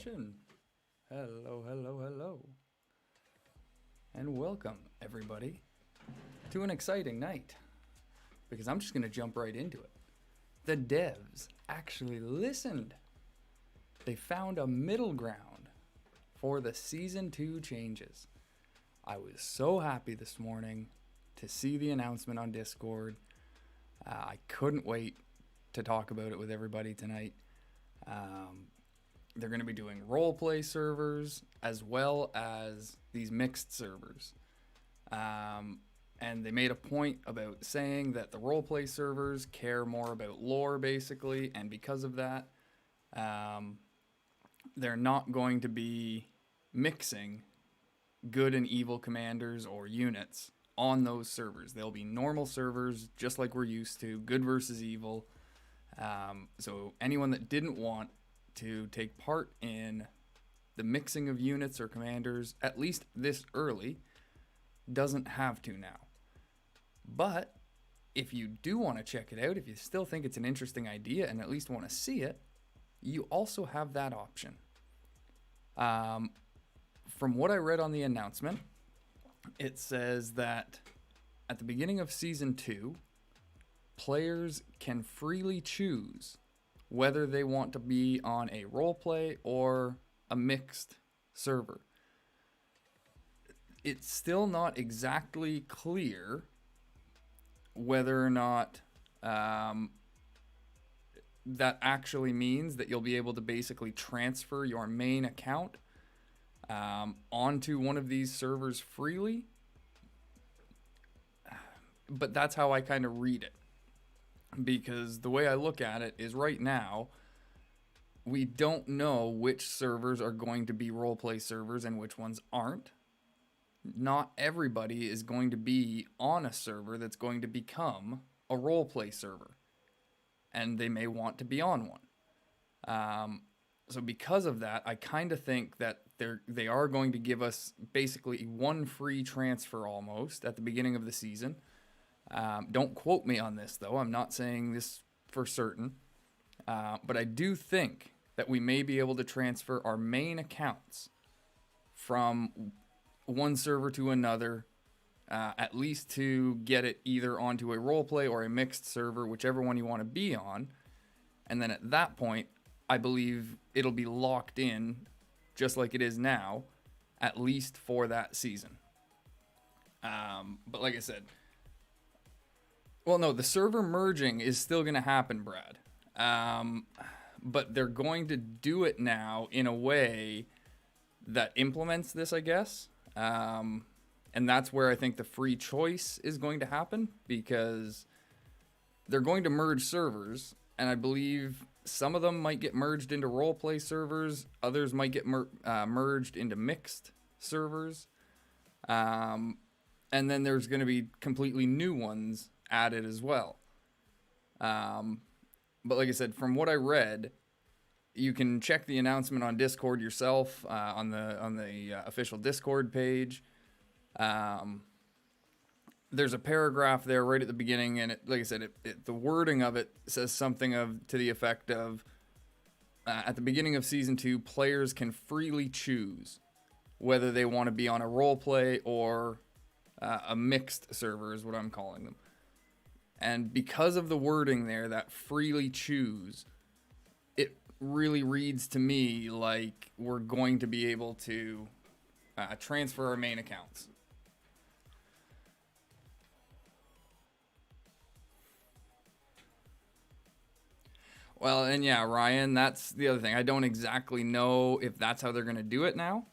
watching. Hello. And welcome, everybody, to an exciting night. Because I'm just going to jump right into it. The devs actually listened. They found a middle ground for the Season 2 changes. I was so happy this morning to see the announcement on Discord. I couldn't wait to talk about it with everybody tonight. They're going to be doing roleplay servers as well as these mixed servers. And they made a point about saying that the roleplay servers care more about lore, basically, and because of that, they're not going to be mixing good and evil commanders or units on those servers. They'll be normal servers, just like we're used to, good versus evil. So anyone that didn't want to take part in the mixing of units or commanders, at least this early, doesn't have to now. But if you do want to check it out, if you still think it's an interesting idea and at least want to see it, you also have that option. From what I read on the announcement, it says that at the beginning of Season 2, players can freely choose whether they want to be on a roleplay or a mixed server. It's still not exactly clear whether or not that actually means that you'll be able to basically transfer your main account onto one of these servers freely. But that's how I kind of read it. Because the way I look at it is right now, we don't know which servers are going to be roleplay servers and which ones aren't. Not everybody is going to be on a server that's going to become a roleplay server. And they may want to be on one. So because of that, I kind of think that they are going to give us basically one free transfer almost at the beginning of the season. Don't quote me on this, though. I'm not saying this for certain. But I do think that we may be able to transfer our main accounts from one server to another, at least to get it either onto a roleplay or a mixed server, whichever one you want to be on. And then at that point, I believe it'll be locked in, just like it is now, at least for that season. But like I said, well, no, the server merging is still going to happen, Brad. But they're going to do it now in a way that implements this, I guess. And that's where I think the free choice is going to happen, because they're going to merge servers, and I believe some of them might get merged into roleplay servers, others might get merged into mixed servers, and then there's going to be completely new ones added as well. But like I said, from what I read, you can check the announcement on Discord yourself, on the official Discord page. There's a paragraph there right at the beginning, and like I said, the wording of it says something to the effect of, at the beginning of Season 2, players can freely choose whether they want to be on a roleplay or a mixed server is what I'm calling them. And because of the wording there, that freely choose, it really reads to me like we're going to be able to transfer our main accounts. Well, and yeah, Ryan, that's the other thing. I don't exactly know if that's how they're going to do it now.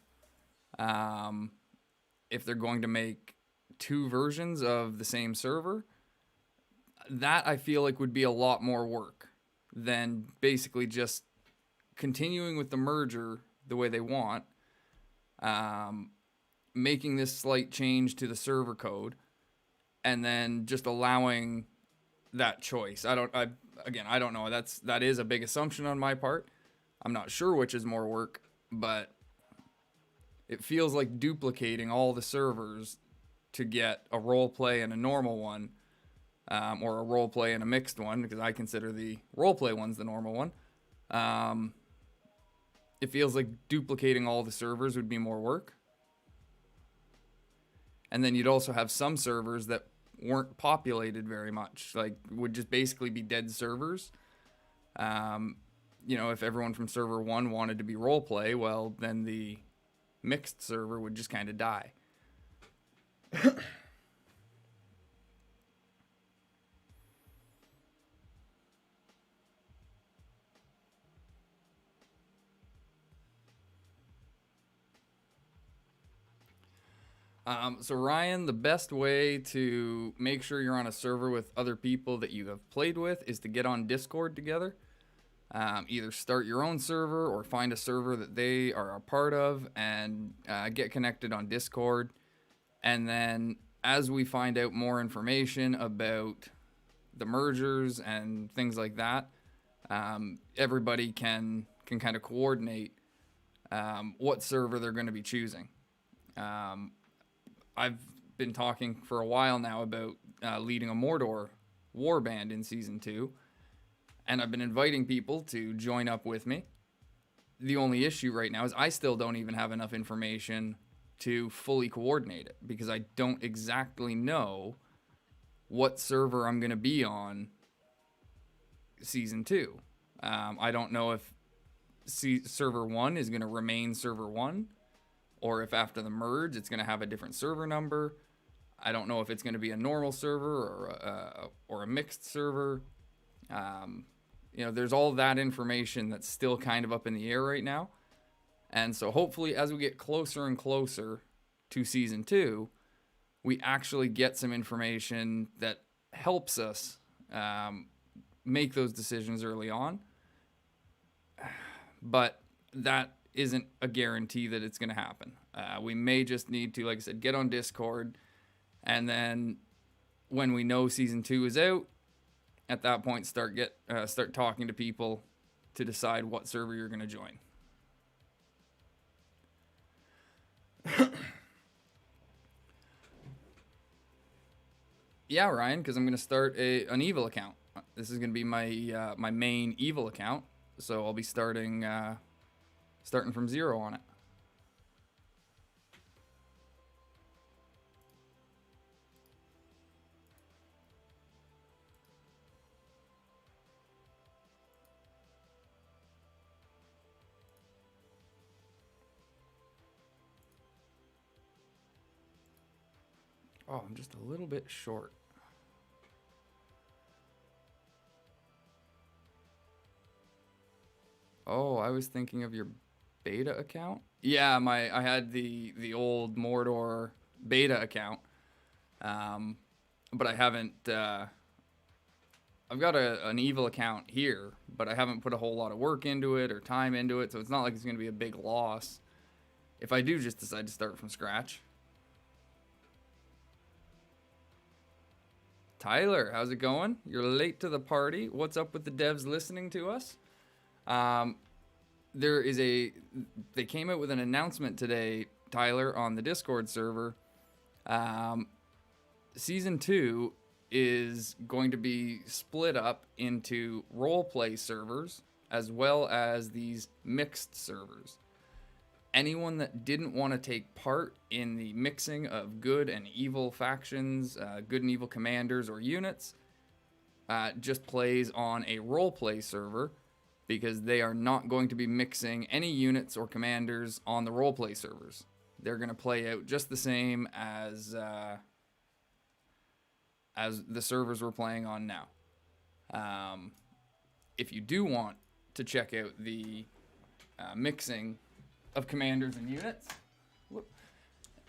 If they're going to make two versions of the same server. That I feel like would be a lot more work than basically just continuing with the merger the way they want, making this slight change to the server code, and then just allowing that choice. I don't know. That is a big assumption on my part. I'm not sure which is more work, but it feels like duplicating all the servers to get a roleplay and a normal one. Or a roleplay and a mixed one, because I consider the roleplay one's the normal one. it feels like duplicating all the servers would be more work. And then you'd also have some servers that weren't populated very much, like would just basically be dead servers. You know, if everyone from server 1 wanted to be roleplay, well, then the mixed server would just kind of die. So Ryan, the best way to make sure you're on a server with other people that you have played with is to get on Discord together. Either start your own server or find a server that they are a part of and get connected on Discord. And then as we find out more information about the mergers and things like that, everybody can kind of coordinate what server they're going to be choosing. I've been talking for a while now about leading a Mordor warband in Season 2, and I've been inviting people to join up with me. The only issue right now is I still don't even have enough information to fully coordinate it, because I don't exactly know what server I'm going to be on Season 2. I don't know if Server 1 is going to remain Server 1, or if after the merge it's going to have a different server number. I don't know if it's going to be a normal server or a mixed server. You know, there's all that information that's still kind of up in the air right now. And so hopefully as we get closer and closer to Season 2, we actually get some information that helps us make those decisions early on. But that isn't a guarantee that it's going to happen. We may just need to, like I said, get on Discord, and then when we know Season 2 is out, at that point start talking to people to decide what server you're going to join. Yeah, Ryan, because I'm going to start an evil account. This is going to be my my main evil account, so I'll be starting from 0 on it. Oh, I'm just a little bit short. Oh, I was thinking of your beta account. Yeah, I had the old Mordor beta account, but I haven't. I've got an evil account here, but I haven't put a whole lot of work into it or time into it, so it's not like it's going to be a big loss if I do just decide to start from scratch. Tyler, how's it going? You're late to the party. What's up with the devs listening to us? They came out with an announcement today, Tyler, on the Discord server. Season 2 is going to be split up into roleplay servers as well as these mixed servers. Anyone that didn't want to take part in the mixing of good and evil factions, good and evil commanders or units, just plays on a roleplay server, because they are not going to be mixing any units or commanders on the roleplay servers. They're going to play out just the same as the servers we're playing on now. If you do want to check out the mixing of commanders and units,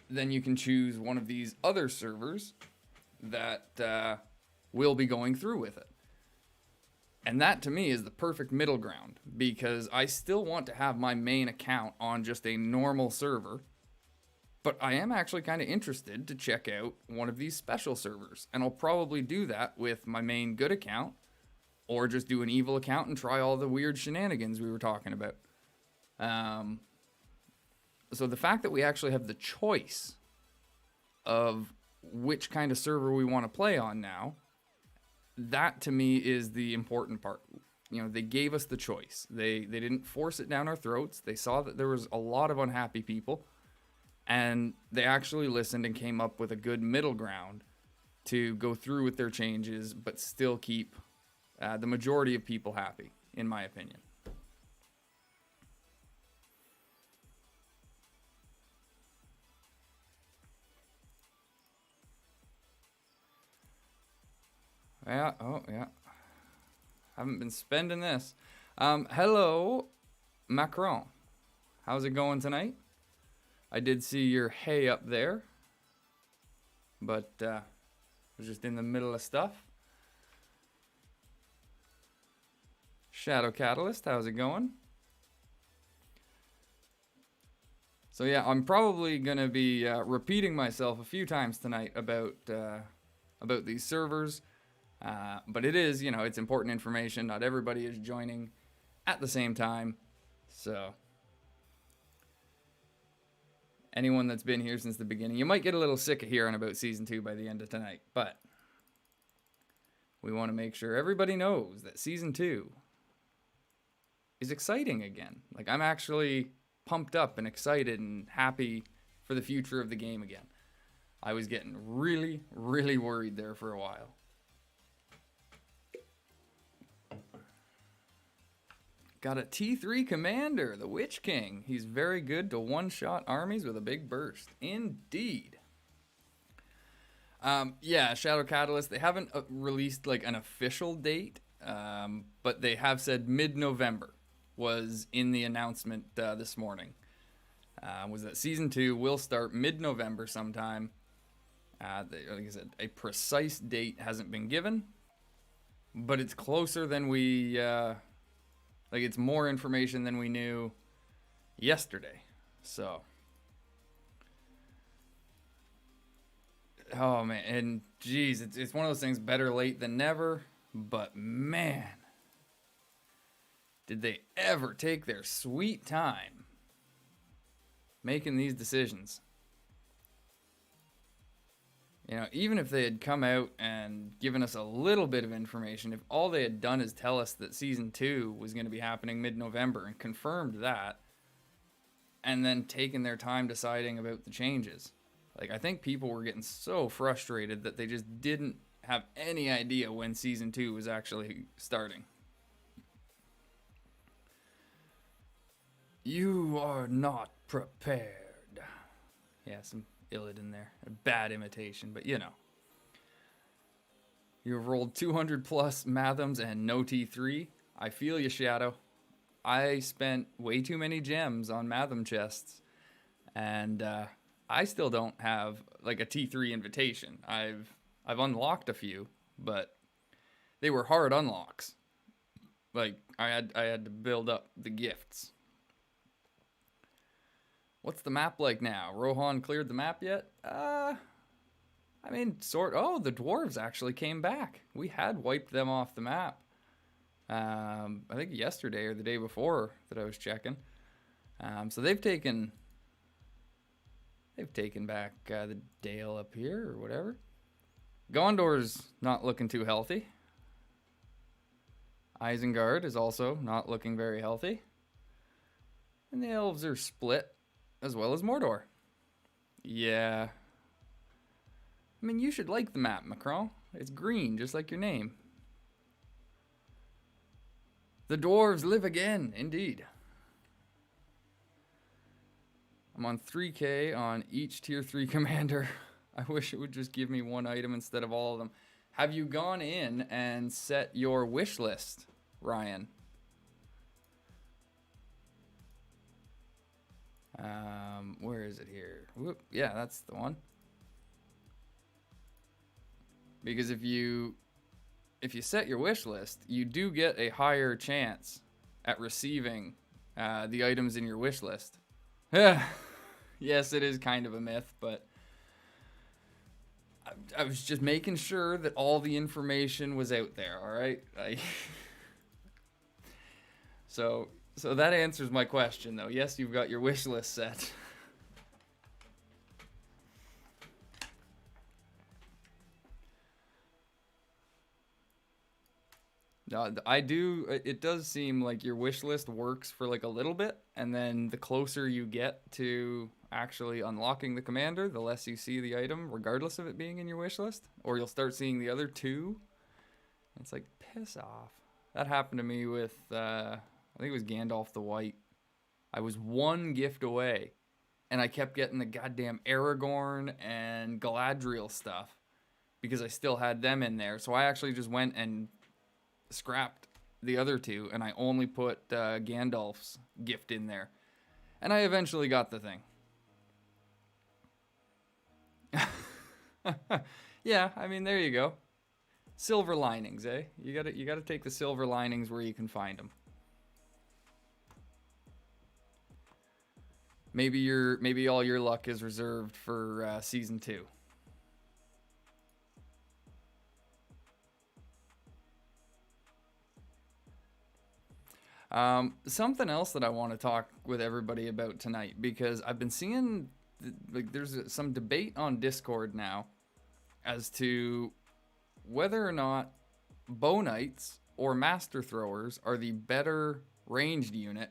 then you can choose one of these other servers that will be going through with it. And that, to me, is the perfect middle ground, because I still want to have my main account on just a normal server, but I am actually kind of interested to check out one of these special servers, and I'll probably do that with my main good account, or just do an evil account and try all the weird shenanigans we were talking about. So the fact that we actually have the choice of which kind of server we want to play on now, that to me is the important part. they gave us the choice. They didn't force it down our throats. They saw that there was a lot of unhappy people, and they actually listened and came up with a good middle ground to go through with their changes, but still keep the majority of people happy, in my opinion. Yeah, oh, yeah. Haven't been spending this. Hello, Macron. How's it going tonight? I did see your hey up there, but was just in the middle of stuff. Shadow Catalyst, how's it going? So yeah, I'm probably gonna be repeating myself a few times tonight about these servers. But it is, it's important information. Not everybody is joining at the same time. So anyone that's been here since the beginning, you might get a little sick of hearing about Season 2 by the end of tonight. But we want to make sure everybody knows that Season 2 is exciting again. Like, I'm actually pumped up and excited and happy for the future of the game again. I was getting really, really worried there for a while. Got a T3 commander, the Witch King. He's very good to one-shot armies with a big burst. Indeed. Yeah, Shadow Catalyst, they haven't released like an official date, but they have said mid-November was in the announcement this morning. Was that Season 2 will start mid-November sometime. Like I said, a precise date hasn't been given, but it's closer than we... Like, it's more information than we knew yesterday. So. Oh, man. And, geez, it's one of those things, better late than never. But, man. Did they ever take their sweet time making these decisions. Even if they had come out and given us a little bit of information, if all they had done is tell us that Season 2 was going to be happening mid-November and confirmed that, and then taken their time deciding about the changes. Like, I think people were getting so frustrated that they just didn't have any idea when Season 2 was actually starting. You are not prepared. Yeah, some Illid in there. A bad imitation, but You've rolled 200 plus Mathams and no T3. I feel you, Shadow. I spent way too many gems on Matham chests, and I still don't have like a T3 invitation. I've unlocked a few, but they were hard unlocks. Like I had to build up the gifts. What's the map like now? Rohan cleared the map yet? Oh, the dwarves actually came back. We had wiped them off the map. I think yesterday or the day before that I was checking. So they've taken back the Dale up here or whatever. Gondor's not looking too healthy. Isengard is also not looking very healthy. And the elves are split, as well as Mordor. Yeah. You should like the map, Macron. It's green, just like your name. The dwarves live again, indeed. I'm on 3K on each tier 3 commander. I wish it would just give me one item instead of all of them. Have you gone in and set your wish list, Ryan? Where is it here? Whoop, yeah, that's the one. Because if you set your wish list, you do get a higher chance at receiving the items in your wish list. Yes, it is kind of a myth, but I was just making sure that all the information was out there, all right? So that answers my question, though. Yes, you've got your wish list set. I do. It does seem like your wish list works for like a little bit, and then the closer you get to actually unlocking the commander, the less you see the item, regardless of it being in your wish list. Or you'll start seeing the other two. It's like, piss off. That happened to me with, I think it was Gandalf the White. I was one gift away, and I kept getting the goddamn Aragorn and Galadriel stuff because I still had them in there. So I actually just went and scrapped the other two, and I only put Gandalf's gift in there. And I eventually got the thing. Yeah, I mean, there you go. Silver linings, eh? You gotta take the silver linings where you can find them. Maybe all your luck is reserved for season 2. Something else that I want to talk with everybody about tonight, because I've been seeing like there's some debate on Discord now as to whether or not bow knights or master throwers are the better ranged unit,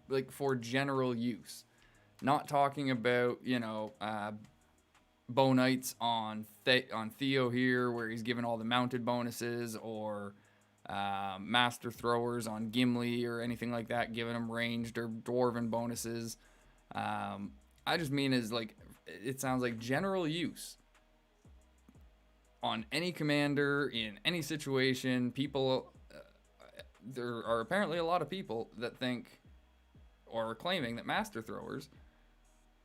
like for general use. Not talking about, bow knights on Theo here, where he's given all the mounted bonuses, or master throwers on Gimli or anything like that, giving them ranged or dwarven bonuses. I just mean is like, it sounds like general use on any commander in any situation. People, there are apparently a lot of people that think or are claiming that master throwers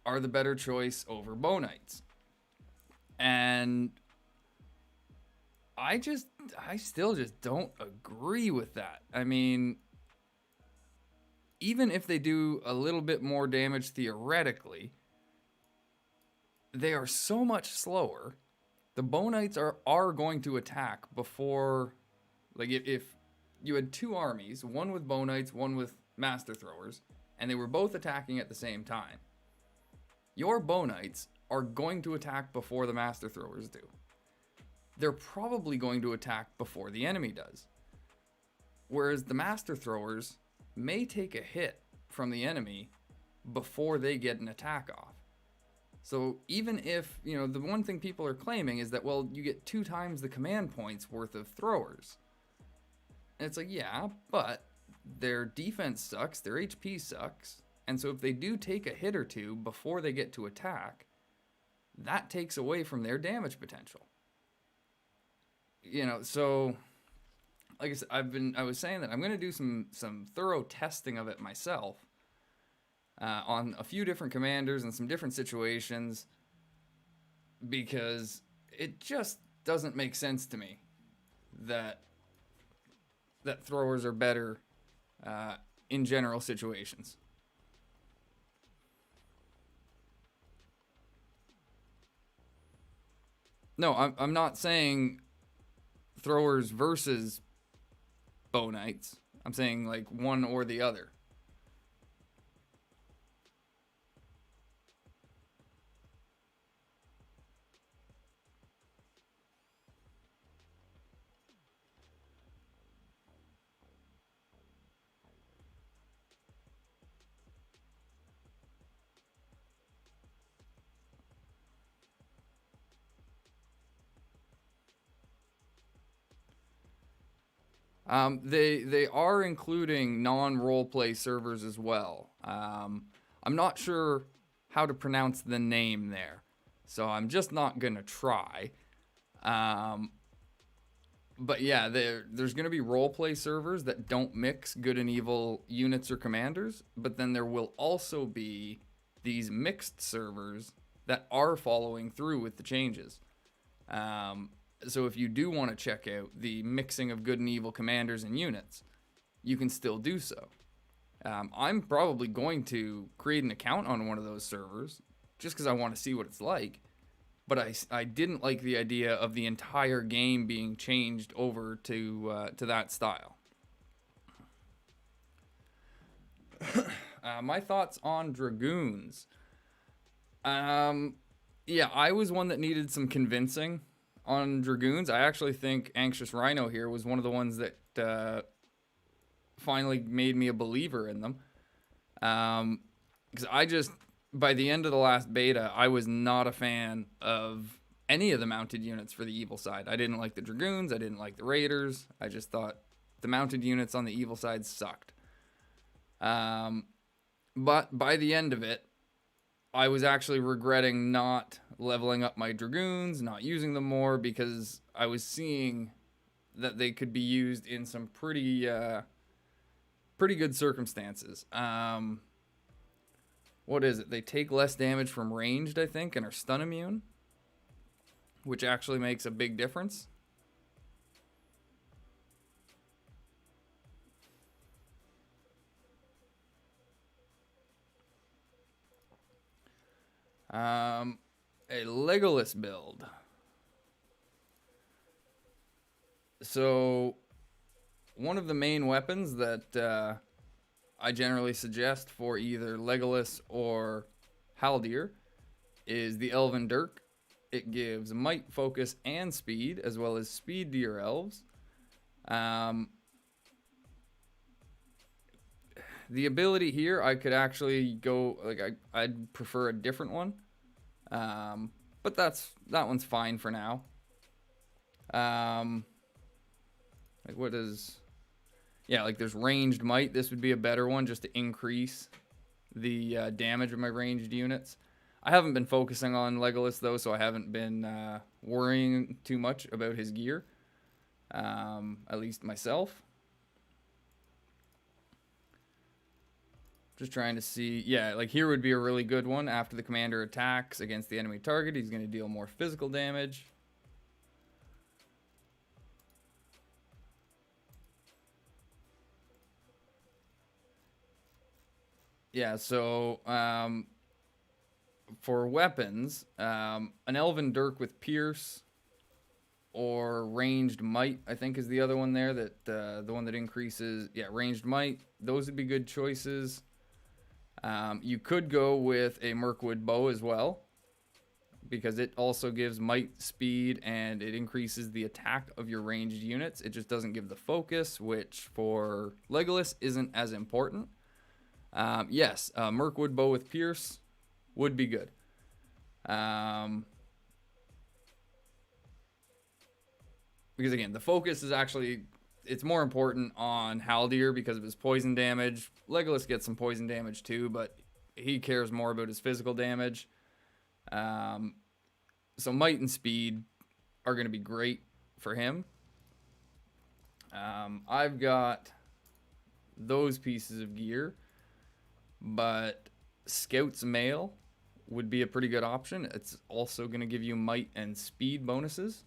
are the better choice over bow knights. And I still just don't agree with that. I mean, even if they do a little bit more damage theoretically, they are so much slower. The bow knights are going to attack before, like if you had two armies, one with bow knights, one with master throwers, and they were both attacking at the same time, your bow knights are going to attack before the master throwers do. They're probably going to attack before the enemy does. Whereas the master throwers may take a hit from the enemy before they get an attack off. So even if, the one thing people are claiming is that, well, you get 2 times the command points worth of throwers. And it's like, yeah, but their defense sucks, their HP sucks. And so if they do take a hit or two before they get to attack, that takes away from their damage potential. So like I said, I was saying that I'm going to do some thorough testing of it myself on a few different commanders and some different situations, because it just doesn't make sense to me that throwers are better in general situations. No, I'm not saying throwers versus bow knights. I'm saying like one or the other. They are including non-roleplay servers as well. I'm not sure how to pronounce the name there, so I'm just not gonna try. But yeah, there's gonna be roleplay servers that don't mix good and evil units or commanders, but then there will also be these mixed servers that are following through with the changes. So if you do want to check out the mixing of good and evil commanders and units, you can still do so. I'm probably going to create an account on one of those servers just because I want to see what it's like. But I didn't like the idea of the entire game being changed over to that style. My thoughts on Dragoons. Yeah, I was one that needed some convincing on Dragoons. I actually think Anxious Rhino here was one of the ones that finally made me a believer in them. Because by the end of the last beta, I was not a fan of any of the mounted units for the evil side. I didn't like the Dragoons. I didn't like the Raiders. I just thought the mounted units on the evil side sucked. But by the end of it, I was actually regretting not leveling up my Dragoons, not using them more, because I was seeing that they could be used in some pretty good circumstances. What is it? They take less damage from ranged, I think, and are stun immune, which actually makes a big difference. A Legolas build. So, one of the main weapons that I generally suggest for either Legolas or Haldir is the Elven Dirk. It gives might, focus, and speed, as well as speed to your elves. The ability here, I could actually go, like, I'd prefer a different one. But that one's fine for now. Like, what is... Yeah, like, there's ranged might. This would be a better one just to increase the damage of my ranged units. I haven't been focusing on Legolas, though, so I haven't been worrying too much about his gear. At least myself. Just trying to see. Yeah, like here would be a really good one. After the commander attacks against the enemy target, he's going to deal more physical damage. Yeah, so for weapons, an Elven Dirk with Pierce or Ranged Might, I think is the other one there, that the one that increases, yeah, Ranged Might. Those would be good choices. You could go with a Mirkwood Bow as well, because it also gives might, speed, and it increases the attack of your ranged units. It just doesn't give the focus, which for Legolas isn't as important. Yes, Mirkwood Bow with Pierce would be good. Because again, the focus is actually, it's more important on Haldir because of his poison damage. Legolas gets some poison damage too, but he cares more about his physical damage. So might and speed are going to be great for him. I've got those pieces of gear, but Scout's Mail would be a pretty good option. It's also going to give you might and speed bonuses.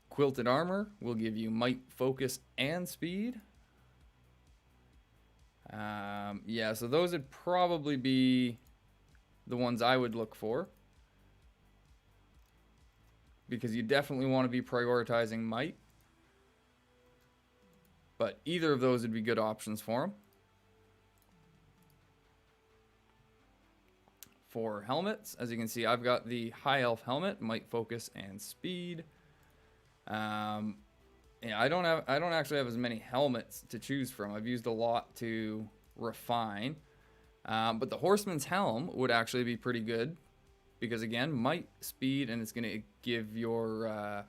Quilted Armor will give you might, focus, and speed. Yeah, so those would probably be the ones I would look for, because you definitely want to be prioritizing might. But either of those would be good options for him. For helmets, as you can see, I've got the High Elf helmet, might, focus, and speed. Yeah, I don't actually have as many helmets to choose from. I've used a lot to refine. But the Horseman's helm would actually be pretty good, because again, might, speed, and it's going to give your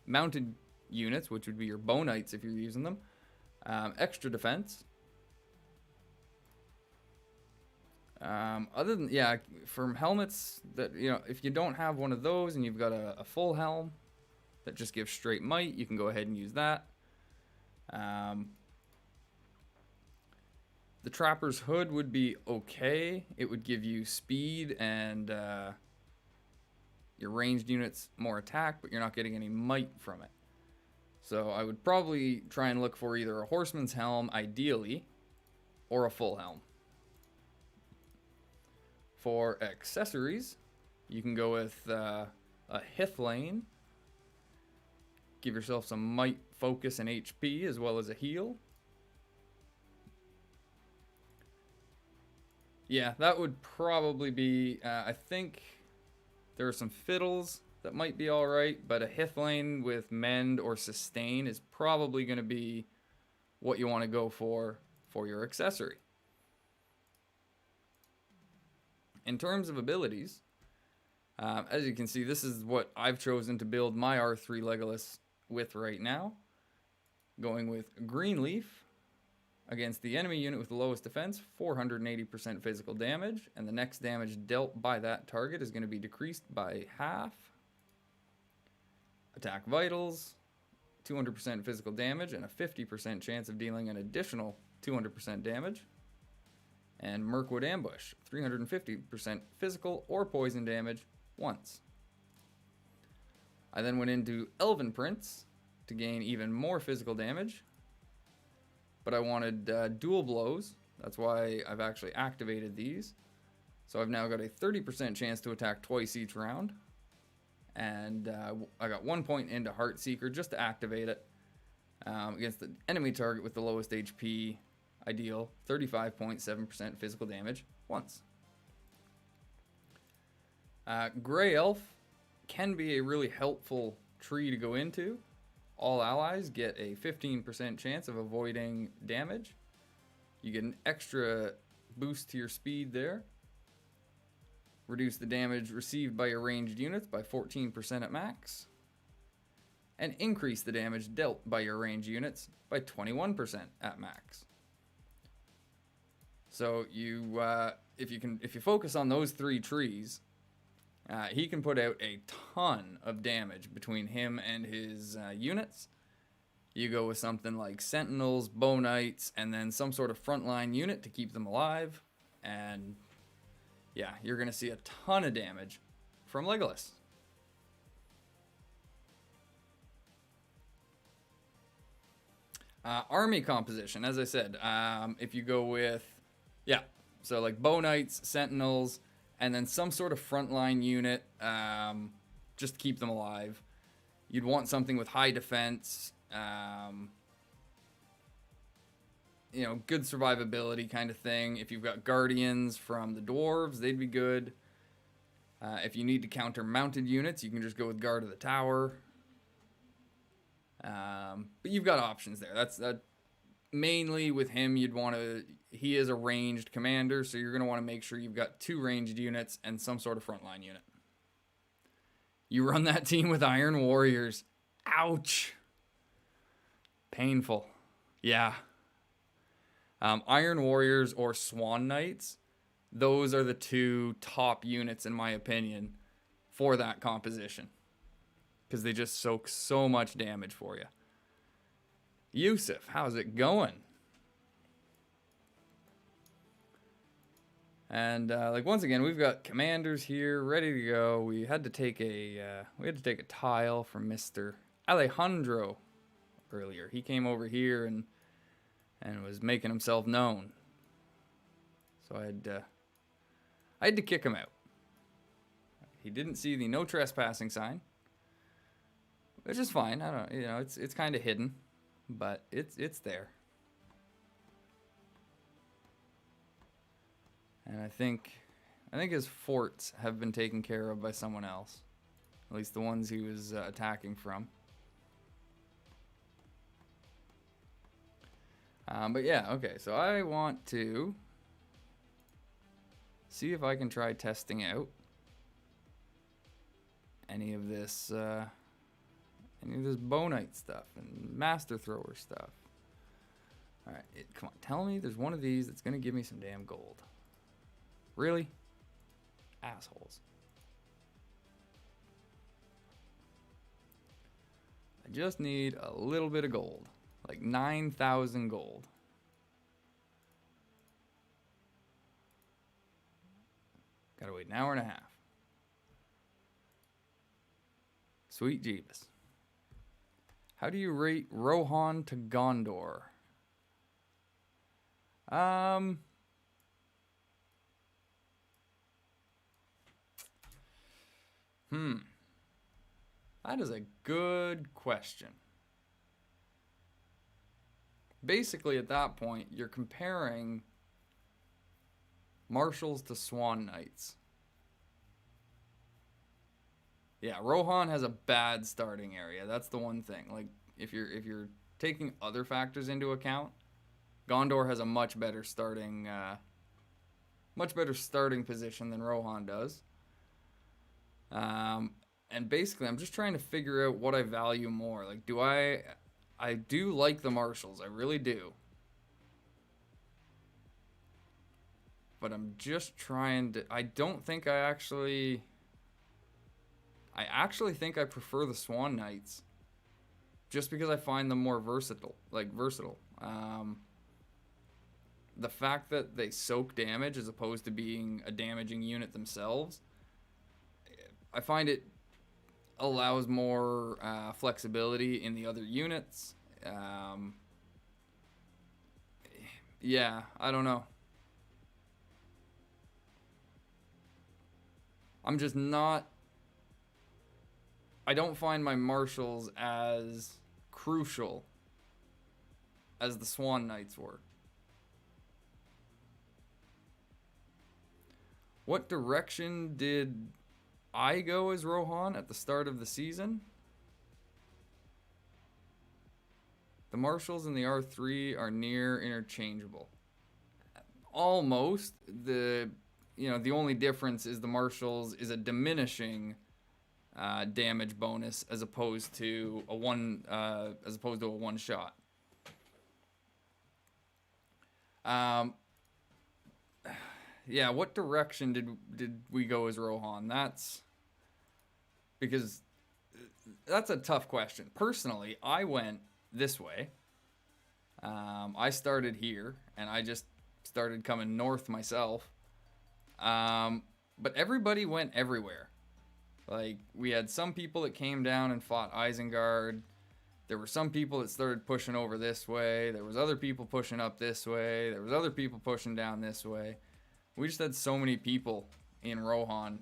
mounted units, which would be your bow knights if you're using them, extra defense. Other than, yeah, from helmets that, you know, if you don't have one of those and you've got a full helm that just gives straight might, you can go ahead and use that. The Trapper's Hood would be okay. It would give you speed and your ranged units more attack, but you're not getting any might from it. So I would probably try and look for either a Horseman's Helm, ideally, or a full helm. For accessories, you can go with a Hithlane. Give yourself some might, focus, and HP, as well as a heal. Yeah, that would probably be, I think there are some fiddles that might be alright, but a Hithlane with Mend or Sustain is probably going to be what you want to go for your accessory. In terms of abilities, as you can see, this is what I've chosen to build my R3 Legolas with right now. Going with Greenleaf against the enemy unit with the lowest defense, 480% physical damage, and the next damage dealt by that target is going to be decreased by half. Attack Vitals, 200% physical damage, and a 50% chance of dealing an additional 200% damage. And Mirkwood Ambush, 350% physical or poison damage once. I then went into Elven Prince to gain even more physical damage, but I wanted dual blows. That's why I've actually activated these. So I've now got a 30% chance to attack twice each round, and I got 1 point into Heartseeker just to activate it against the enemy target with the lowest HP. Ideal 35.7% physical damage once. Grey Elf can be a really helpful tree to go into. All allies get a 15% chance of avoiding damage. You get an extra boost to your speed there. Reduce the damage received by your ranged units by 14% at max. And increase the damage dealt by your ranged units by 21% at max. So you, if you focus on those three trees, he can put out a ton of damage between him and his units. You go with something like Sentinels, Bow Knights, and then some sort of frontline unit to keep them alive. And yeah, you're going to see a ton of damage from Legolas. Army composition, as I said, if you go with, yeah, so like Bow Knights, Sentinels, and then some sort of frontline unit, just to keep them alive. You'd want something with high defense, you know, good survivability kind of thing. If you've got Guardians from the Dwarves, they'd be good. If you need to counter mounted units, you can just go with Guard of the Tower. But you've got options there. That's mainly with him. You'd want to. He is a ranged commander, so you're going to want to make sure you've got 2 ranged units and some sort of frontline unit. You run that team with Iron Warriors. Ouch. Painful. Yeah. Iron Warriors or Swan Knights, those are the 2 top units, in my opinion, for that composition. Because they just soak so much damage for you. Yusuf, how's it going? And like once again, we've got commanders here ready to go. We had to take a tile from Mr. Alejandro earlier. He came over here and was making himself known. So I had to kick him out. He didn't see the no trespassing sign, which is fine. I don't, you know, it's kind of hidden, but it's there. And I think his forts have been taken care of by someone else. At least the ones he was attacking from. But yeah, okay. So I want to see if I can try testing out any of this Bow Knight stuff and Master Thrower stuff. All right, come on, tell me there's one of these that's gonna give me some damn gold. Really? Assholes. I just need a little bit of gold. Like 9,000 gold. Gotta wait an hour and a half. Sweet Jeebus. How do you rate Rohan to Gondor? That is a good question. Basically, at that point, you're comparing Marshals to Swan Knights. Yeah, Rohan has a bad starting area. That's the one thing. Like, if you're taking other factors into account, Gondor has a much better starting position than Rohan does. And basically, I'm just trying to figure out what I value more. Like, I do like the marshals, I really do. But I'm just trying to. I don't think I actually think I prefer the Swan Knights, just because I find them more versatile. The fact that they soak damage as opposed to being a damaging unit themselves, I find it allows more flexibility in the other units. Yeah, I don't know. I'm just not. I don't find my marshals as crucial as the Swan Knights were. What direction did I go as Rohan at the start of the season? The marshals and the R3 are near interchangeable. Almost. The only difference is the marshals is a diminishing damage bonus as opposed to a one shot. Yeah, what direction did we go as Rohan? That's because that's a tough question. Personally, I went this way. I started here, and I just started coming north myself. But everybody went everywhere. Like, we had some people that came down and fought Isengard. There were some people that started pushing over this way. There was other people pushing up this way. There was other people pushing down this way. We just had so many people in Rohan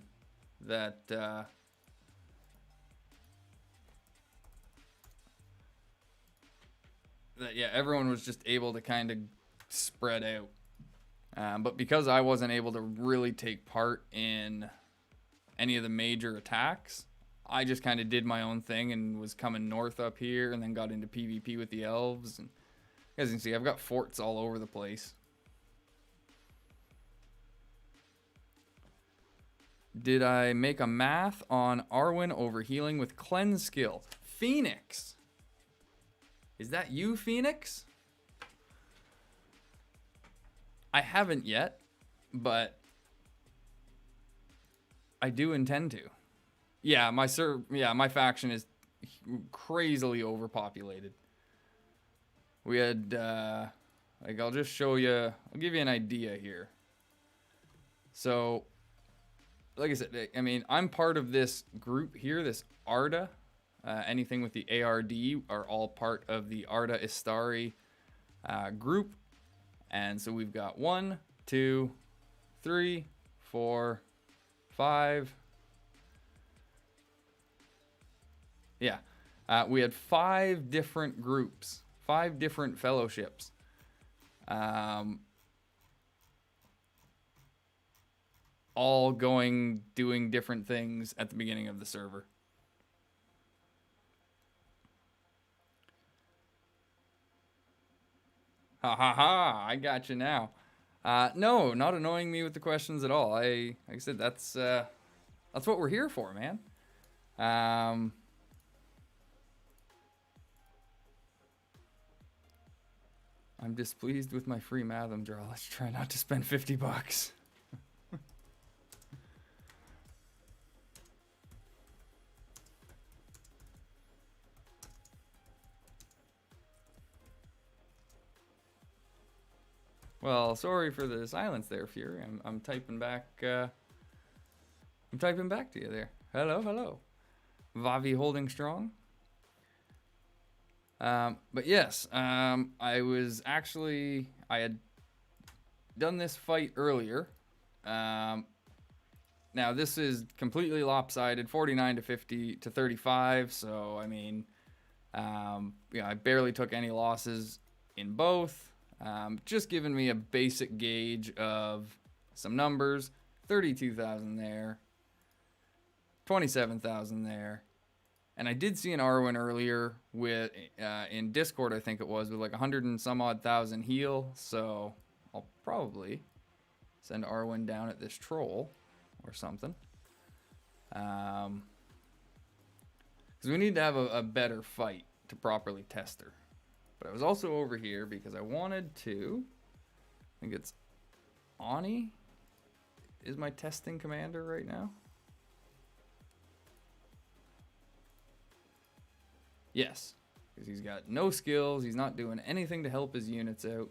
that everyone was just able to kind of spread out. But because I wasn't able to really take part in any of the major attacks, I just kind of did my own thing and was coming north up here and then got into PvP with the elves. And as you can see, I've got forts all over the place. Did I make a math on Arwen overhealing with cleanse skill? Phoenix! Is that you, Phoenix? I haven't yet, but I do intend to. Yeah, my faction is crazily overpopulated. We had I'll just show you. I'll give you an idea here. So, like I said, I mean, I'm part of this group here, this Arda. Anything with the ARD are all part of the Arda Istari group. And so we've got 1, 2, 3, 4, 5. Yeah. We had 5 different groups, 5 different fellowships. All doing different things at the beginning of the server. Ha ha ha, I got you now. No, not annoying me with the questions at all. Like I said, that's what we're here for, man. I'm displeased with my free Matham draw. Let's try not to spend $50. Well, sorry for the silence there, Fury. I'm typing back. I'm typing back to you there. Hello, hello. Vavi holding strong. But yes, I had done this fight earlier. Now this is completely lopsided, 49 to 50 to 35. So I mean, I barely took any losses in both. Just giving me a basic gauge of some numbers. 32,000 there. 27,000 there. And I did see an Arwen earlier with in Discord, I think it was, with like 100 and some odd thousand heal. So I'll probably send Arwen down at this troll or something. Because we need to have a better fight to properly test her. But I was also over here because I wanted to, I think it's Ani is my testing commander right now. Yes, because he's got no skills. He's not doing anything to help his units out.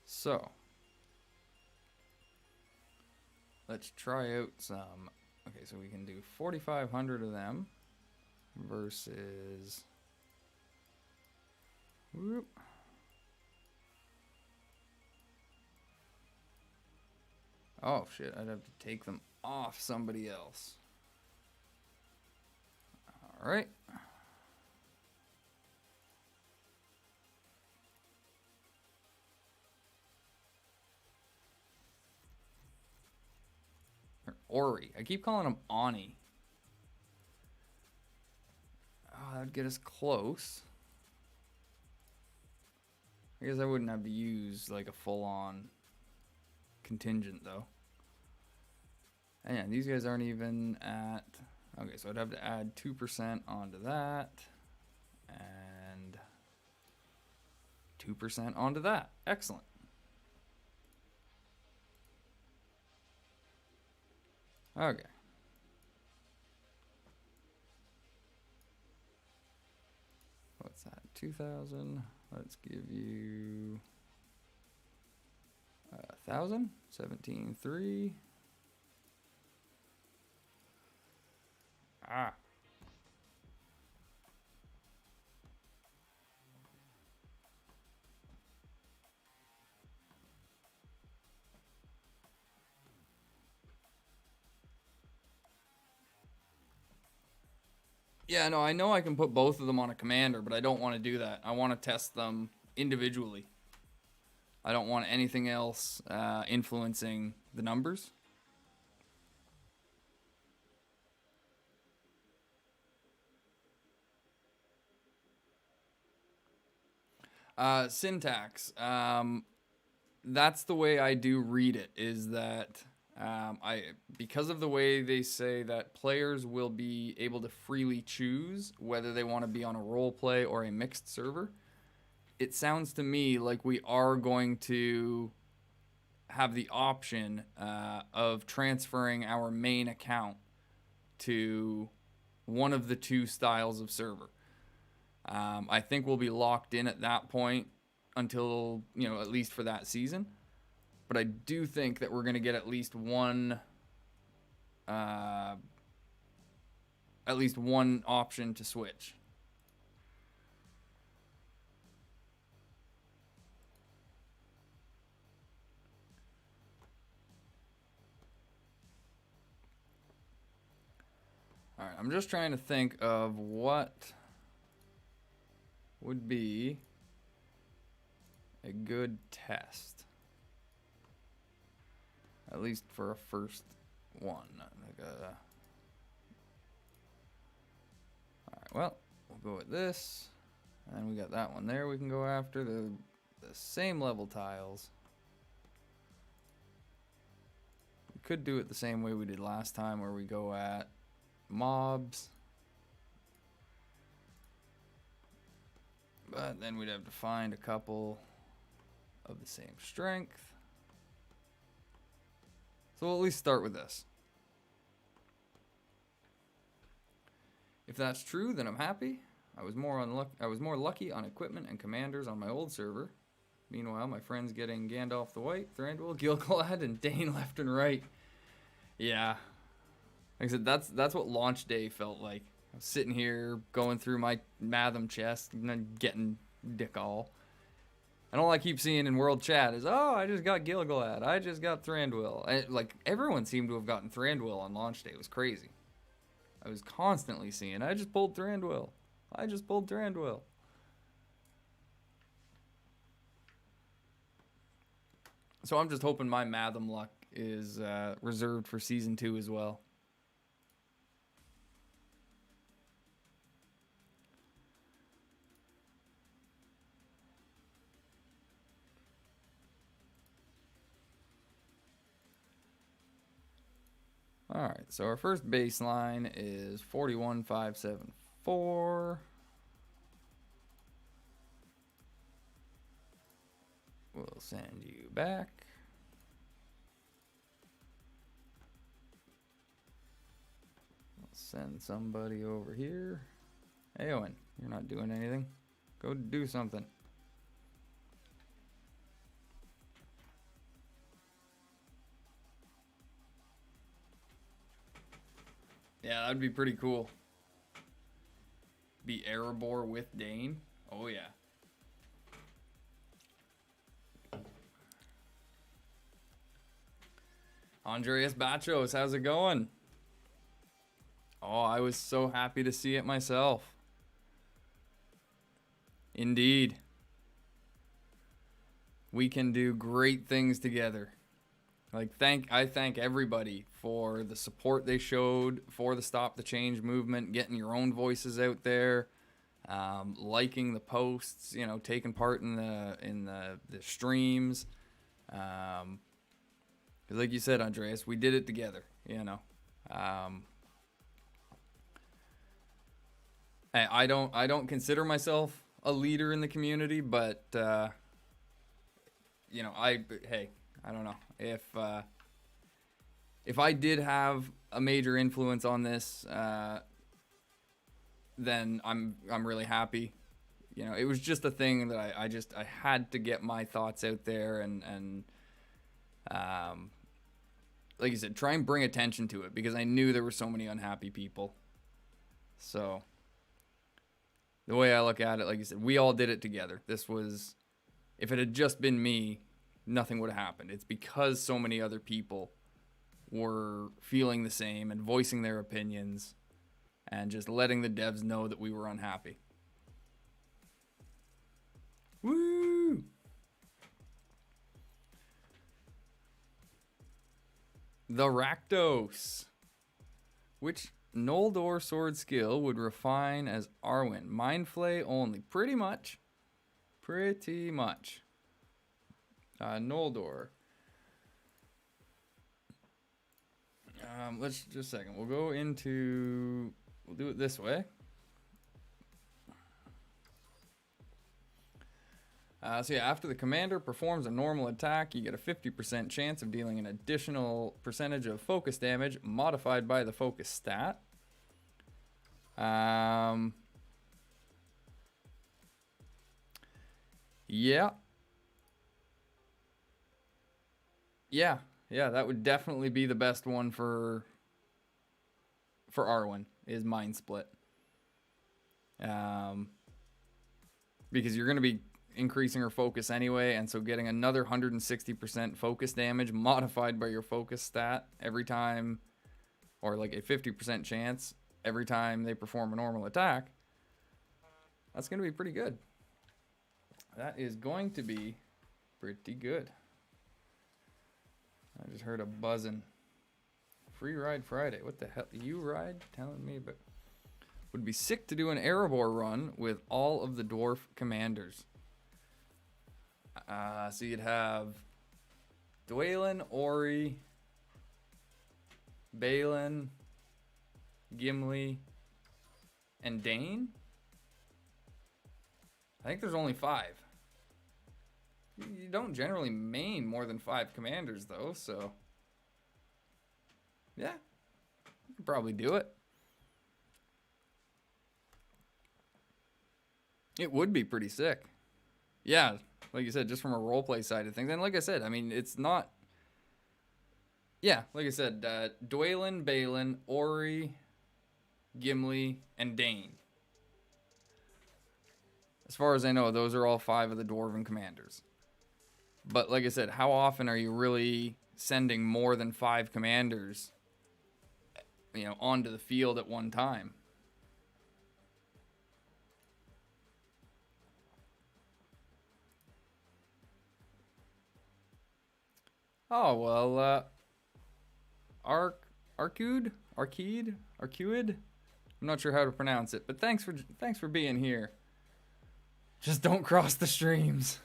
So, let's try out some. Okay, so we can do 4,500 of them versus. Whoop. Oh shit, I'd have to take them off somebody else. Alright. Ori. I keep calling him Ani. Oh, that'd get us close. I guess I wouldn't have to use like a full-on contingent though. And yeah, these guys aren't even at. Okay, so I'd have to add 2% onto that and 2% onto that. Excellent. Okay. What's that? 2,000. Let's give you 1,000. 17,300. Ah. Yeah, no, I know I can put both of them on a commander, but I don't want to do that. I want to test them individually. I don't want anything else influencing the numbers. Syntax. That's the way I do read it, is that because of the way they say that players will be able to freely choose whether they want to be on a role play or a mixed server, it sounds to me like we are going to have the option of transferring our main account to one of the two styles of server. I think we'll be locked in at that point until, at least for that season. But I do think that we're going to get at least one option to switch. All right, I'm just trying to think of what would be a good test. At least for a first one. Alright, well, we'll go with this. And we got that one there we can go after. The same level tiles. We could do it the same way we did last time, where we go at mobs. But then we'd have to find a couple of the same strength. So we'll at least start with this. If that's true, then I'm happy. I was more lucky on equipment and commanders on my old server. Meanwhile, my friends getting Gandalf the White, Thranduil, Gil-galad, and Dane left and right. Yeah. Like I said, that's what launch day felt like. I was sitting here going through my Matham chest and then getting dick all. And all I keep seeing in world chat is, oh, I just got Gil-galad. I just got Thranduil. And, like, everyone seemed to have gotten Thranduil on launch day. It was crazy. I was constantly seeing, I just pulled Thranduil. I just pulled Thranduil. So I'm just hoping my Matham luck is reserved for Season 2 as well. Alright, so our first baseline is 41,574. We'll send you back. We'll send somebody over here. Hey, Owen, you're not doing anything. Go do something. Yeah, that'd be pretty cool. Be Erebor with Dane. Oh, yeah. Andreas Bachos, how's it going? Oh, I was so happy to see it myself. Indeed. We can do great things together. Like, I thank everybody for the support they showed for the Stop the Change movement, getting your own voices out there, liking the posts, you know, taking part in the streams. Like you said, Andreas, we did it together, you know. I don't consider myself a leader in the community, but you know, hey, I don't know if I did have a major influence on this, then I'm really happy. You know, it was just a thing that I had to get my thoughts out there and like you said, try and bring attention to it because I knew there were so many unhappy people. So the way I look at it, like you said, we all did it together. This was, if it had just been me, nothing would have happened. It's because so many other people were feeling the same and voicing their opinions and just letting the devs know that we were unhappy. Woo! The Rakdos. Which Noldor sword skill would refine as Arwen? Mind Flay only. Pretty much. Pretty much. Noldor. Let's just a second. We'll go into... We'll do it this way. So yeah, after the commander performs a normal attack, you get a 50% chance of dealing an additional percentage of focus damage modified by the focus stat. Yeah. Yeah, that would definitely be the best one for Arwen, is Mind Split. Because you're going to be increasing her focus anyway, and so getting another 160% focus damage modified by your focus stat every time, or like a 50% chance every time they perform a normal attack, that's going to be pretty good. That is going to be pretty good. I just heard a buzzing. Free Ride Friday. What the hell? You ride? Telling me, but would be sick to do an Erebor run with all of the dwarf commanders. So you'd have Dwalin, Ori, Balin, Gimli, and Dane? I think there's only 5. You don't generally main more than 5 commanders, though, so... Yeah, you can probably do it. It would be pretty sick. Yeah, like you said, just from a roleplay side of things. And like I said, I mean, it's not... Yeah, like I said, Dwalin, Balin, Ori, Gimli, and Dane. As far as I know, those are all 5 of the Dwarven commanders. But like I said, how often are you really sending more than 5 commanders, you know, onto the field at one time? Oh, well, Arcude? Arcuid? I'm not sure how to pronounce it, but thanks for being here. Just don't cross the streams.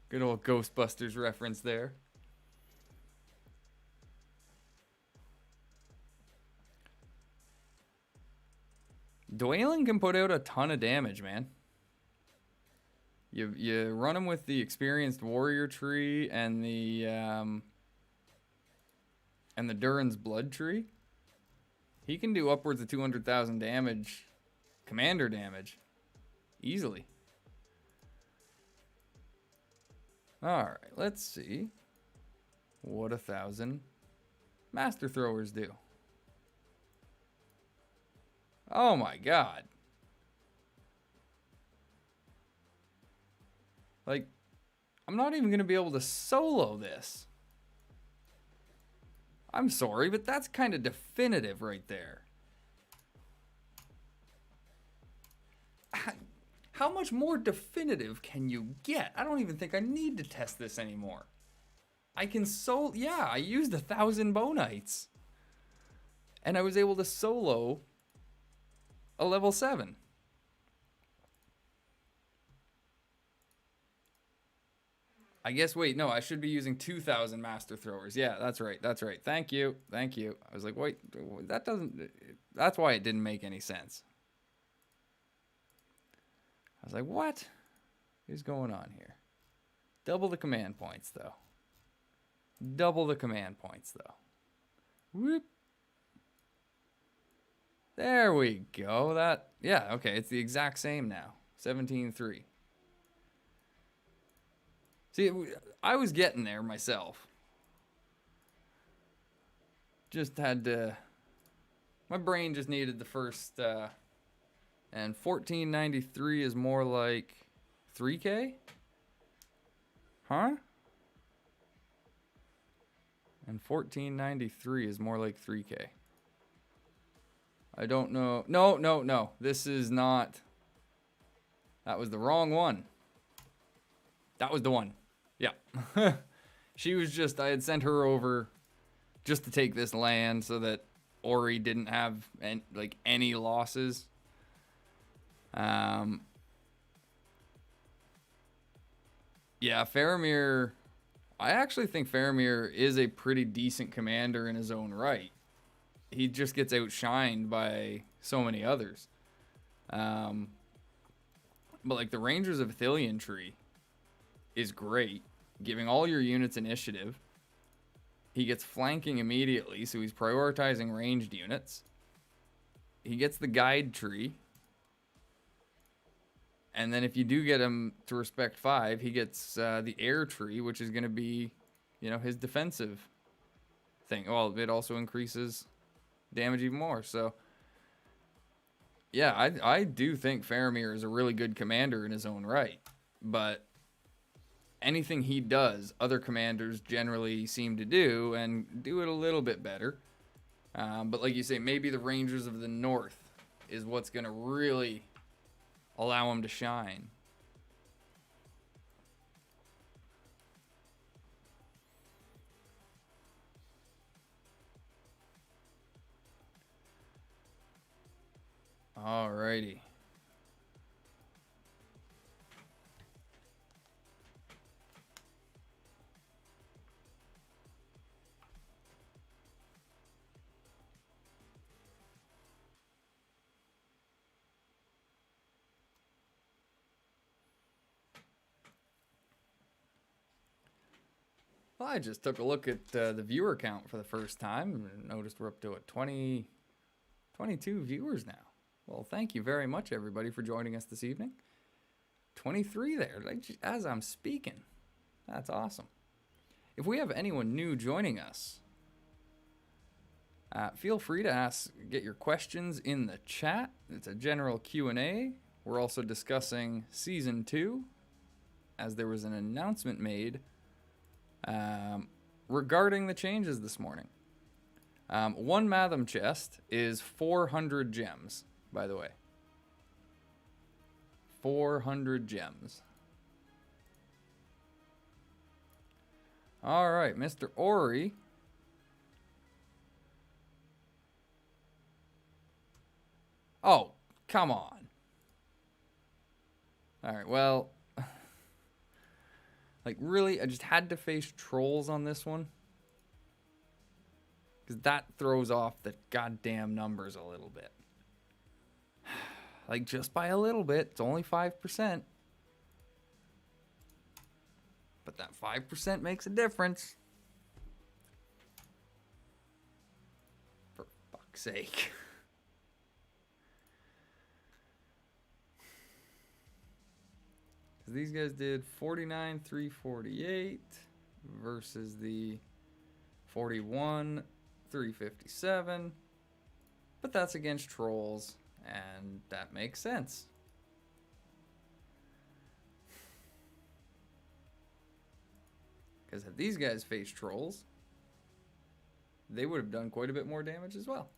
Good old Ghostbusters reference there. Dwaylen can put out a ton of damage, man. You run him with the experienced warrior tree and the Durin's blood tree. He can do upwards of 200,000 damage, commander damage, easily. All right, let's see what 1,000 master throwers do. Oh my god. Like, I'm not even going to be able to solo this. I'm sorry, but that's kind of definitive right there. How much more definitive can you get? I don't even think I need to test this anymore. I can yeah, I used 1,000 bonites. And I was able to solo a level 7. I guess, wait, no, I should be using 2,000 master throwers. Yeah, that's right. That's right. Thank you. Thank you. I was like, wait, that's why it didn't make any sense. I was like, what is going on here? Double the command points, though. Double the command points, though. Whoop. There we go. Yeah, okay, it's the exact same now. 17-3. See, I was getting there myself. Just had to... My brain just needed the first... and 1493 is more like 3K? Huh? And 1493 is more like 3K. I don't know. No. This is not... That was the wrong one. That was the one. Yeah. She was just... I had sent her over just to take this land so that Ori didn't have any losses. Yeah, Faramir... I actually think Faramir is a pretty decent commander in his own right. He just gets outshined by so many others. But like the Rangers of Ithilien tree is great, giving all your units initiative. He gets flanking immediately, so he's prioritizing ranged units. He gets the guide tree. And then if you do get him to respect 5, he gets the air tree, which is going to be, his defensive thing. Well, it also increases damage even more. So, yeah, I do think Faramir is a really good commander in his own right. But anything he does, other commanders generally seem to do, and do it a little bit better. But like you say, maybe the Rangers of the North is what's going to really... allow him to shine. Alrighty. Well, I just took a look at the viewer count for the first time and noticed we're up to 22 viewers now. Well, thank you very much, everybody, for joining us this evening. 23 there, as I'm speaking. That's awesome. If we have anyone new joining us, feel free to get your questions in the chat. It's a general Q&A. We're also discussing Season 2, as there was an announcement made regarding the changes this morning. One Matham chest is 400 gems, by the way. 400 gems. All right, Mr. Ori. Oh, come on. All right, well, like really, I just had to face trolls on this one. Because that throws off the goddamn numbers a little bit. Like, just by a little bit. It's only 5%. But that 5% makes a difference. For fuck's sake. Because these guys did 49,348 versus the 41,357. But that's against trolls, and that makes sense. Because if these guys faced trolls, they would have done quite a bit more damage as well.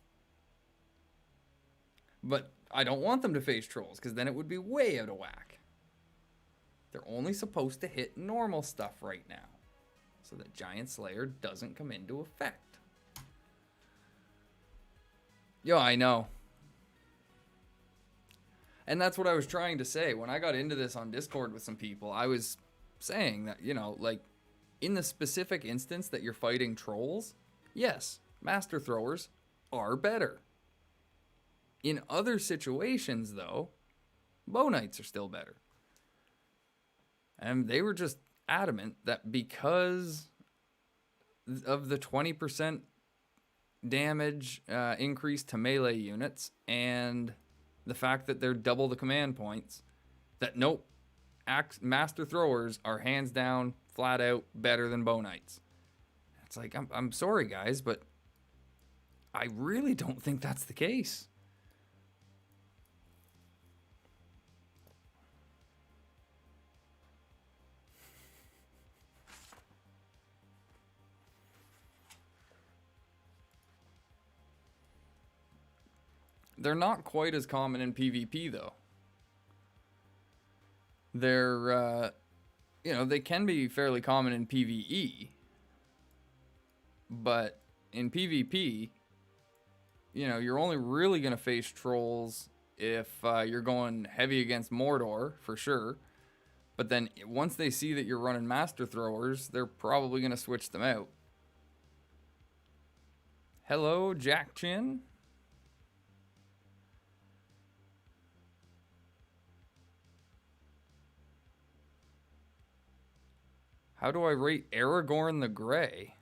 But I don't want them to face trolls, because then it would be way out of whack. They're only supposed to hit normal stuff right now, so that Giant Slayer doesn't come into effect. Yo, I know. And that's what I was trying to say. When I got into this on Discord with some people, I was saying that, you know, like, in the specific instance that you're fighting trolls, yes, Master Throwers are better. In other situations, though, Bow Knights are still better. And they were just adamant that because of the 20% damage increase to melee units and the fact that they're double the command points, that nope, Master Throwers are hands down, flat out better than Bow Knights. It's like, I'm sorry guys, but I really don't think that's the case. They're not quite as common in PvP, though. They're, you know, they can be fairly common in PvE. But in PvP, you know, you're only really going to face trolls if you're going heavy against Mordor, for sure. But then once they see that you're running Master Throwers, they're probably going to switch them out. Hello, Jack Chin. How do I rate Aragorn the Grey?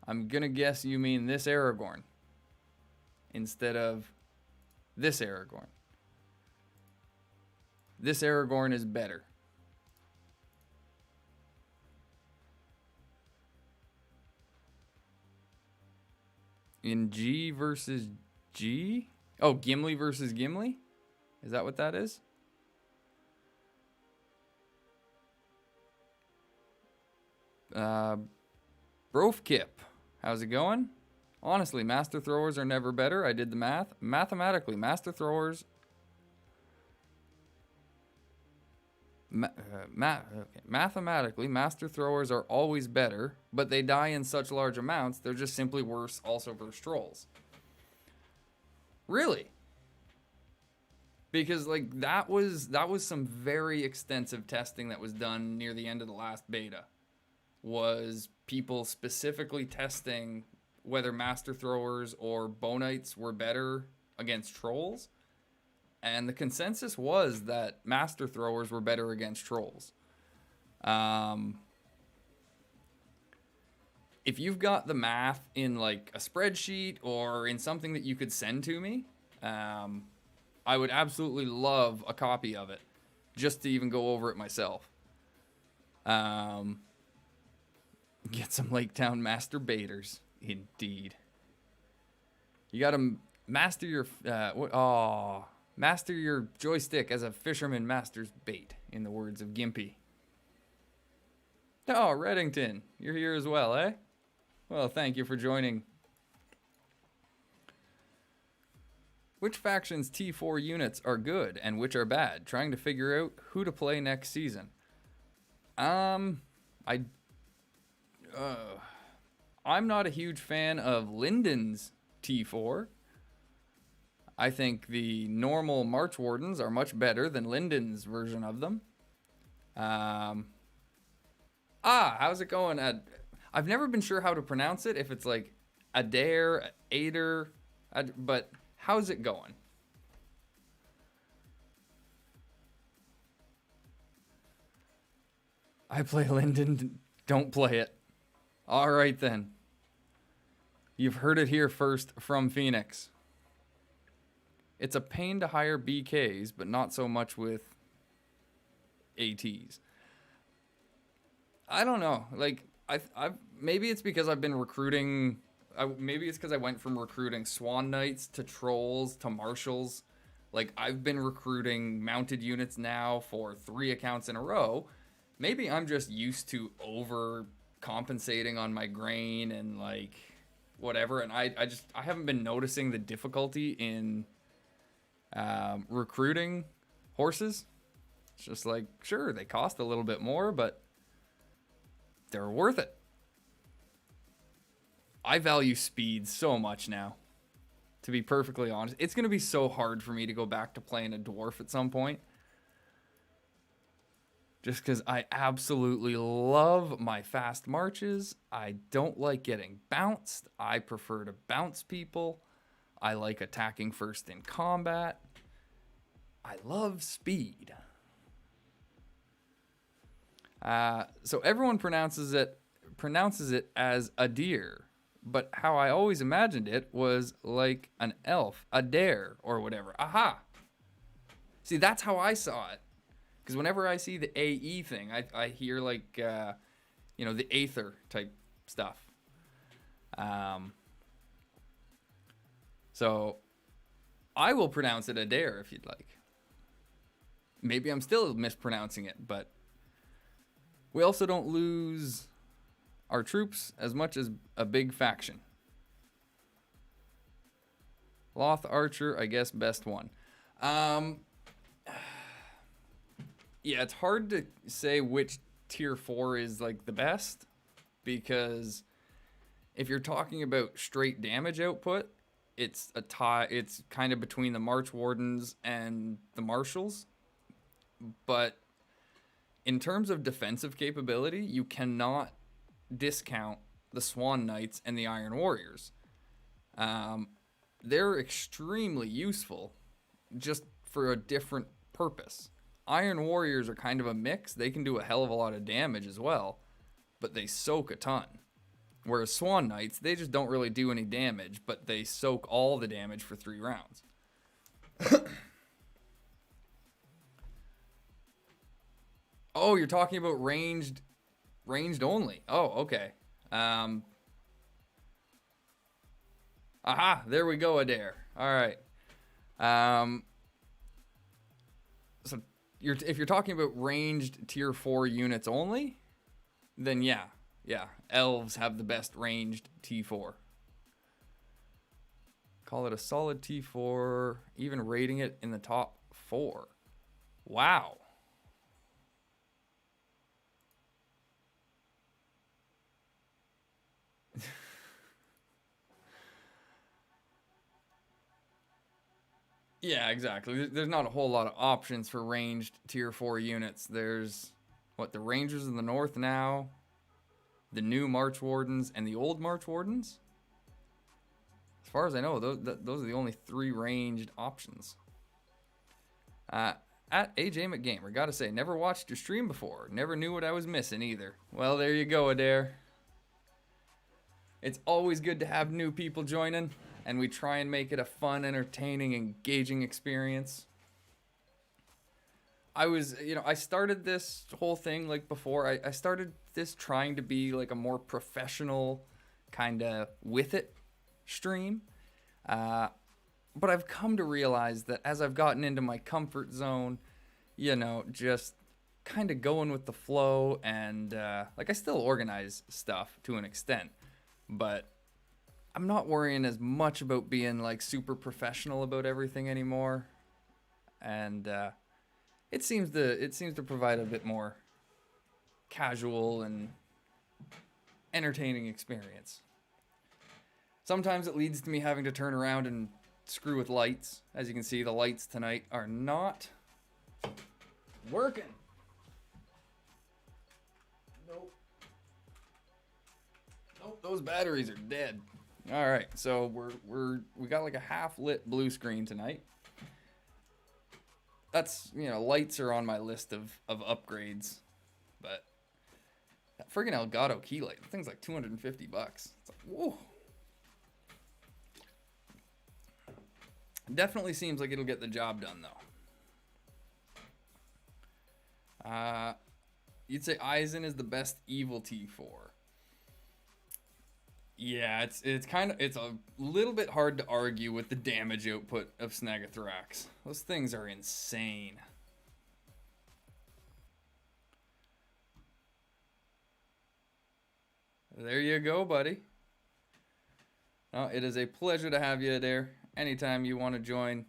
I'm gonna guess you mean this Aragorn instead of this Aragorn. This Aragorn is better. In G versus G? Oh, Gimli versus Gimli? Is that what that is? Brofkip, how's it going? Honestly, Master Throwers are never better. I did the math. Mathematically, Master Throwers... Mathematically, Master Throwers are always better, but they die in such large amounts, they're just simply worse also versus trolls. Really? Because, like, that was some very extensive testing that was done near the end of the last beta. Was people specifically testing whether Master Throwers or Bow Knights were better against trolls. And the consensus was that Master Throwers were better against trolls. If you've got the math in like a spreadsheet or in something that you could send to me, I would absolutely love a copy of it just to even go over it myself. Get some Lake Town masturbators. Indeed. You gotta master your... master your joystick as a fisherman masters bait, in the words of Gimpy. Oh, Reddington. You're here as well, eh? Well, thank you for joining. Which factions T4 units are good and which are bad? Trying to figure out who to play next season. I I'm not a huge fan of Linden's T4. I think the normal March Wardens are much better than Linden's version of them. How's it going? I've never been sure how to pronounce it, if it's like Adair, Ader, but how's it going? I play Linden, don't play it. All right then. You've heard it here first from Phoenix. It's a pain to hire BKs, but not so much with ATs. I don't know. Like, I've maybe it's because I've been recruiting. Maybe it's because I went from recruiting Swan Knights to Trolls to Marshals. Like, I've been recruiting mounted units now for 3 accounts in a row. Maybe I'm just used to overcompensating on my grain and like whatever, and I haven't been noticing the difficulty in recruiting horses. It's just like, sure, they cost a little bit more, but they're worth it. I value speed so much now, to be perfectly honest. It's going to be so hard for me to go back to playing a dwarf at some point. Just because I absolutely love my fast marches. I don't like getting bounced. I prefer to bounce people. I like attacking first in combat. I love speed. So everyone pronounces it as a deer, but how I always imagined it was like an elf, a dare or whatever. Aha! See, that's how I saw it. Because whenever I see the AE thing, I hear like, the Aether type stuff. So I will pronounce it a dare if you'd like. Maybe I'm still mispronouncing it, but we also don't lose our troops as much as a big faction. Loth Archer, I guess, best one. Yeah, it's hard to say which tier 4 is like the best, because if you're talking about straight damage output, it's a tie. It's kind of between the March Wardens and the Marshals. But in terms of defensive capability, you cannot discount the Swan Knights and the Iron Warriors. They're extremely useful, just for a different purpose. Iron Warriors are kind of a mix. They can do a hell of a lot of damage as well, but they soak a ton. Whereas Swan Knights, they just don't really do any damage, but they soak all the damage for 3 rounds. Oh, you're talking about ranged only. Oh, okay. Aha, there we go, Adair. All right. So if you're talking about ranged tier 4 units only, then yeah, elves have the best ranged T4. Call it a solid T4, even rating it in the top 4. Wow. Yeah, exactly. There's not a whole lot of options for ranged tier 4 units. There's, the Rangers in the North now, the new March Wardens, and the old March Wardens. As far as I know, those are the only 3 ranged options. At AjMcGamer, gotta say, never watched your stream before. Never knew what I was missing either. Well, there you go, Adair. It's always good to have new people joining, and we try and make it a fun, entertaining, engaging experience. I started this whole thing like before. I started this trying to be like a more professional kind of with it stream. But I've come to realize that as I've gotten into my comfort zone, just kind of going with the flow, and I still organize stuff to an extent, but I'm not worrying as much about being like super professional about everything anymore. And it seems to provide a bit more casual and entertaining experience. Sometimes it leads to me having to turn around and screw with lights. As you can see, the lights tonight are not working. Nope. Nope, those batteries are dead. All right, so we got like a half lit blue screen tonight. That's, you know, lights are on my list of upgrades, but that friggin' Elgato key light, that thing's like $250. It's like, whoa. Definitely seems like it'll get the job done though. You'd say Eisen is the best evil T4. Yeah, it's a little bit hard to argue with the damage output of Snagathrax. Those things are insane. There you go, buddy. Oh, it is a pleasure to have you there. Anytime you want to join.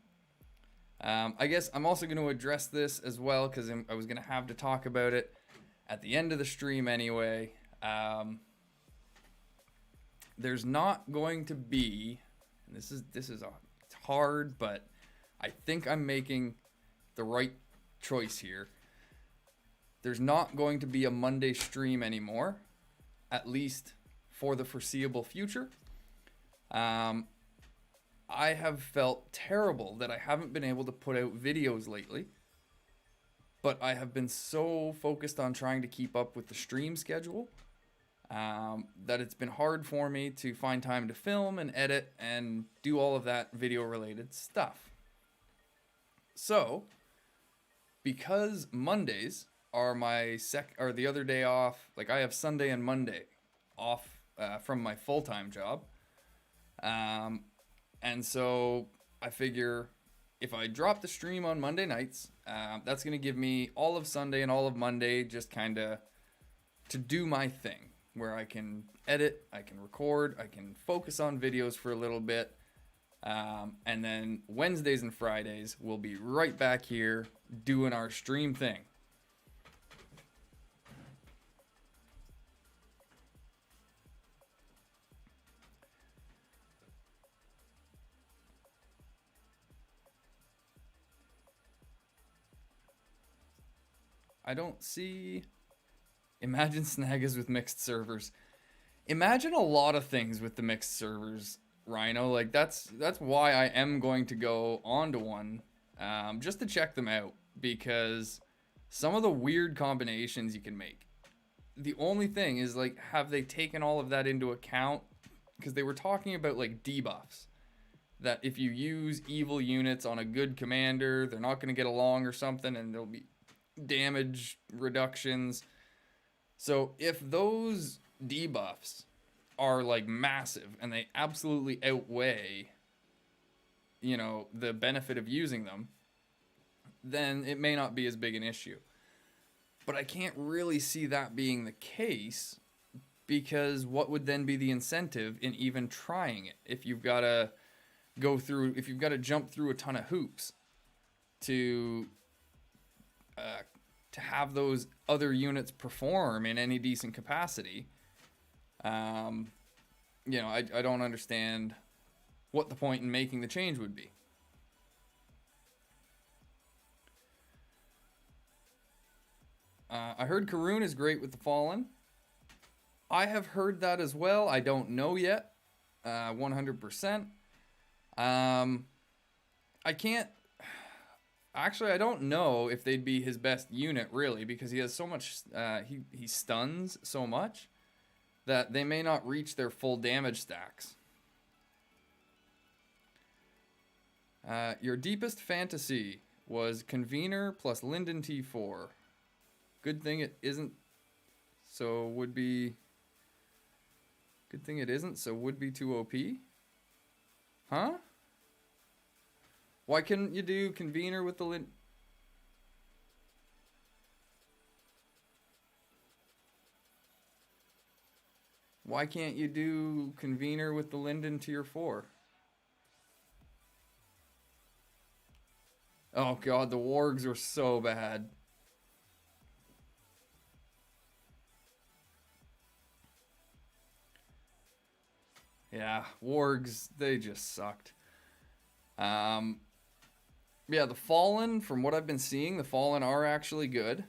I guess I'm also going to address this as well because I was going to have to talk about it at the end of the stream anyway. There's not going to be, and this is it's hard, but I think I'm making the right choice here. There's not going to be a Monday stream anymore, at least for the foreseeable future. I have felt terrible that I haven't been able to put out videos lately, but I have been so focused on trying to keep up with the stream schedule that it's been hard for me to find time to film and edit and do all of that video related stuff. So, because Mondays are my the other day off, like I have Sunday and Monday off from my full-time job. And so I figure if I drop the stream on Monday nights, that's going to give me all of Sunday and all of Monday just kind of to do my thing, where I can edit, I can record, I can focus on videos for a little bit. And then Wednesdays and Fridays, we'll be right back here doing our stream thing. I don't see... Imagine Snagas with mixed servers. Imagine a lot of things with the mixed servers, Rhino. Like, that's why I am going to go onto one, just to check them out, because some of the weird combinations you can make. The only thing is, like, have they taken all of that into account? Because they were talking about, like, debuffs. That if you use evil units on a good commander, they're not going to get along or something, and there'll be damage reductions. So if those debuffs are like massive and they absolutely outweigh, you know, the benefit of using them, then it may not be as big an issue. But I can't really see that being the case, because what would then be the incentive in even trying it if you've got to jump through a ton of hoops to have those other units perform in any decent capacity? You know, I don't understand what the point in making the change would be. I heard Karun is great with the Fallen. I have heard that as well. I don't know yet, 100%. I can't... Actually, I don't know if they'd be his best unit, really, because he has so much... he stuns so much that they may not reach their full damage stacks. Your deepest fantasy was Convener plus Linden T4. Good thing it isn't, so would be... Good thing it isn't, so would be too OP? Huh? Why couldn't you do Convener with the Linden? Why can't you do Convener with the Linden tier 4? Oh god, the wargs are so bad. Yeah, wargs, they just sucked. Yeah, the Fallen, from what I've been seeing, the Fallen are actually good.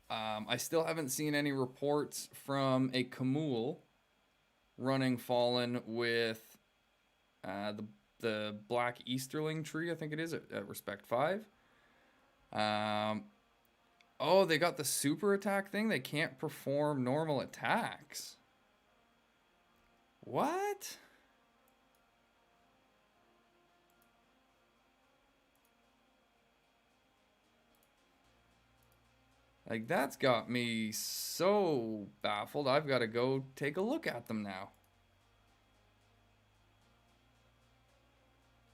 I still haven't seen any reports from a Kamul running Fallen with the Black Easterling tree, I think it is, at Respect 5. Oh, they got the super attack thing. They can't perform normal attacks. What? Like, that's got me so baffled. I've got to go take a look at them now.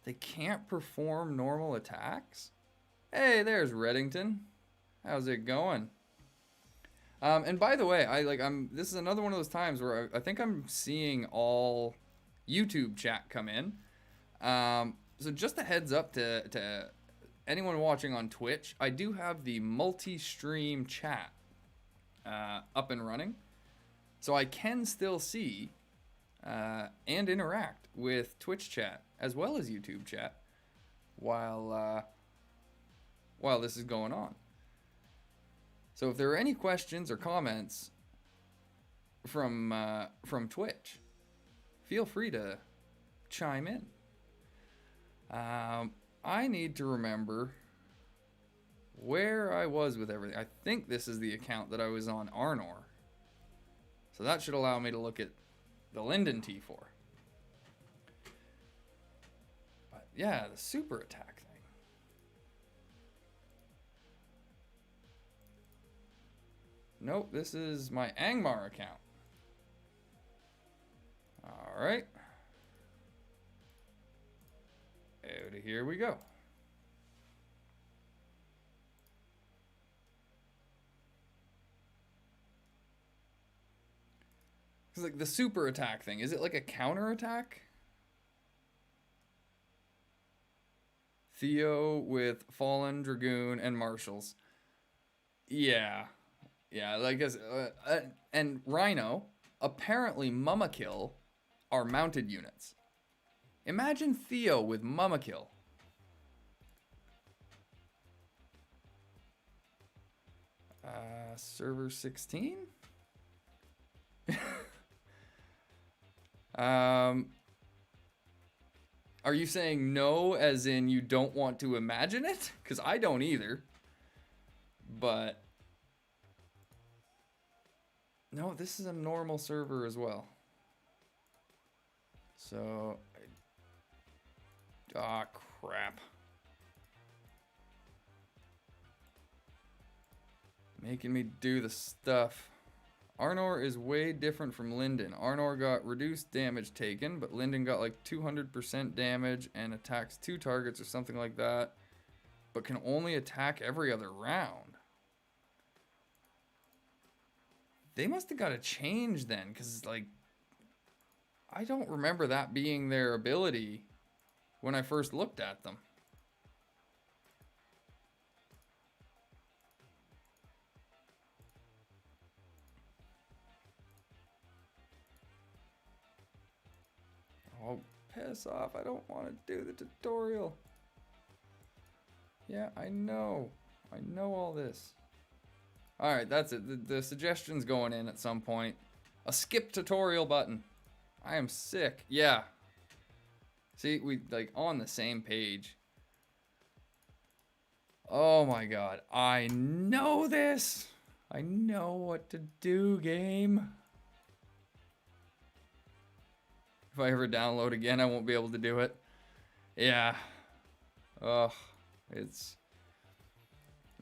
They can't perform normal attacks? Hey, there's Reddington. How's it going? And by the way, this is another one of those times where I think I'm seeing all YouTube chat come in. So just a heads up to anyone watching on Twitch, I do have the multi-stream chat up and running. So I can still see and interact with Twitch chat as well as YouTube chat while this is going on. So if there are any questions or comments from Twitch, feel free to chime in. I need to remember where I was with everything. I think this is the account that I was on Arnor. So that should allow me to look at the Linden T4. But yeah, the super attack thing. Nope, this is my Angmar account. Alright. Out of here we go. Because like the super attack thing, is it like a counter attack? Theo with Fallen, Dragoon, and Marshals. Yeah. Yeah, like and Rhino, apparently Mummakill are mounted units. Imagine Theo with Mummakill. Server 16? Are you saying no as in you don't want to imagine it? Because I don't either. But no, this is a normal server as well. So, crap. Making me do the stuff. Arnor is way different from Linden. Arnor got reduced damage taken, but Linden got like 200% damage and attacks 2 targets or something like that, but can only attack every other round. They must have got a change then, because like I don't remember that being their ability when I first looked at them. Oh, piss off. I don't want to do the tutorial. Yeah, I know. I know all this. Alright, that's it. The suggestion's going in at some point. A skip tutorial button. I am sick. Yeah. See, we like on the same page. Oh my god. I know this. I know what to do, game. If I ever download again, I won't be able to do it. Yeah. Ugh.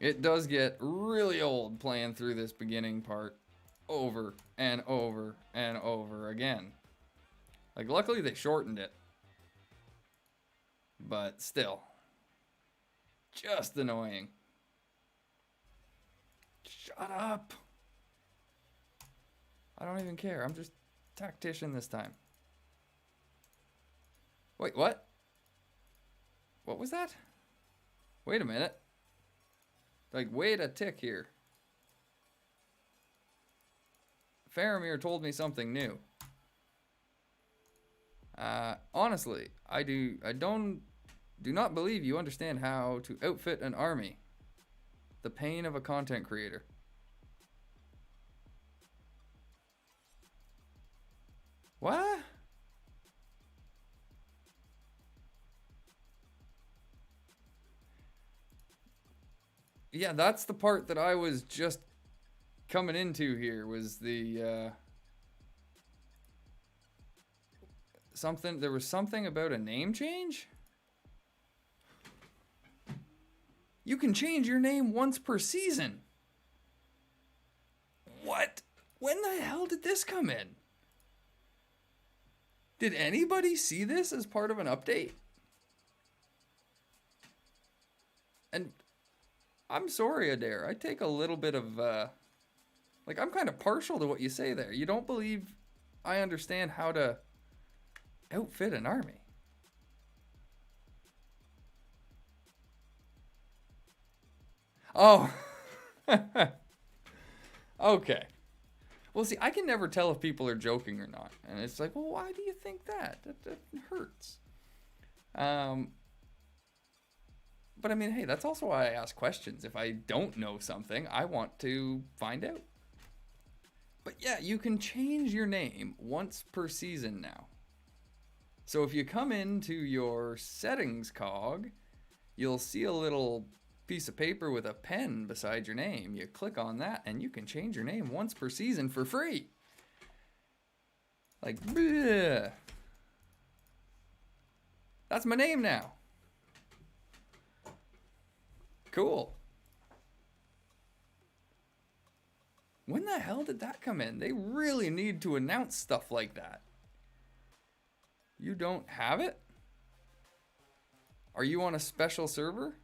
It does get really old playing through this beginning part over and over and over again. Like, luckily they shortened it. But still. Just annoying. Shut up. I don't even care. I'm just tactician this time. Wait, what? What was that? Wait a minute. Like, wait a tick here. Faramir told me something new. Honestly, I do not believe you understand how to outfit an army. The pain of a content creator. What? Yeah, that's the part that I was just coming into here, was the there was something about a name change? You can change your name once per season. What? When the hell did this come in? Did anybody see this as part of an update? And I'm sorry, Adair. I take a little bit of, like, I'm kind of partial to what you say there. You don't believe I understand how to outfit an army. Oh. Okay. Well, see, I can never tell if people are joking or not. And it's like, well, why do you think that? That hurts. But I mean, hey, that's also why I ask questions. If I don't know something, I want to find out. But yeah, you can change your name once per season now. So if you come into your settings cog, you'll see a little piece of paper with a pen beside your name. You click on that and you can change your name once per season for free. Like, bleh. That's my name now. Cool. When the hell did that come in? They really need to announce stuff like that. You don't have it? Are you on a special server?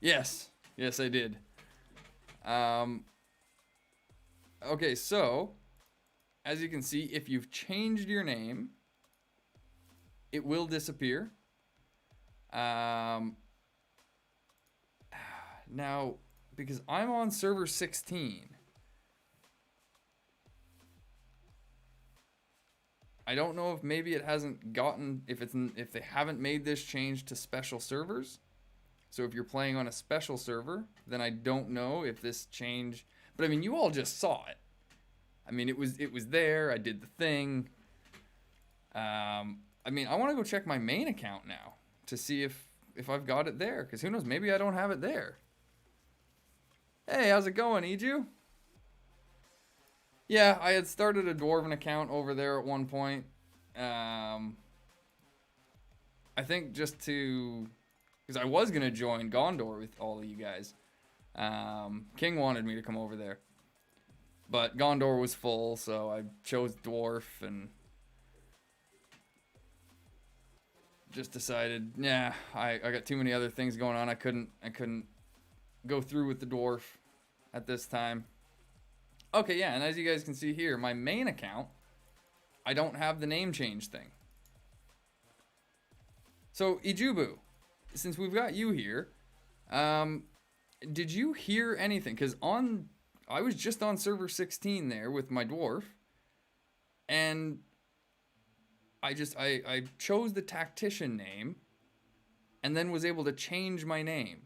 Yes. Yes, I did. Okay, so as you can see, if you've changed your name, it will disappear. Now, because I'm on server 16, I don't know if maybe it hasn't gotten, if they haven't made this change to special servers. So if you're playing on a special server, then I don't know if this change, but I mean, you all just saw it. I mean, it was there. I did the thing. I mean, I want to go check my main account now to see if I've got it there, because who knows, maybe I don't have it there. Hey, how's it going, Eju? Yeah, I had started a Dwarven account over there at one point. I think just to, because I was going to join Gondor with all of you guys. King wanted me to come over there. But Gondor was full, so I chose Dwarf and just decided, yeah, I got too many other things going on. I couldn't go through with the Dwarf at this time. Okay, yeah, and as you guys can see here, my main account, I don't have the name change thing. So, Ijubu, since we've got you here, did you hear anything? Because I was just on server 16 there with my dwarf, and I chose the tactician name, and then was able to change my name.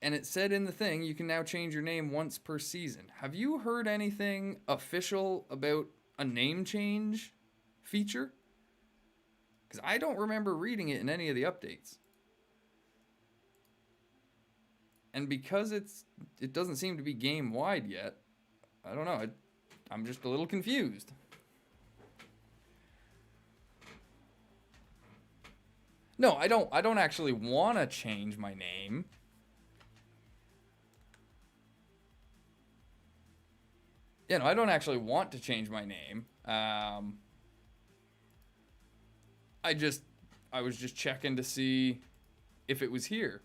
And it said in the thing, you can now change your name once per season. Have you heard anything official about a name change feature? Because I don't remember reading it in any of the updates. And because it doesn't seem to be game wide yet, I don't know. I'm just a little confused. No, I don't actually want to change my name. Yeah, no, I don't actually want to change my name. I was just checking to see if it was here.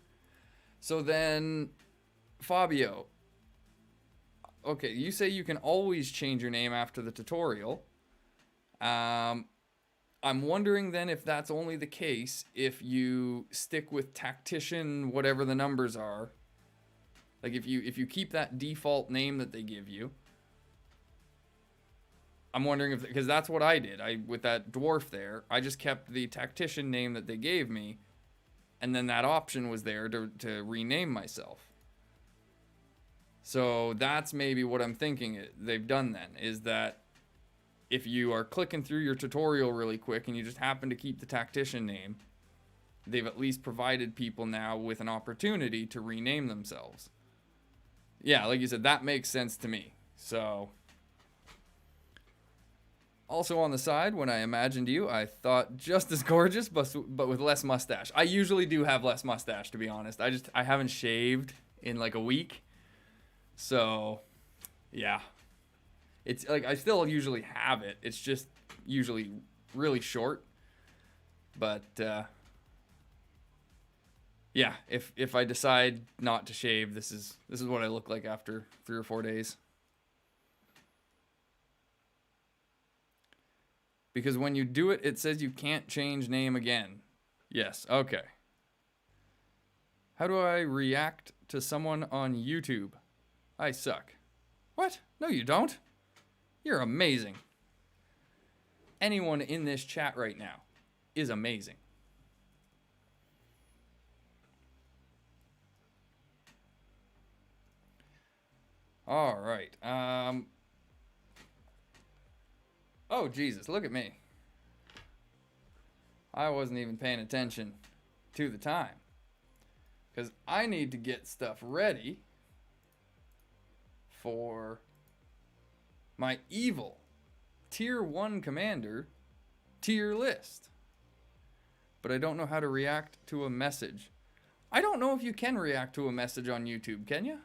So then, Fabio, okay, you say you can always change your name after the tutorial. I'm wondering then if that's only the case if you stick with tactician, whatever the numbers are, Like if you keep that default name that they give you, I'm wondering if, because that's what I did. With that dwarf there, I just kept the tactician name that they gave me, and then that option was there to rename myself. So that's maybe what I'm thinking they've done then, is that if you are clicking through your tutorial really quick and you just happen to keep the tactician name, they've at least provided people now with an opportunity to rename themselves. Yeah, like you said, that makes sense to me. So, also on the side, when I imagined you, I thought just as gorgeous, but with less mustache. I usually do have less mustache, to be honest. I haven't shaved in like a week. So, yeah. It's like I still usually have it. It's just usually really short. But yeah, if I decide not to shave, this is what I look like after 3 or 4 days. Because when you do it, it says you can't change name again. Yes, okay. How do I react to someone on YouTube? I suck. What? No, you don't. You're amazing. Anyone in this chat right now is amazing. All right. Oh, Jesus, look at me. I wasn't even paying attention to the time. Because I need to get stuff ready for my evil tier 1 commander tier list. But I don't know how to react to a message. I don't know if you can react to a message on YouTube, can you?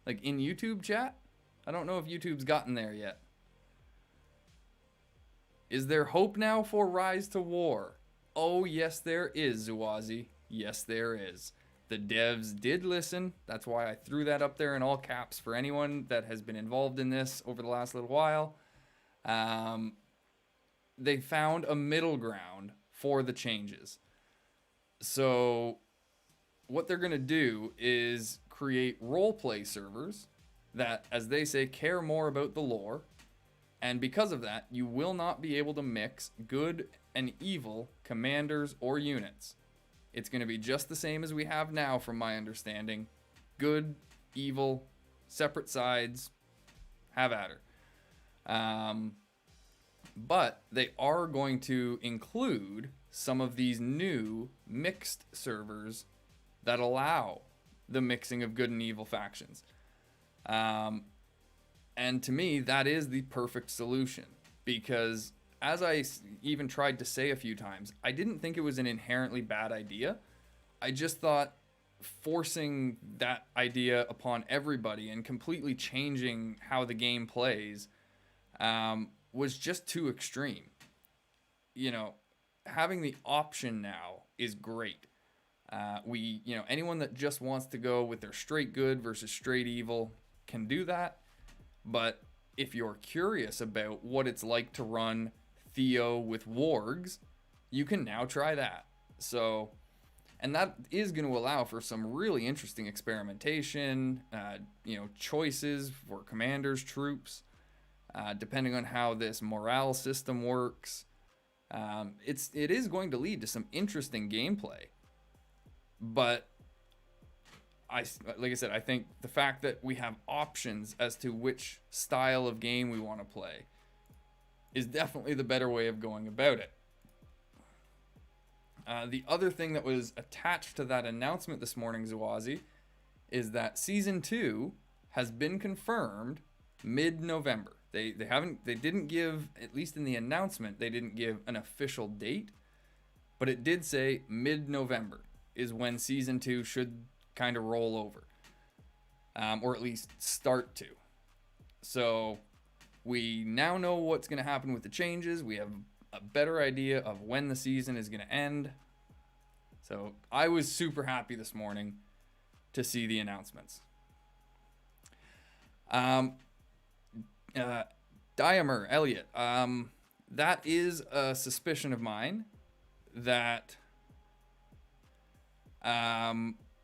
Like in YouTube chat? I don't know if YouTube's gotten there yet. Is there hope now for Rise to War? Oh, yes, there is, Zuazi. Yes, there is. The devs did listen. That's why I threw that up there in all caps for anyone that has been involved in this over the last little while. They found a middle ground for the changes. So what they're going to do is create roleplay servers that, as they say, care more about the lore. And because of that, you will not be able to mix good and evil commanders or units. It's going to be just the same as we have now, from my understanding. Good, evil, separate sides, have at her. But they are going to include some of these new mixed servers that allow the mixing of good and evil factions. And to me, that is the perfect solution, because as I even tried to say a few times, I didn't think it was an inherently bad idea. I just thought forcing that idea upon everybody and completely changing how the game plays was just too extreme. You know, having the option now is great. Anyone that just wants to go with their straight good versus straight evil can do that. But if you're curious about what it's like to run Theo with wargs, you can now try that. So, and that is going to allow for some really interesting experimentation, choices for commanders, troops, depending on how this morale system works. It is going to lead to some interesting gameplay. But like I said, I think the fact that we have options as to which style of game we want to play is definitely the better way of going about it. The other thing that was attached to that announcement this morning, Zuazi, is that Season 2 has been confirmed mid-November. They didn't give, at least in the announcement, they didn't give an official date, but it did say mid-November is when Season 2 should kind of roll over, or at least start to. So we now know what's going to happen with the changes. We have a better idea of when the season is going to end. So I was super happy this morning to see the announcements. Diamer Elliot, that is a suspicion of mine that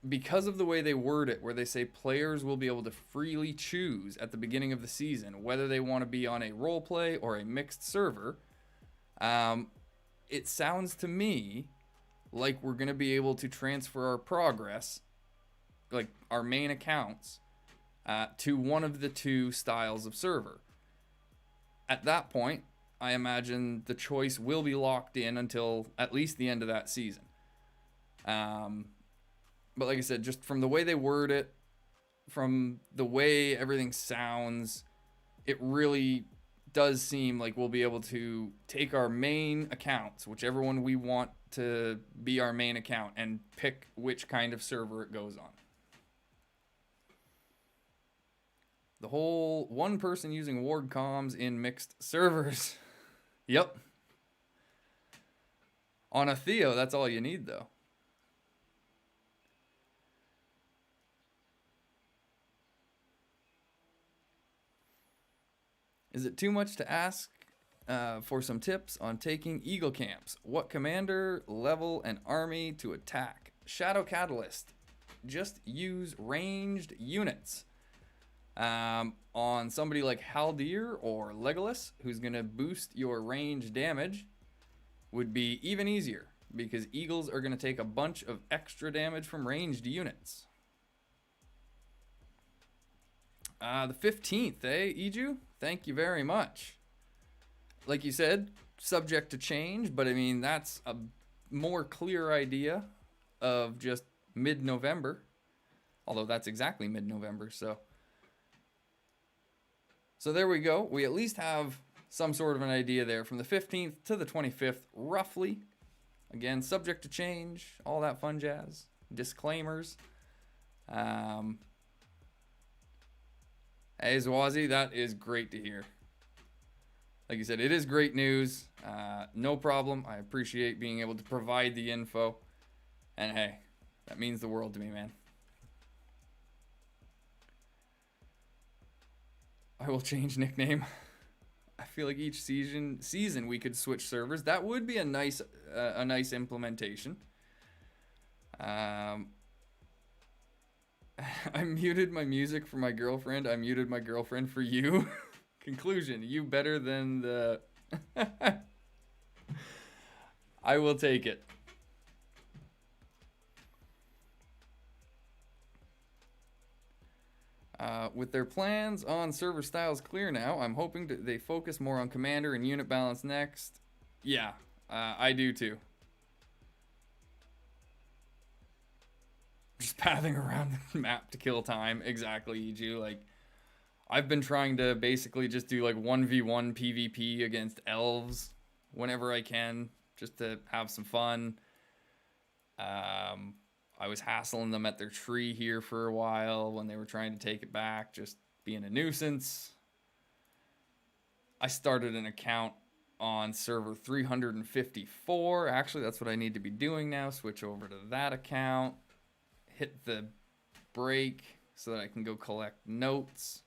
because of the way they word it, where they say players will be able to freely choose at the beginning of the season whether they want to be on a roleplay or a mixed server, it sounds to me like we're going to be able to transfer our progress, like our main accounts, to one of the two styles of server. At that point, I imagine the choice will be locked in until at least the end of that season. But like I said, just from the way they word it, from the way everything sounds, it really does seem like we'll be able to take our main accounts, whichever one we want to be our main account, and pick which kind of server it goes on. The whole one person using ward comms in mixed servers. Yep. On a Theo, that's all you need, though. Is it too much to ask for some tips on taking Eagle camps? What commander, level, and army to attack? Shadow Catalyst. Just use ranged units. On somebody like Haldir or Legolas, who's going to boost your range damage, would be even easier, because Eagles are going to take a bunch of extra damage from ranged units. The 15th, Iju? Thank you very much. Like you said, subject to change, but I mean, that's a more clear idea of just mid-November. Although that's exactly mid-November, so there we go. We at least have some sort of an idea there from the 15th to the 25th, roughly. Again, subject to change, all that fun jazz. Disclaimers. Hey, Zwazi, that is great to hear. Like you said, it is great news. No problem. I appreciate being able to provide the info. And hey, that means the world to me, man. I will change nickname. I feel like each season we could switch servers. That would be a nice implementation. I muted my music for my girlfriend. I muted my girlfriend for you. Conclusion: you better than the. I will take it. With their plans on server styles clear now, I'm hoping they focus more on commander and unit balance next. Yeah, I do too. Just pathing around the map to kill time. Exactly, Iju. Like, I've been trying to basically just do like 1v1 PvP against elves whenever I can, just to have some fun. I was hassling them at their tree here for a while when they were trying to take it back, just being a nuisance. I started an account on server 354. Actually, that's what I need to be doing now. Switch over to that account. Hit the break so that I can go collect notes,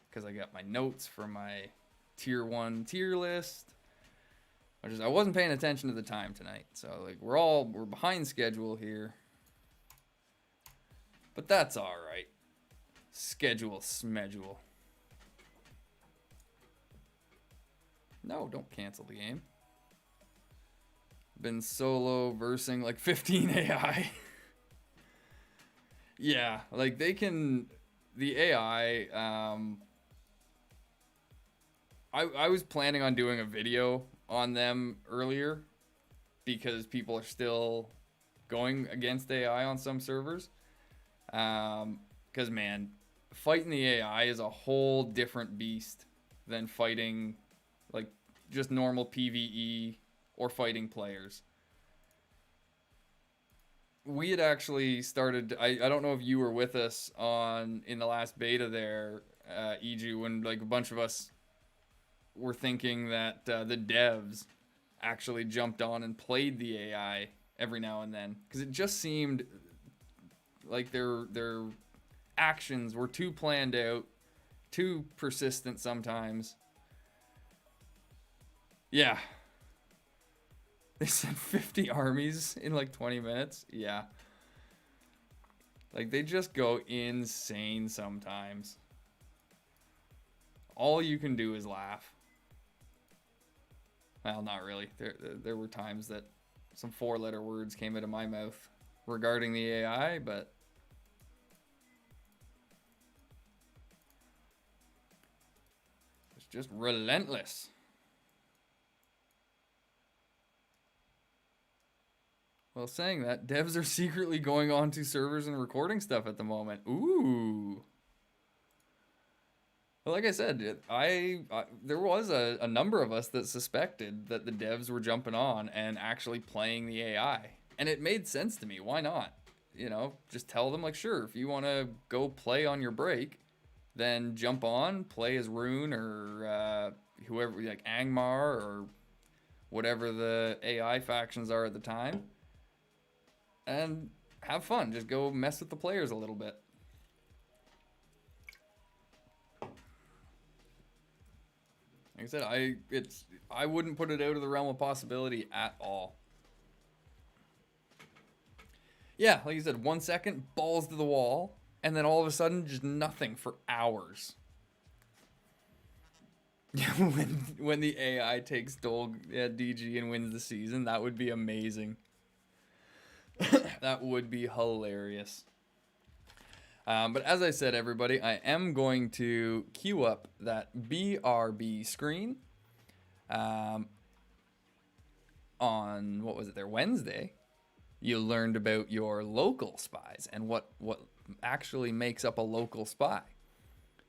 because I got my notes from my tier 1 tier list. I wasn't paying attention to the time tonight, so like we're behind schedule here. But that's all right. Schedule. No, don't cancel the game. Been solo versing like 15 AI. Yeah, like they can. The AI. I was planning on doing a video on them earlier, because people are still going against AI on some servers. Because, man, fighting the AI is a whole different beast than fighting, like, just normal PvE or fighting players. We had actually started, I don't know if you were with us in the last beta there, Iju, when, like, a bunch of us were thinking that the devs actually jumped on and played the AI every now and then. Because it just seemed like their actions were too planned out, too persistent sometimes. Yeah. They sent 50 armies in like 20 minutes. Yeah. Like, they just go insane sometimes. All you can do is laugh. Well, not really. There were times that some 4-letter words came out of my mouth regarding the AI, but it's just relentless. Well, saying that, devs are secretly going on to servers and recording stuff at the moment. Ooh. Well, like I said, there was a number of us that suspected that the devs were jumping on and actually playing the AI. And it made sense to me. Why not? You know, just tell them, like, sure, if you want to go play on your break, then jump on, play as Rune or whoever, like Angmar or whatever the AI factions are at the time. And have fun. Just go mess with the players a little bit. Like I said, I wouldn't put it out of the realm of possibility at all. Yeah, like you said, 1 second, balls to the wall, and then all of a sudden, just nothing for hours. when the AI takes DG and wins the season, that would be amazing. That would be hilarious. But as I said, everybody, I am going to queue up that BRB screen on, what was it there, Wednesday. You learned about your local spies and what actually makes up a local spy.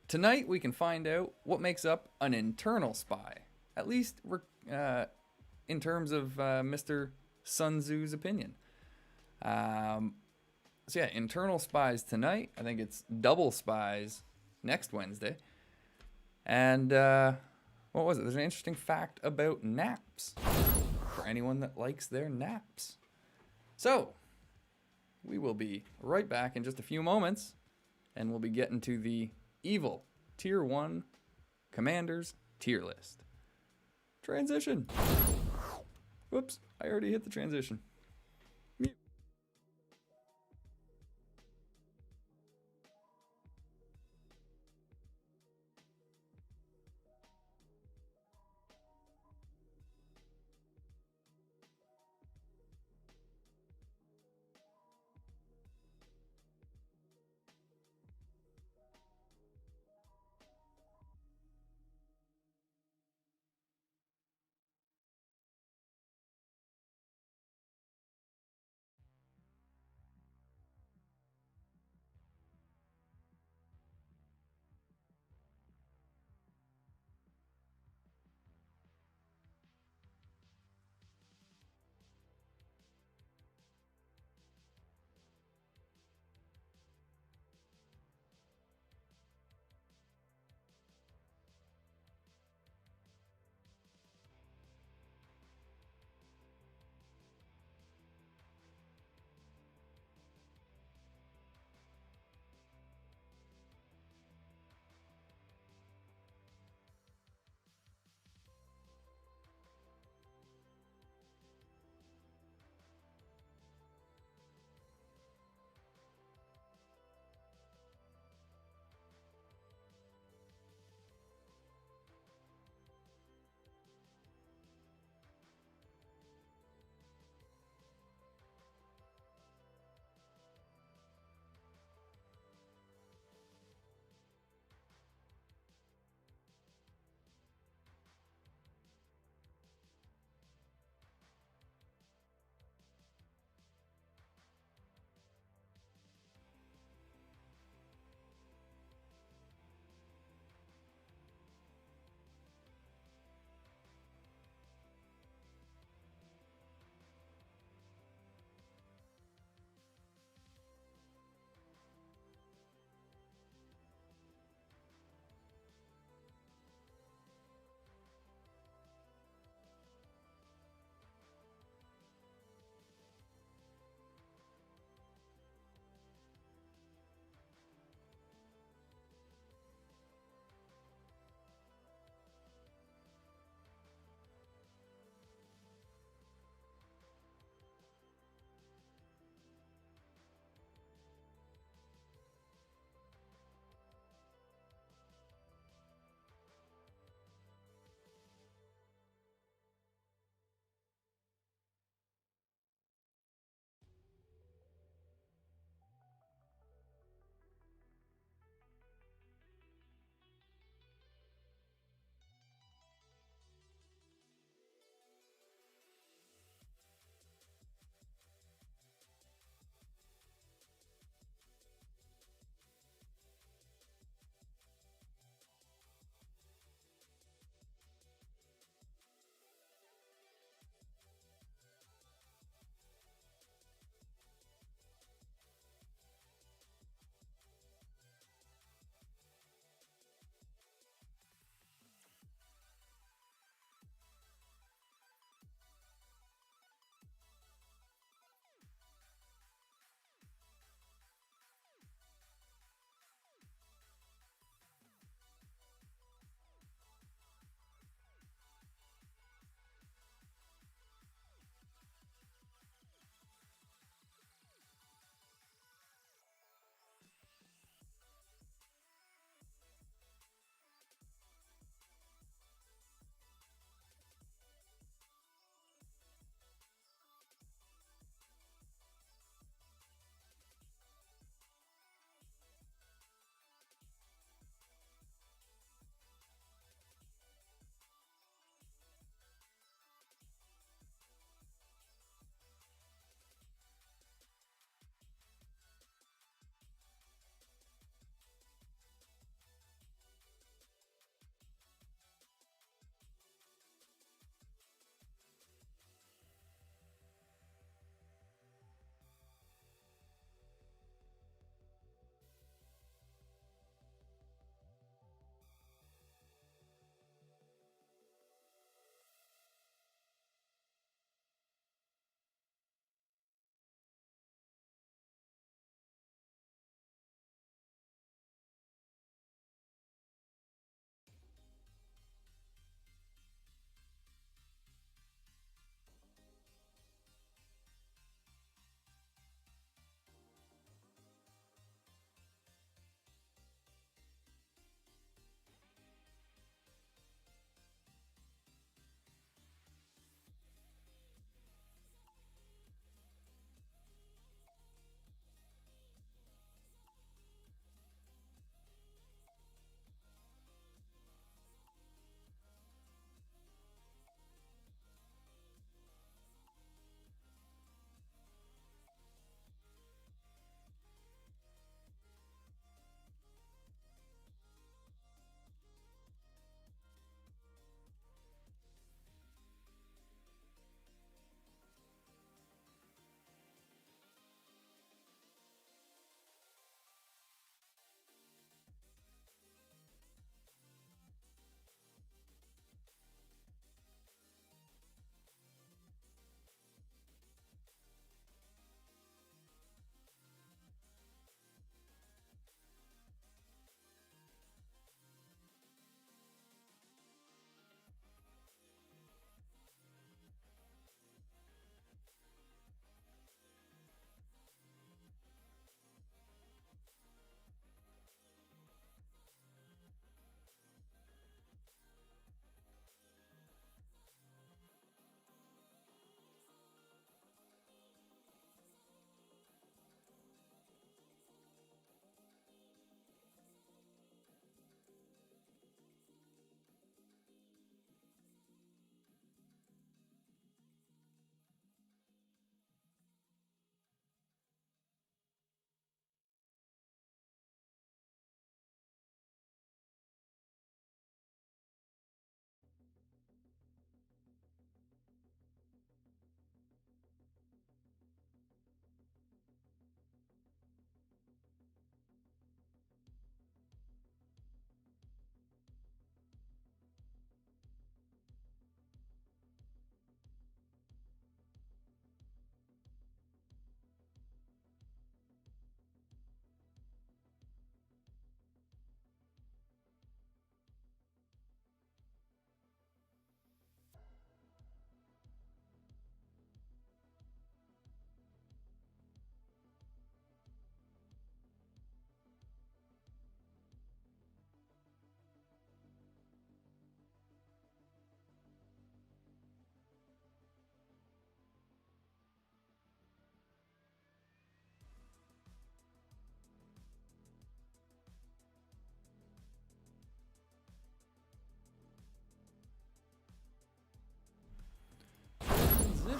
Tonight, we can find out what makes up an internal spy, at least in terms of Mr. Sun Tzu's opinion. So yeah, internal spies tonight. I think it's double spies next Wednesday. And what was it? There's an interesting fact about naps for anyone that likes their naps. So we will be right back in just a few moments, and we'll be getting to the evil tier 1 commanders tier list. Transition. Whoops, I already hit the transition.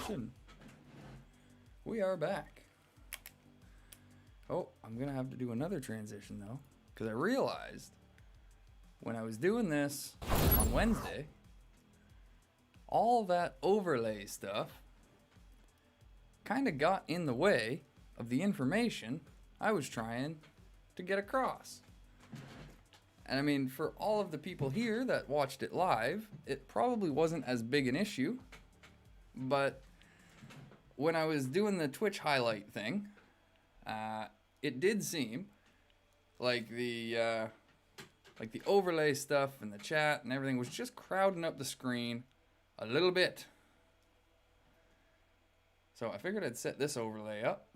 transition. We are back. Oh, I'm going to have to do another transition, though, because I realized when I was doing this on Wednesday, all that overlay stuff kind of got in the way of the information I was trying to get across. And I mean, for all of the people here that watched it live, it probably wasn't as big an issue, but when I was doing the Twitch highlight thing, it did seem like the overlay stuff and the chat and everything was just crowding up the screen a little bit. So I figured I'd set this overlay up,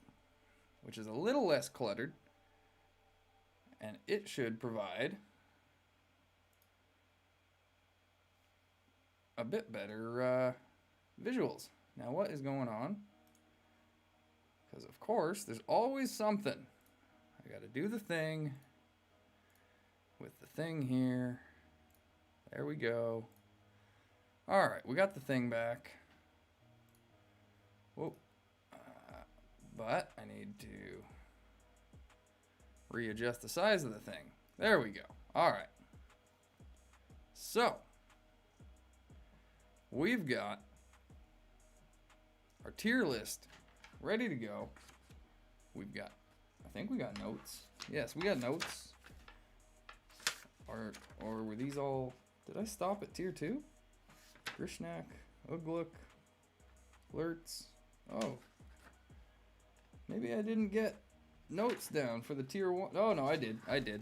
which is a little less cluttered, and it should provide a bit better visuals. Now what is going on? Because of course there's always something. I gotta do the thing with the thing here. There we go. Alright, we got the thing back. Whoa. But I need to readjust the size of the thing. There we go. Alright. So, we've got our tier list ready to go. We've got, I think we got notes. Yes, we got notes. Or were these all, did I stop at tier 2? Grishnak, Uggthak, alerts. Oh. Maybe I didn't get notes down for the tier 1. Oh no, I did.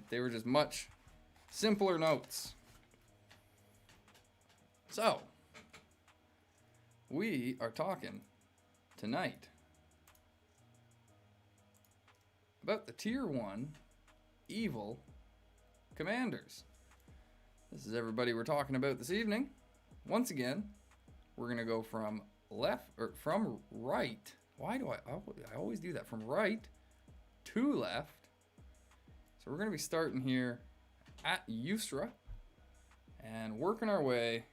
They were just much simpler notes. So, we are talking tonight about the tier 1 evil commanders. This is everybody we're talking about this evening. Once again, we're going to go from right. Why do I always do that? From right to left. So we're going to be starting here at Usra and working our way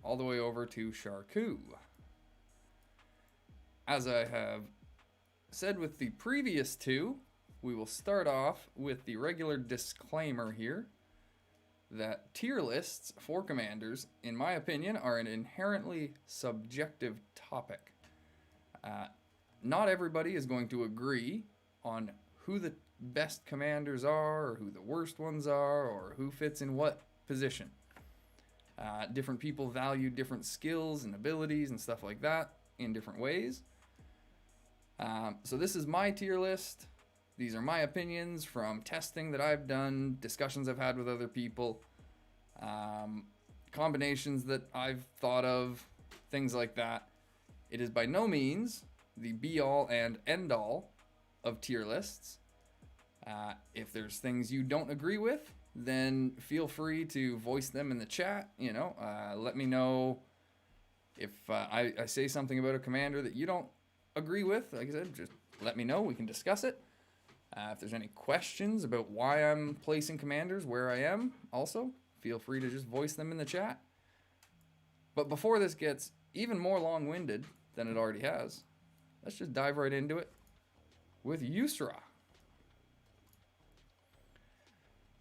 all the way over to Sharku. As I have said with the previous two, we will start off with the regular disclaimer here that tier lists for commanders, in my opinion, are an inherently subjective topic. Not everybody is going to agree on who the best commanders are, or who the worst ones are, or who fits in what position. Different people value different skills and abilities and stuff like that in different ways. So this is my tier list. These are my opinions from testing that I've done, discussions I've had with other people, combinations that I've thought of, things like that. It is by no means the be-all and end-all of tier lists. If there's things you don't agree with, then feel free to voice them in the chat. Let me know if I say something about a commander that you don't agree with. Like I said, just let me know. We can discuss it. If there's any questions about why I'm placing commanders where I am, also feel free to just voice them in the chat. But before this gets even more long-winded than it already has, let's just dive right into it with Usra.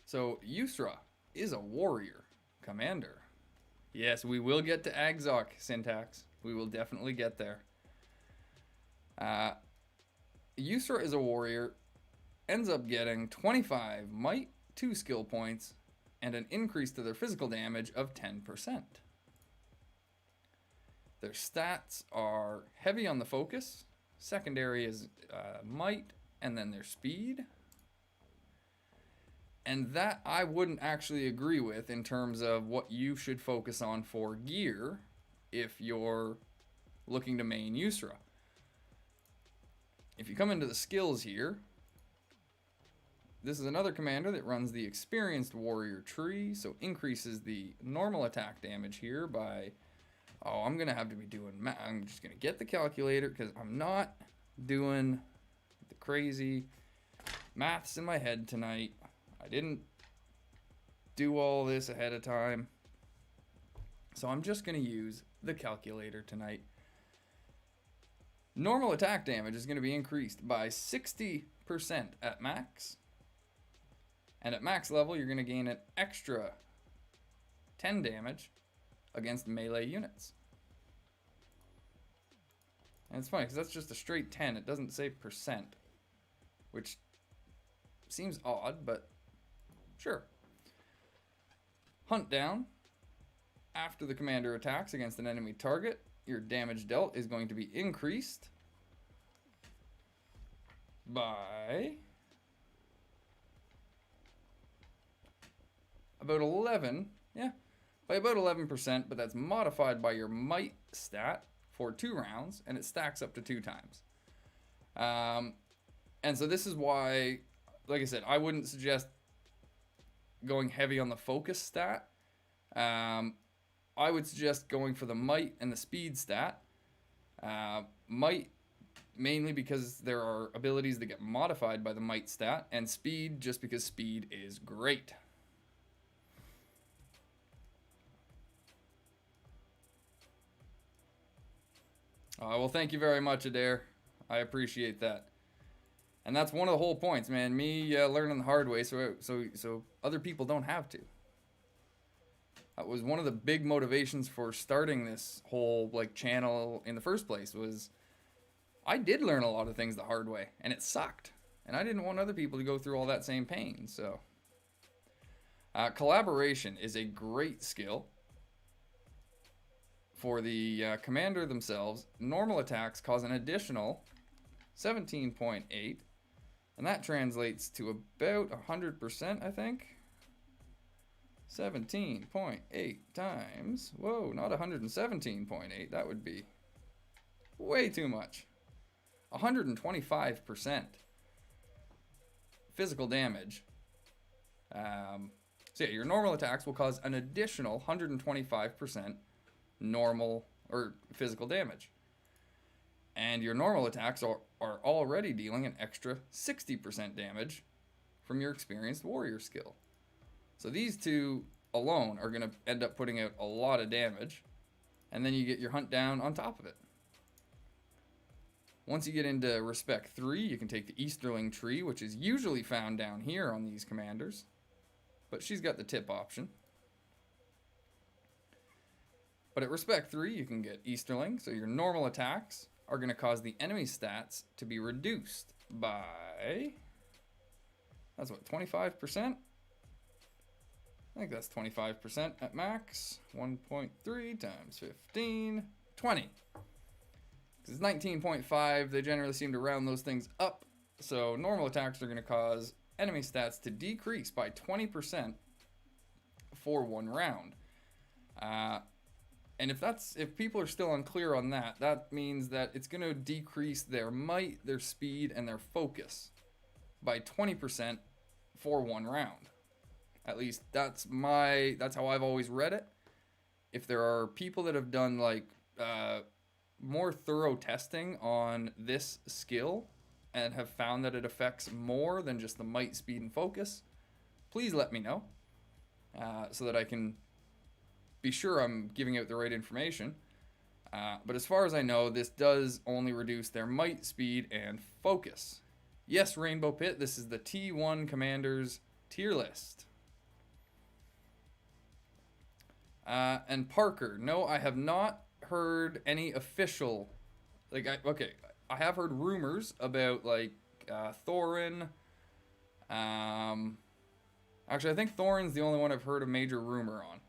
So Usra is a warrior commander. Yes, we will get to Agzok syntax. We will definitely get there. Usra is a warrior, ends up getting 25 might, 2 skill points, and an increase to their physical damage of 10%. Their stats are heavy on the focus, secondary is might, and then their speed. And that I wouldn't actually agree with in terms of what you should focus on for gear if you're looking to main Usra. If you come into the skills here, this is another commander that runs the experienced warrior tree, so increases the normal attack damage here by, I'm going to have to be doing, I'm just going to get the calculator because I'm not doing the crazy maths in my head tonight. I didn't do all this ahead of time, so I'm just going to use the calculator tonight. Normal attack damage is going to be increased by 60% at max. And at max level, you're going to gain an extra 10 damage against melee units. And it's funny because that's just a straight 10. It doesn't say percent, which seems odd, but sure. Hunt down. After the commander attacks against an enemy target, your damage dealt is going to be increased by about 11, by about 11%, but that's modified by your might stat for 2 rounds, and it stacks up to 2 times. And so this is why, like I said, I wouldn't suggest going heavy on the focus stat. I would suggest going for the might and the speed stat. Might, mainly because there are abilities that get modified by the might stat, and speed just because speed is great. Well, thank you very much, Adair. I appreciate that. And that's one of the whole points, man. Me learning the hard way so other people don't have to. That was one of the big motivations for starting this whole channel in the first place. Was I did learn a lot of things the hard way, and it sucked. And I didn't want other people to go through all that same pain. So collaboration is a great skill. For the commander themselves, normal attacks cause an additional 17.8, and that translates to about 100%, I think. 17.8 times, whoa, not 117.8, that would be way too much. 125% physical damage. So yeah, your normal attacks will cause an additional 125% normal or physical damage. And your normal attacks are already dealing an extra 60% damage from your experienced warrior skill. So these two alone are going to end up putting out a lot of damage, and then you get your hunt down on top of it. Once you get into Respect 3, you can take the Easterling tree, which is usually found down here on these commanders, but she's got the tip option. But at Respect 3, you can get Easterling, so your normal attacks are going to cause the enemy stats to be reduced by, that's what, 25%? I think that's 25% at max. 1.3 times 15, 20. Because it's 19.5, they generally seem to round those things up. So normal attacks are going to cause enemy stats to decrease by 20% for 1 round. And if people are still unclear on that, that means that it's going to decrease their might, their speed, and their focus by 20% for 1 round. At least that's how I've always read it. If there are people that have done more thorough testing on this skill and have found that it affects more than just the might, speed, and focus, please let me know so that I can be sure I'm giving out the right information. But as far as I know, this does only reduce their might, speed, and focus. Yes, Rainbow Pit, this is the T1 Commanders tier list. And Parker, no, I have not heard any official, I have heard rumors about Thorin. Actually, I think Thorin's the only one I've heard a major rumor on.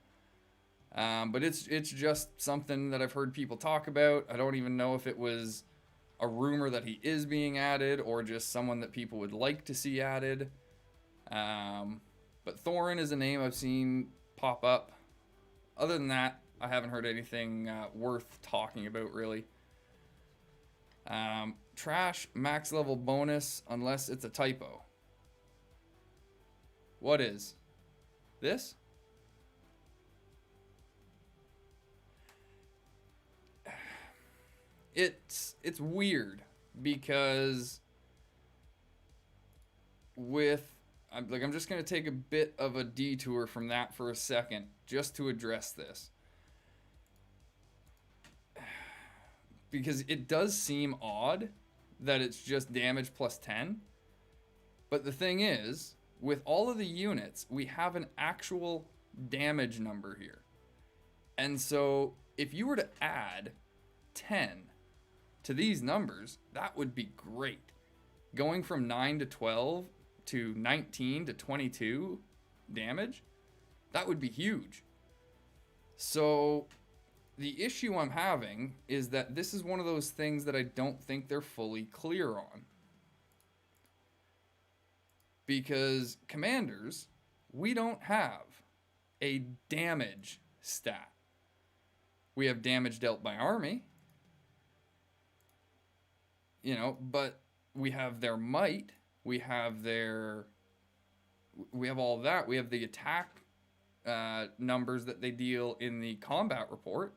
But it's just something that I've heard people talk about. I don't even know if it was a rumor that he is being added or just someone that people would like to see added. But Thorin is a name I've seen pop up. Other than that, I haven't heard anything worth talking about, really. Trash max level bonus unless it's a typo. What is? This? It's weird because I'm just going to take a bit of a detour from that for a second just to address this. because it does seem odd that it's just damage plus 10. But the thing is, with all of the units, we have an actual damage number here. And so if you were to add 10 to these numbers, that would be great. Going from 9 to 12 to 19 to 22 damage, that would be huge. So the issue I'm having is that this is one of those things that I don't think they're fully clear on. Because commanders, we don't have a damage stat. We have damage dealt by army, you know, but we have their might, we have all that. We have the attack numbers that they deal in the combat report,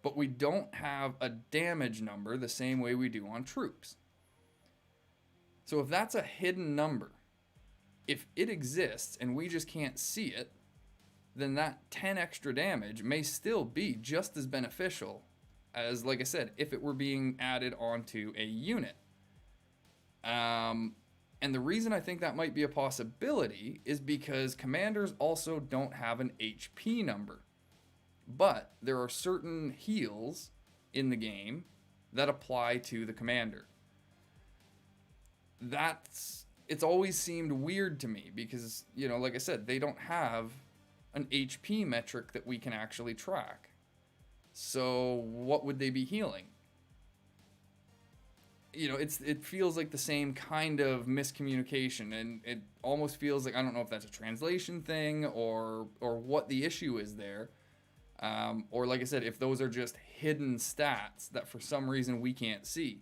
but we don't have a damage number the same way we do on troops. So if that's a hidden number, if it exists and we just can't see it, then that 10 extra damage may still be just as beneficial as, like I said, if it were being added onto a unit. And the reason I think that might be a possibility is because commanders also don't have an HP number. But there are certain heals in the game that apply to the commander. It's always seemed weird to me because, you know, like I said, they don't have an HP metric that we can actually track. So what would they be healing? You know, it feels like the same kind of miscommunication, and it almost feels like, I don't know if that's a translation thing or what the issue is there. Or like I said, if those are just hidden stats that for some reason we can't see.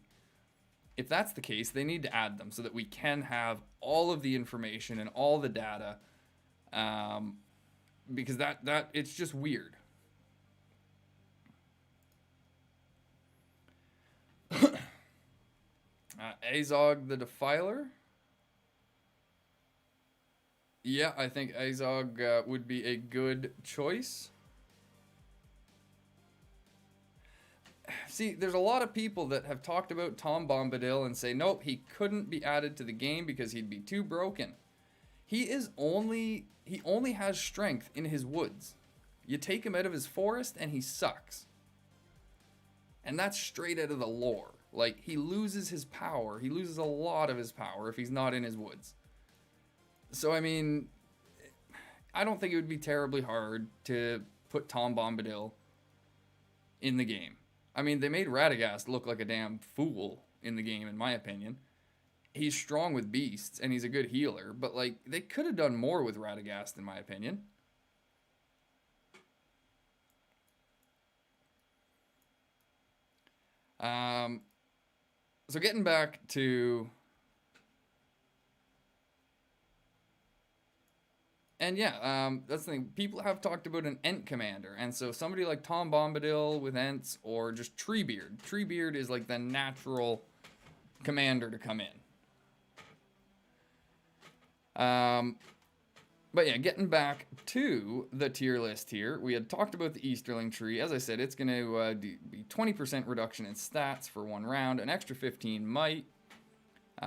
If that's the case, they need to add them so that we can have all of the information and all the data, because that it's just weird. Azog the Defiler. Yeah, I think Azog would be a good choice. See, there's a lot of people that have talked about Tom Bombadil and say, nope, he couldn't be added to the game because he'd be too broken. He only has strength in his woods. You take him out of his forest and he sucks. And that's straight out of the lore. Like, he loses his power. He loses a lot of his power if he's not in his woods. So, I mean, I don't think it would be terribly hard to put Tom Bombadil in the game. I mean, they made Radagast look like a damn fool in the game, in my opinion. He's strong with beasts, and he's a good healer, but, like, they could have done more with Radagast, in my opinion. So getting back to... And yeah, that's the thing. People have talked about an Ent commander, and so somebody like Tom Bombadil with Ents, or just Treebeard. Treebeard is like the natural commander to come in. But yeah, getting back to the tier list here, we had talked about the Easterling tree. As I said, it's going to be 20% reduction in stats for 1 round, an extra 15 might.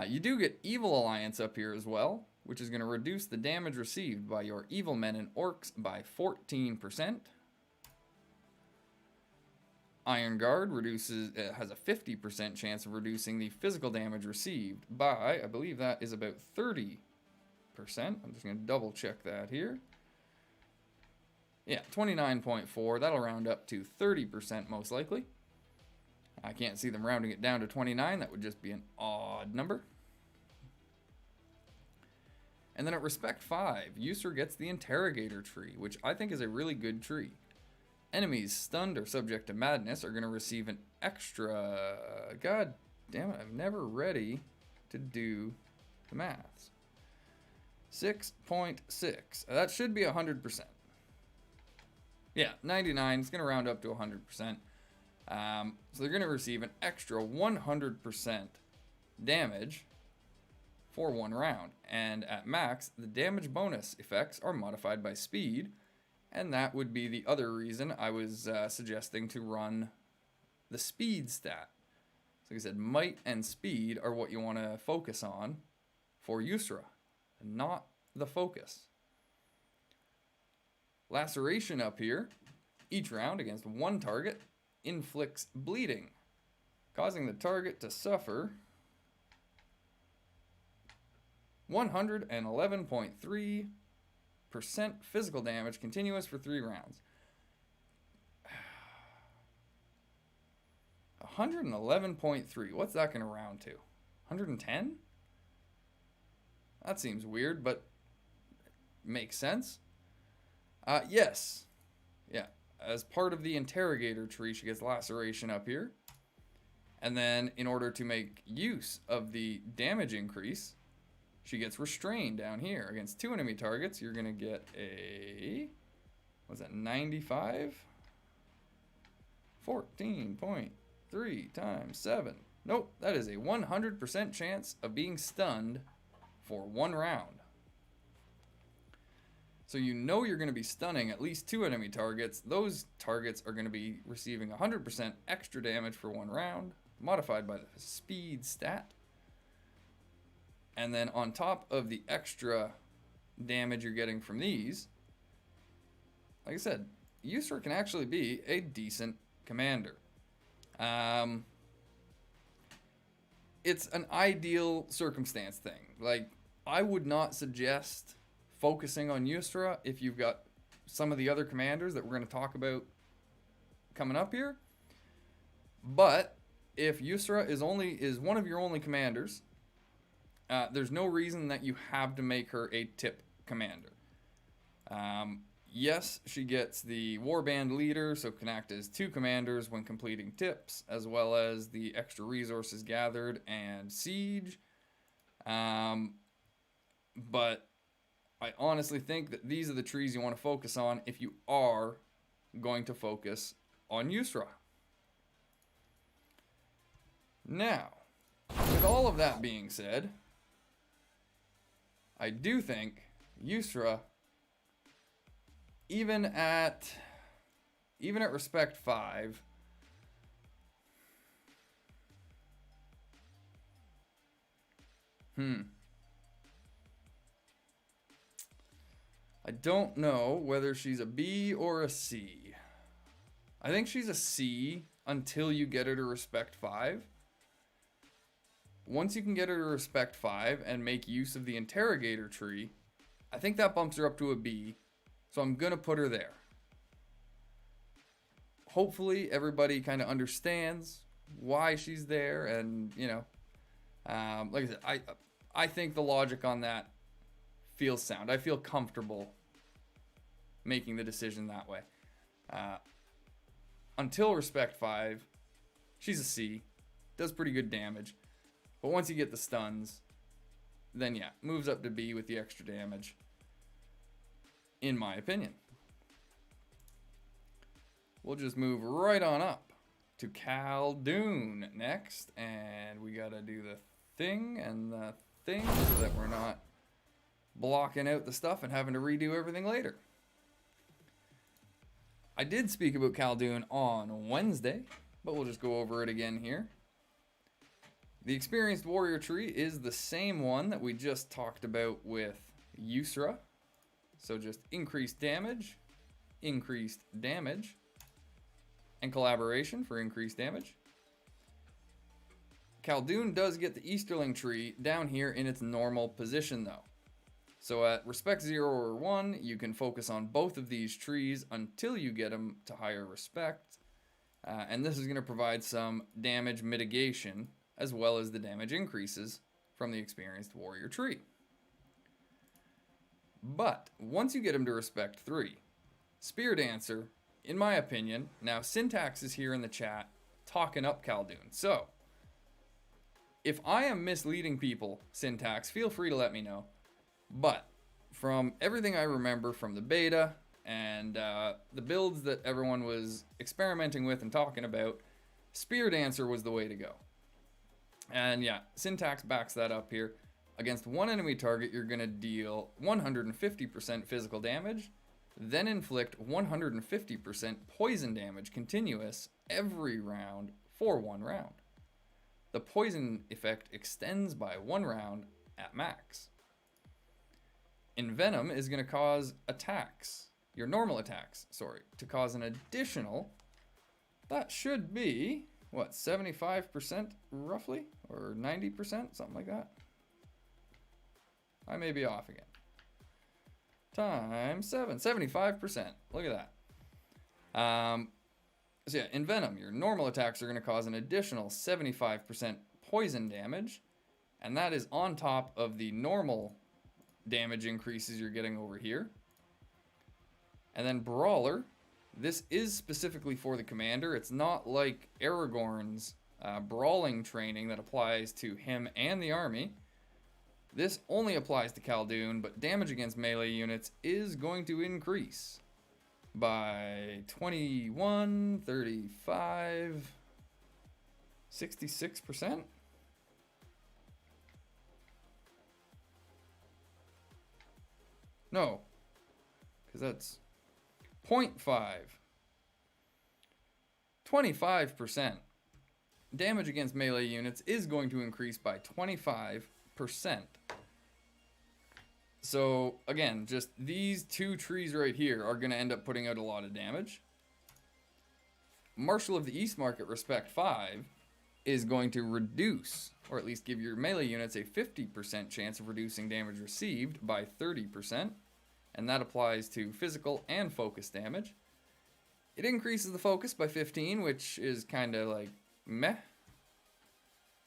You do get Evil Alliance up here as well, which is going to reduce the damage received by your evil men and orcs by 14%. Iron Guard has a 50% chance of reducing the physical damage received by, I believe that is about 30%. I'm just going to double check that here. Yeah, 29.4. That'll round up to 30% most likely. I can't see them rounding it down to 29. That would just be an odd number. And then at Respect 5, User gets the Interrogator tree, which I think is a really good tree. Enemies stunned or subject to madness are going to receive an extra... God damn it, I'm never ready to do the maths. 6.6. That should be 100%. Yeah, 99. It's going to round up to 100%. So they're going to receive an extra 100% damage for 1 round. And at max, the damage bonus effects are modified by speed. And that would be the other reason I was suggesting to run the speed stat. So like I said, might and speed are what you want to focus on for Yusra, not the focus. Laceration up here. Each round against one target inflicts bleeding, causing the target to suffer 111.3% physical damage continuous for 3 rounds. 111.3. What's that going to round to? 110? That seems weird, but makes sense. Yes. Yeah. As part of the interrogator tree, she gets laceration up here. And then in order to make use of the damage increase, she gets restrained down here. Against 2 enemy targets, you're going to get a... what's that, 95? 14.3 times 7. Nope, that is a 100% chance of being stunned for 1 round. So you know you're going to be stunning at least 2 enemy targets. Those targets are going to be receiving 100% extra damage for 1 round, modified by the speed stat. And then on top of the extra damage you're getting from these, like I said, Yusra can actually be a decent commander. It's an ideal circumstance thing. Like, I would not suggest focusing on Yusra if you've got some of the other commanders that we're going to talk about coming up here. But if Yusra is one of your only commanders, there's no reason that you have to make her a tip commander. Yes, she gets the warband leader, so can act as 2 commanders when completing tips, as well as the extra resources gathered and siege. But I honestly think that these are the trees you want to focus on if you are going to focus on Yusra. Now, with all of that being said, I do think Yusra, even at respect 5, I don't know whether she's a B or a C. I think she's a C until you get her to respect 5. Once you can get her to respect 5 and make use of the interrogator tree, I think that bumps her up to a B. So I'm going to put her there. Hopefully everybody kind of understands why she's there, and, you know, like I said, I think the logic on that feels sound. I feel comfortable making the decision that way. Until respect 5, she's a C. Does pretty good damage. But once you get the stuns, then yeah, moves up to B with the extra damage, in my opinion. We'll just move right on up to Khaldun next, and we gotta do the thing and the thing so that we're not blocking out the stuff and having to redo everything later. I did speak about Khaldun on Wednesday, but we'll just go over it again here. The experienced warrior tree is the same one that we just talked about with Yusra. So just increased damage, and collaboration for increased damage. Khaldun does get the Easterling tree down here in its normal position though. So at respect 0 or 1, you can focus on both of these trees until you get them to higher respect. And this is going to provide some damage mitigation as well as the damage increases from the experienced warrior tree. But once you get him to respect 3, Spear Dancer, in my opinion, now Syntax is here in the chat talking up Khaldun. So if I am misleading people, Syntax, feel free to let me know. But from everything I remember from the beta and the builds that everyone was experimenting with and talking about, Spear Dancer was the way to go. And yeah, Syntax backs that up here. Against one enemy target, you're going to deal 150% physical damage then inflict 150% poison damage continuous every round for 1 round. The poison effect extends by 1 round at max. Envenom is going to cause attacks, your normal attacks, to cause an additional, that should be, what, 75% roughly? Or 90%? Something like that. I may be off again. Times 7, 75%. Look at that. So yeah, Envenom, your normal attacks are going to cause an additional 75% poison damage, and that is on top of the normal damage increases you're getting over here. And then Brawler, this is specifically for the commander. It's not like Aragorn's brawling training that applies to him and the army. This only applies to Khaldun, but damage against melee units is going to increase by 21, 35, 66%. No, because that's 0.5. 25%. Damage against melee units is going to increase by 25%. So, again, just these 2 trees right here are going to end up putting out a lot of damage. Marshal of the East Market Respect 5 is going to reduce, or at least give your melee units a 50% chance of reducing damage received by 30%, and that applies to physical and focus damage. It increases the focus by 15, which is kind of like meh.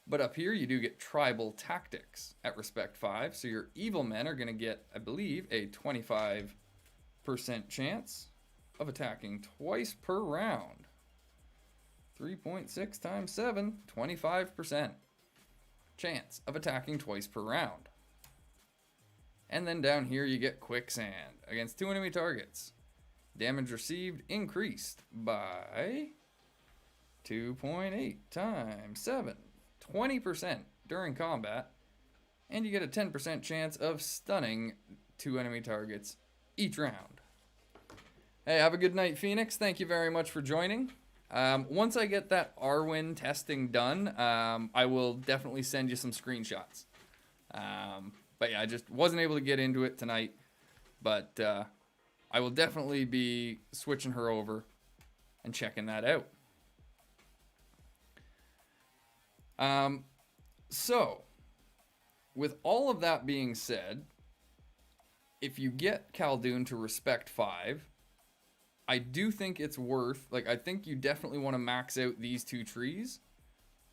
But up here you do get tribal tactics at Respect 5, so your evil men are going to get, I believe, a 25% chance of attacking twice per round. 3.6 times 7, 25% chance of attacking twice per round. And then down here you get Quicksand against 2 enemy targets. Damage received increased by 2.8 times 7, 20% during combat. And you get a 10% chance of stunning 2 enemy targets each round. Hey, have a good night, Phoenix. Thank you very much for joining. Once I get that Arwen testing done, I will definitely send you some screenshots. But yeah, I just wasn't able to get into it tonight. But I will definitely be switching her over and checking that out. So, with all of that being said, if you get Khaldun to Respect 5, I do think it's worth, I think you definitely want to max out these 2 trees.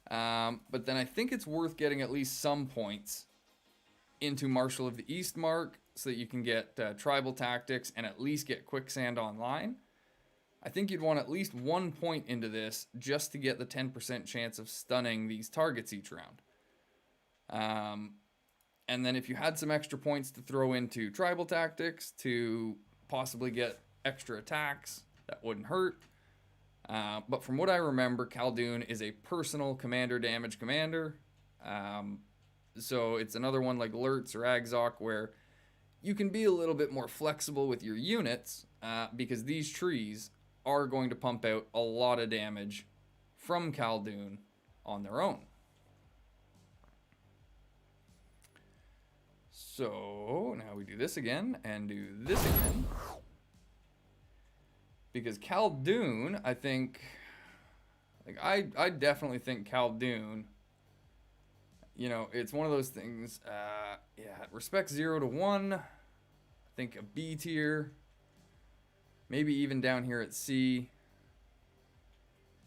But then I think it's worth getting at least some points into Marshal of the East Mark so that you can get Tribal Tactics and at least get Quicksand online. I think you'd want at least 1 point into this just to get the 10% chance of stunning these targets each round. And then if you had some extra points to throw into Tribal Tactics to possibly get extra attacks, that wouldn't hurt. But from what I remember, Khaldun is a personal commander damage commander. So it's another one like Lurtz or Agzok where you can be a little bit more flexible with your units because these trees are going to pump out a lot of damage from Khaldun on their own. So now we do this again and do this again. Because Khaldun, I think, I definitely think Khaldun, it's one of those things, Respect 0 to 1, I think a B tier, maybe even down here at C.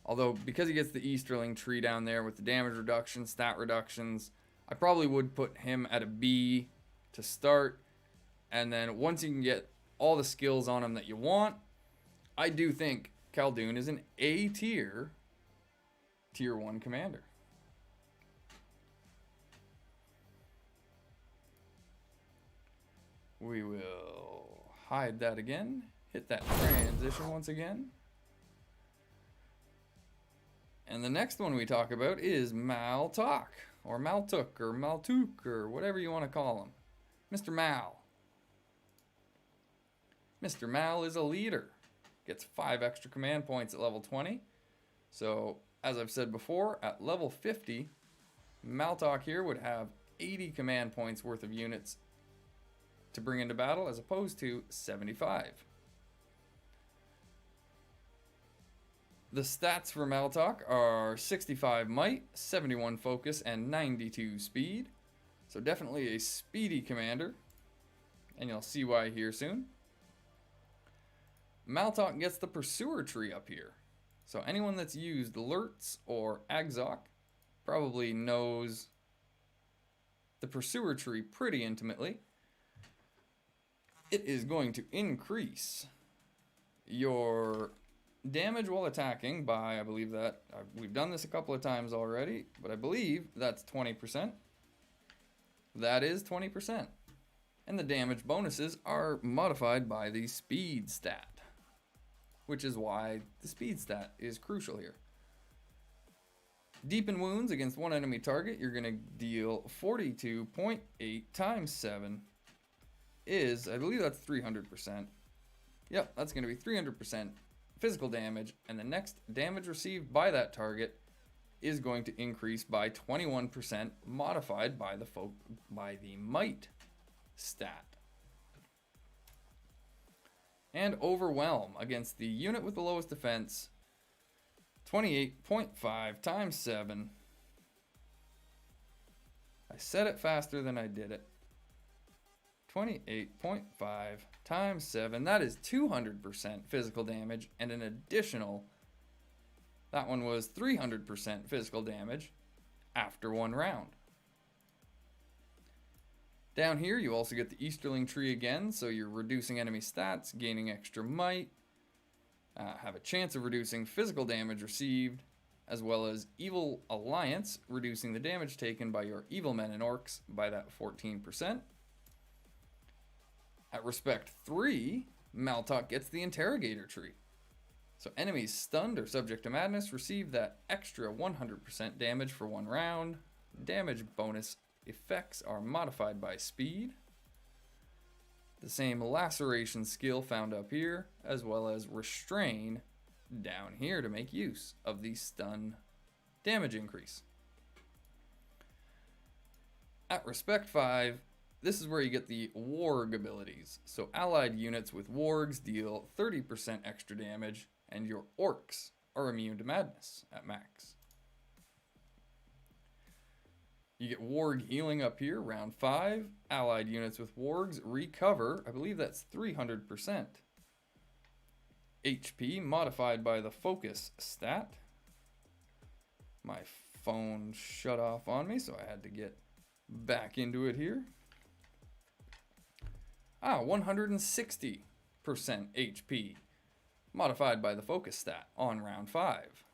Although, because he gets the Easterling tree down there with the damage reduction, stat reductions, I probably would put him at a B to start. And then once you can get all the skills on him that you want, I do think Khaldun is an A tier, tier 1 commander. We will hide that again. Hit that transition once again. And the next one we talk about is Maltok, or Maltuk, or Maltuk, or whatever you want to call him. Mr. Mal. Mr. Mal is a leader. Gets 5 extra command points at level 20. So, as I've said before, at level 50, Maltok here would have 80 command points worth of units to bring into battle as opposed to 75. The stats for Maltok are 65 might, 71 focus, and 92 speed. So definitely a speedy commander, and you'll see why here soon. Maltok gets the Pursuer tree up here. So anyone that's used Lurtz or Uggthak probably knows the Pursuer tree pretty intimately. It is going to increase your damage while attacking by, I believe that, we've done this a couple of times already, but I believe that's 20%. That is 20%. And the damage bonuses are modified by the speed stat, which is why the speed stat is crucial here. Deepen wounds against one enemy target, you're going to deal 42.8 times 7 is, I believe that's 300%. Yep, that's going to be 300% physical damage, and the next damage received by that target is going to increase by 21%, modified by the might stat. And Overwhelm against the unit with the lowest defense, 28.5 times 7. I said it faster than I did it. 28.5 times 7. That is 200% physical damage, and an additional, that one was 300% physical damage after 1 round. Down here, you also get the Easterling tree again, so you're reducing enemy stats, gaining extra might, have a chance of reducing physical damage received, as well as Evil Alliance, reducing the damage taken by your evil men and orcs by that 14%. At Respect 3, Maltok gets the Interrogator tree. So enemies stunned or subject to madness receive that extra 100% damage for 1 round. Damage bonus effects are modified by speed. The same laceration skill found up here, as well as Restrain down here to make use of the stun damage increase. At Respect 5, this is where you get the Warg abilities. So allied units with Wargs deal 30% extra damage, and your Orcs are immune to madness at max. You get Warg healing up here, round 5. Allied units with Wargs recover, I believe that's 300%. HP modified by the focus stat. My phone shut off on me, so I had to get back into it here. 160% HP modified by the focus stat on round 5.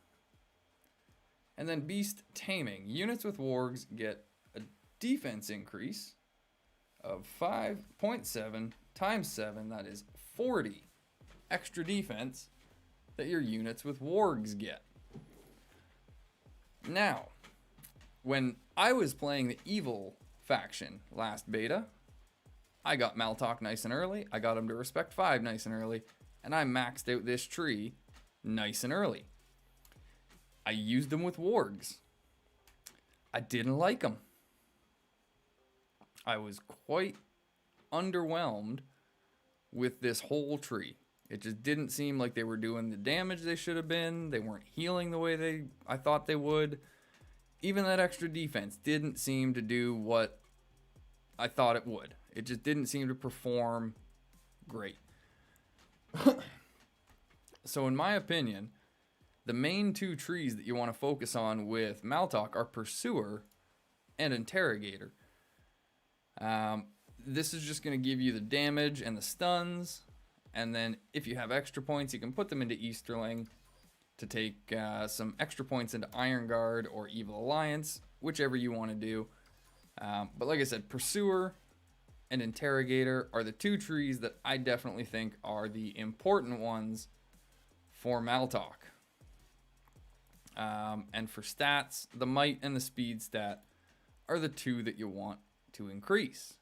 And then Beast Taming. Units with Wargs get a defense increase of 5.7 times 7. That is 40 extra defense that your units with Wargs get. Now, when I was playing the Evil faction last beta, I got Maltok nice and early. I got him to Respect 5 nice and early. And I maxed out this tree nice and early. I used them with Wargs. I didn't like them. I was quite underwhelmed with this whole tree. It just didn't seem like they were doing the damage they should have been. They weren't healing the way I thought they would. Even that extra defense didn't seem to do what I thought it would. It just didn't seem to perform great. So in my opinion, the main 2 trees that you want to focus on with Maltok are Pursuer and Interrogator. This is just going to give you the damage and the stuns, and then if you have extra points, you can put them into Easterling to take some extra points into Iron Guard or Evil Alliance, whichever you want to do. But like I said, Pursuer and Interrogator are the 2 trees that I definitely think are the important ones for Maltok. And for stats, the might and the speed stat are the 2 that you want to increase.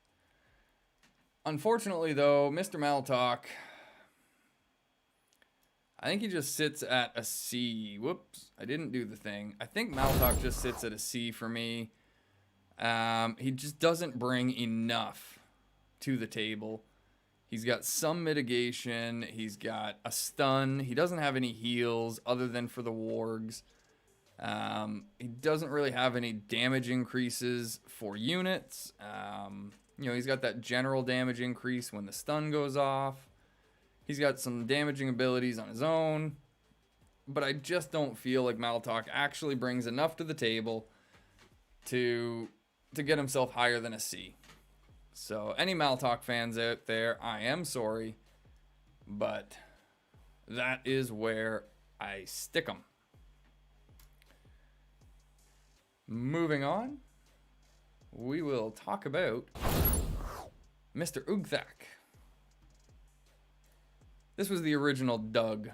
Unfortunately though, Mr. Maltok I think he just sits at a C. Whoops, I didn't do the thing. I think Maltalk just sits at a C for me. He just doesn't bring enough to the table. He's got some mitigation. He's got a stun. He doesn't have any heals other than for the wargs. He doesn't really have any damage increases for units. You know, he's got that general damage increase when the stun goes off. He's got some damaging abilities on his own. But I just don't feel like Maltalk actually brings enough to the table to get himself higher than a C. So any Maltalk fans out there, I am sorry, but that is where I stick him. Moving on, we will talk about Mr. Uggthak. This was the original Doug.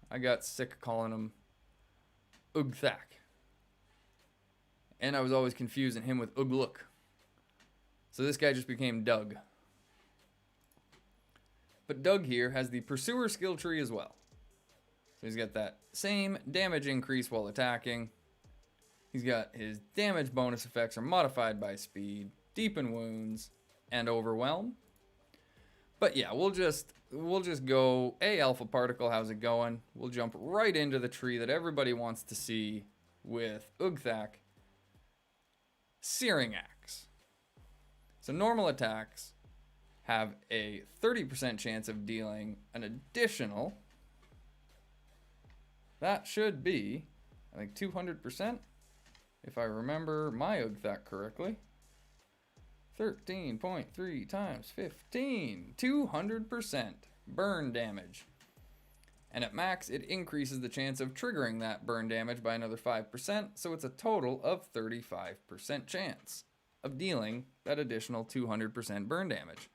I got sick of calling him Uggthak. And I was always confusing him with Uggthak. So this guy just became Doug. But Doug here has the Pursuer skill tree as well. So he's got that same damage increase while attacking. He's got his damage bonus effects are modified by speed, deepen wounds, and overwhelm. But yeah, we'll just go, hey Alpha Particle, how's it going? We'll jump right into the tree that everybody wants to see with Uggthak. Searing Axe. So normal attacks have a 30% chance of dealing an additional, that should be, I think 200%, if I remember my Uggthak correctly. 13.3 times 15, 200% burn damage. And at max, it increases the chance of triggering that burn damage by another 5%, so it's a total of 35% chance of dealing that additional 200% burn damage.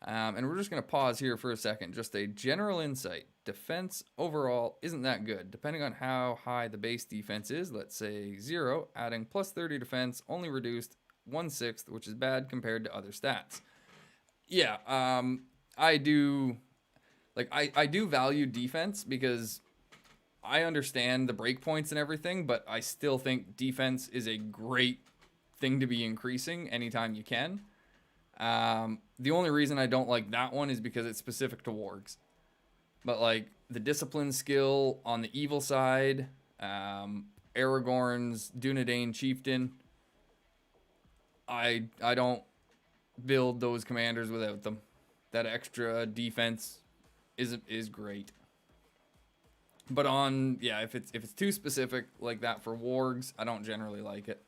And we're just going to pause here for a second. Just a general insight. Defense overall isn't that good. Depending on how high the base defense is, let's say 0, adding plus 30 defense only reduced 1/6, which is bad compared to other stats. Yeah, I do value defense because I understand the breakpoints and everything, but I still think defense is a great thing to be increasing anytime you can. The only reason I don't like that one is because it's specific to wargs. But like the discipline skill on the evil side, Aragorn's Dunedain Chieftain, I don't build those commanders without them. That extra defense is great. But if it's too specific like that for wargs, I don't generally like it.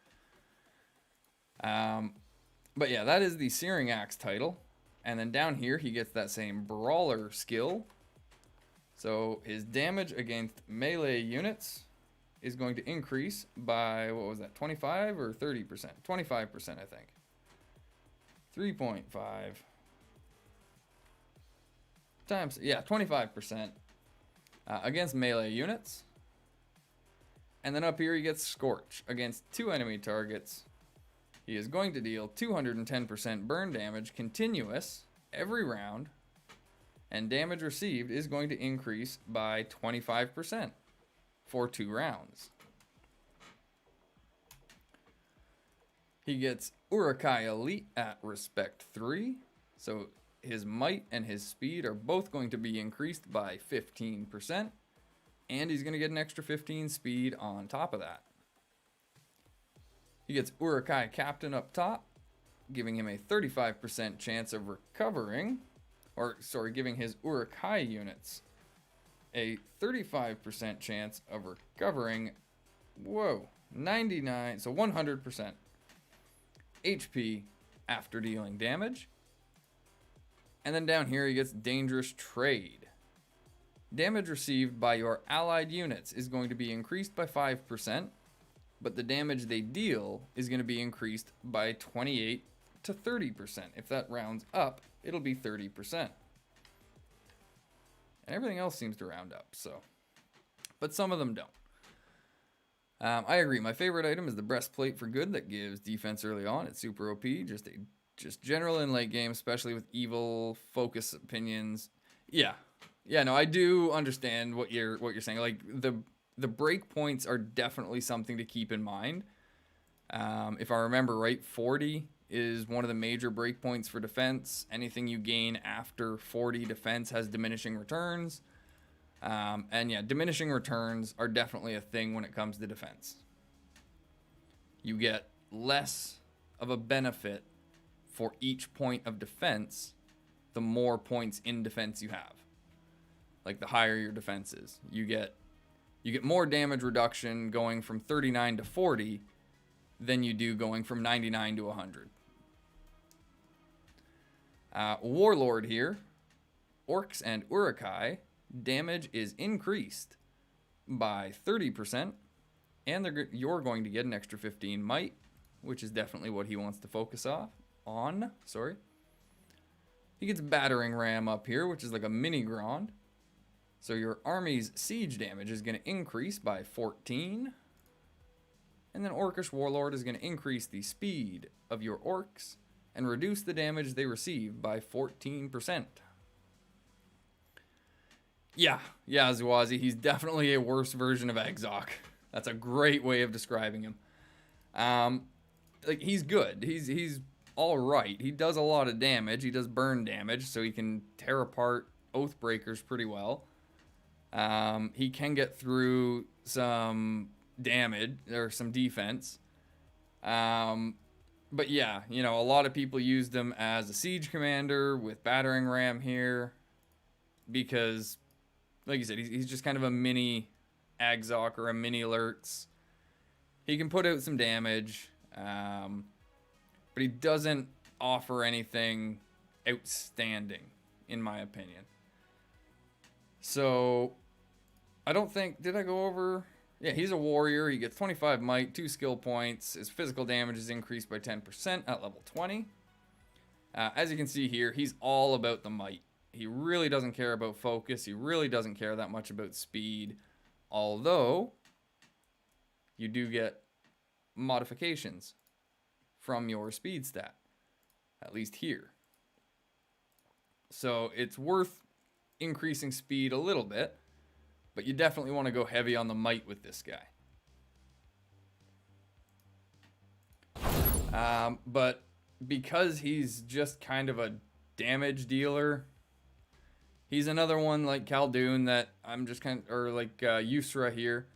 But yeah, that is the Searing Axe title. And then down here, he gets that same Brawler skill. So his damage against melee units is going to increase by, what was that, 25 or 30%? 25%, I think. 3.5 times, yeah, 25% against melee units. And then up here, he gets Scorch against 2 enemy targets. He is going to deal 210% burn damage continuous every round, and damage received is going to increase by 25% for 2 rounds. He gets Uruk-hai Elite at Respect 3, so his might and his speed are both going to be increased by 15%, and he's going to get an extra 15 speed on top of that. He gets Uruk-hai Captain up top, giving him a 35% chance of recovering, giving his Uruk-hai units a 35% chance of recovering, 99, so 100% HP after dealing damage. And then down here he gets Dangerous Trade. Damage received by your allied units is going to be increased by 5%, but the damage they deal is going to be increased by 28 to 30%. If that rounds up, it'll be 30%. And everything else seems to round up, so. But some of them don't. I agree. My favorite item is the Breastplate for Good that gives defense early on. It's super OP. Just general in late game, especially with evil focus opinions. Yeah, Yeah, no, I do understand what you're saying. Like the break points are definitely something to keep in mind. If I remember right, 40 is one of the major breakpoints for defense. Anything you gain after 40 defense has diminishing returns. And yeah, diminishing returns are definitely a thing when it comes to defense. You get less of a benefit for each point of defense the more points in defense you have. Like the higher your defense is. You get more damage reduction going from 39 to 40 than you do going from 99 to 100. Warlord here. Orcs and Uruk-hai. Damage is increased by 30%. And you're going to get an extra 15 might, which is definitely what he wants to focus on. He gets Battering Ram up here, which is like a mini Grand. So your army's siege damage is going to increase by 14. And then Orcish Warlord is going to increase the speed of your orcs and reduce the damage they receive by 14%. Yeah, Zuazi, he's definitely a worse version of Uggthak. That's a great way of describing him. Like, he's good. He's all right. He does a lot of damage. He does burn damage, so he can tear apart Oathbreakers pretty well. He can get through some damage or some defense. But yeah, you know, a lot of people used him as a siege commander with Battering Ram here because, like you said, he's just kind of a mini Uggthak or a mini Lurtz. He can put out some damage, but he doesn't offer anything outstanding, in my opinion. So, I don't think... Did I go over... Yeah, he's a warrior. He gets 25 might, 2 skill points. His physical damage is increased by 10% at level 20. As you can see here, he's all about the might. He really doesn't care about focus. He really doesn't care that much about speed. Although, you do get modifications from your speed stat. At least here. So, it's worth increasing speed a little bit. But you definitely want to go heavy on the might with this guy. But because he's just kind of a damage dealer, he's another one like Khaldun that I'm just kind of, or like Yusra here,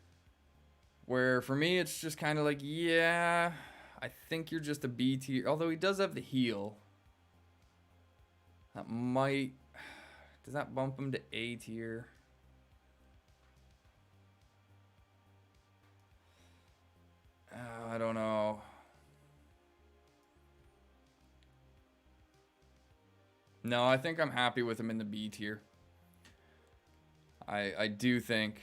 where for me it's just kind of like, yeah, I think you're just a B tier. Although he does have the heal. That might, does that bump him to A tier? I don't know. No, I think I'm happy with him in the B tier. I do think.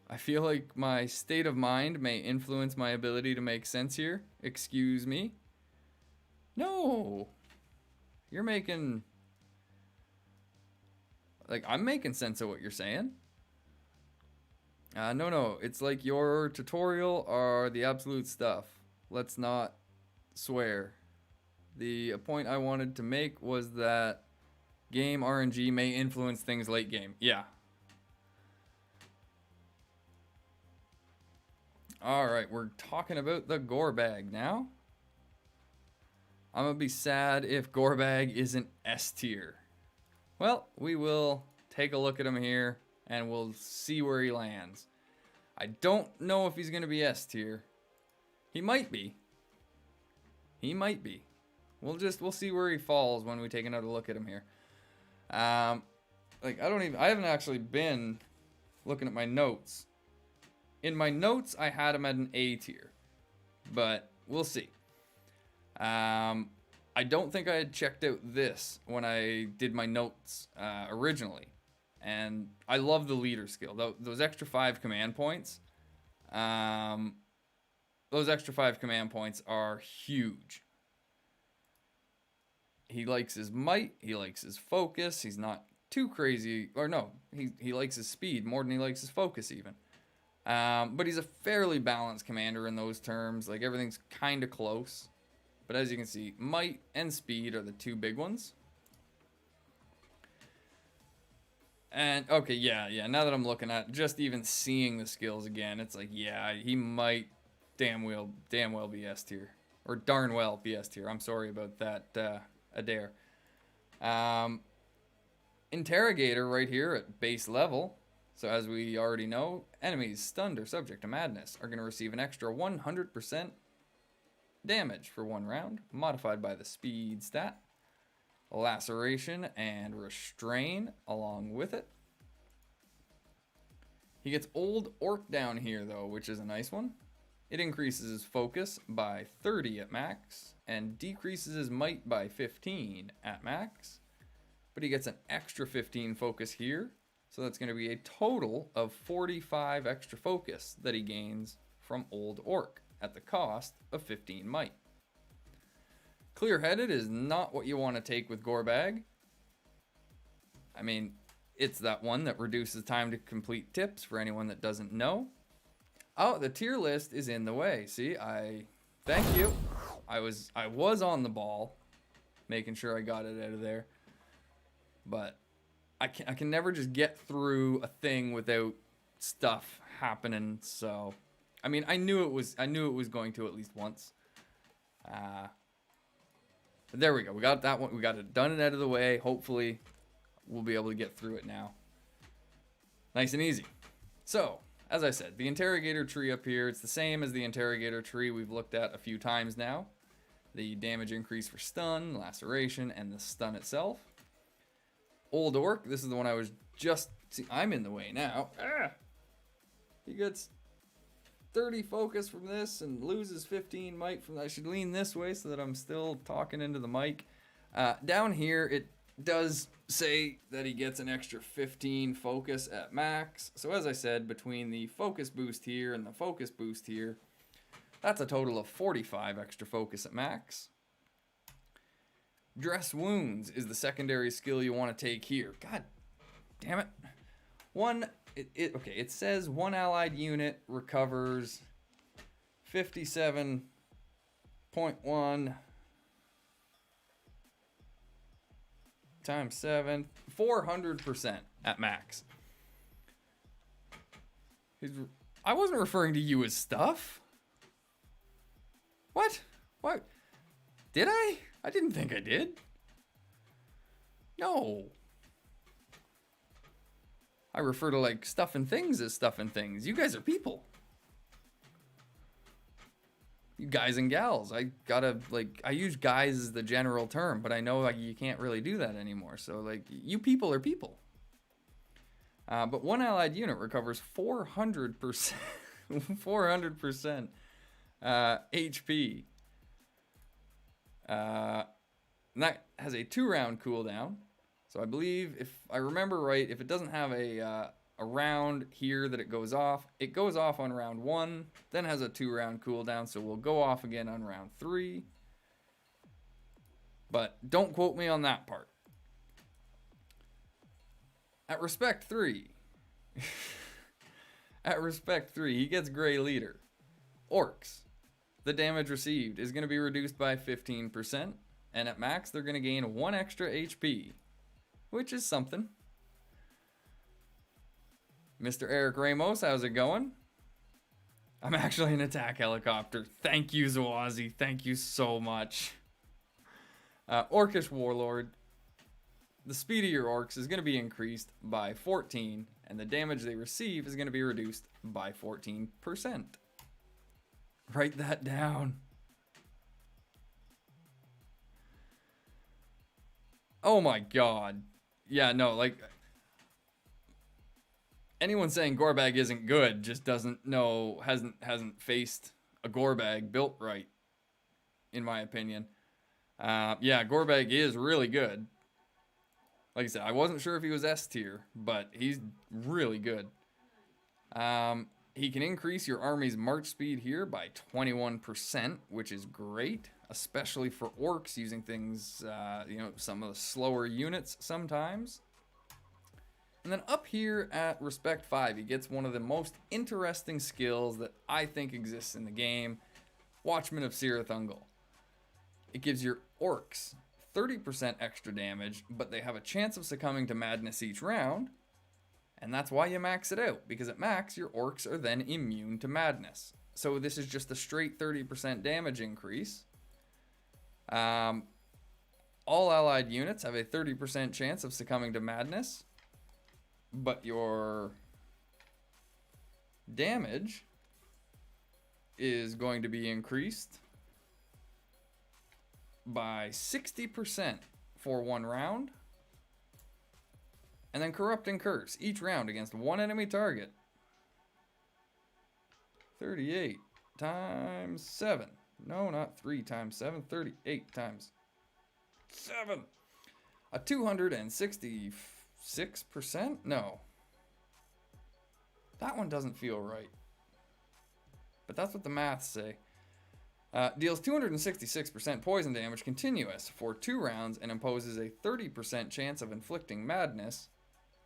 I feel like my state of mind may influence my ability to make sense here. Excuse me. No. You're making... Like, I'm making sense of what you're saying. No, it's like your tutorial are the absolute stuff. Let's not swear. The point I wanted to make was that game RNG may influence things late game. Yeah. Alright, we're talking about the Gorbag now. I'm gonna be sad if Gorbag isn't S tier. Well, we will take a look at him here. And we'll see where he lands. I don't know if he's going to be S tier. He might be. We'll see where he falls when we take another look at him here. I haven't actually been looking at my notes. In my notes, I had him at an A tier. But we'll see. I don't think I had checked out this when I did my notes originally. And I love the leader skill. Those extra 5 command points. Those extra 5 command points are huge. He likes his might. He likes his focus. He's not too crazy. Or no, he likes his speed more than he likes his focus even. But he's a fairly balanced commander in those terms. Like, everything's kind of close. But as you can see, might and speed are the 2 big ones. And okay, yeah. Now that I'm looking at just even seeing the skills again, it's like, yeah, he might damn well be S tier, or darn well be S tier. I'm sorry about that, Adair. Interrogator right here at base level. So as we already know, enemies stunned or subject to madness are going to receive an extra 100% damage for 1 round, modified by the speed stat. Laceration and restrain along with it. He gets Old Orc down here though, which is a nice one. It increases his focus by 30 at max and decreases his might by 15 at max. But he gets an extra 15 focus here, so that's going to be a total of 45 extra focus that he gains from Old Orc at the cost of 15 might. Clear-headed is not what you want to take with Gorbag. I mean, it's that one that reduces time to complete tips for anyone that doesn't know. Oh, the tier list is in the way. See, thank you. I was on the ball, making sure I got it out of there. But I can never just get through a thing without stuff happening. So, I mean, I knew it was going to at least once. But there we go. We got that one. We got it done and out of the way. Hopefully, we'll be able to get through it now. Nice and easy. So, as I said, the interrogator tree up here, it's the same as the interrogator tree we've looked at a few times now. The damage increase for stun, laceration, and the stun itself. Old Orc, this is the one I was just... See, I'm in the way now. He gets 30 focus from this and loses 15 might from that. I should lean this way so that I'm still talking into the mic. Down here, it does say that he gets an extra 15 focus at max. So as I said, between the focus boost here and the focus boost here, that's a total of 45 extra focus at max. Dress Wounds is the secondary skill you want to take here. God damn it. It says one allied unit recovers 57.1 times 7, 400% at max. I wasn't referring to you as stuff. What? What? Did I? I didn't think I did. No. I refer to like stuff and things as stuff and things. You guys are people. You guys and gals. I use guys as the general term, but I know like you can't really do that anymore. So like you people are people. But one allied unit recovers 400%, 400% HP. And that has a 2-round cooldown. So I believe, if I remember right, if it doesn't have a round here that it goes off on round 1, then has a 2-round cooldown, so we'll go off again on round 3. But don't quote me on that part. At Respect 3, he gets Grey Leader. Orcs. The damage received is going to be reduced by 15%, and at max, they're going to gain 1 extra HP, which is something. Mr. Eric Ramos, how's it going? I'm actually an attack helicopter. Thank you, Zawazi. Thank you so much. Orcish Warlord. The speed of your orcs is going to be increased by 14, and the damage they receive is going to be reduced by 14%. Write that down. Oh my god. Yeah, no, like... anyone saying Gorbag isn't good just doesn't know, hasn't faced a Gorbag built right, in my opinion. Yeah, Gorbag is really good. Like I said, I wasn't sure if he was S tier, but he's really good. He can increase your army's march speed here by 21%, which is great, especially for orcs using things, some of the slower units sometimes. And then up here at Respect 5, he gets one of the most interesting skills that I think exists in the game, Watchman of Cirith Ungol. It gives your orcs 30% extra damage, but they have a chance of succumbing to madness each round, And that's why you max it out, because at max, your orcs are then immune to madness. So this is just a straight 30% damage increase. All allied units have a 30% chance of succumbing to madness, but your damage is going to be increased by 60% for 1 round. And then Corrupt and Curse each round against 1 enemy target. 38 times 7. No, not 3 times 7. 38 times 7. A 266%? No. That one doesn't feel right. But that's what the maths say. Deals 266% poison damage continuous for 2 rounds and imposes a 30% chance of inflicting madness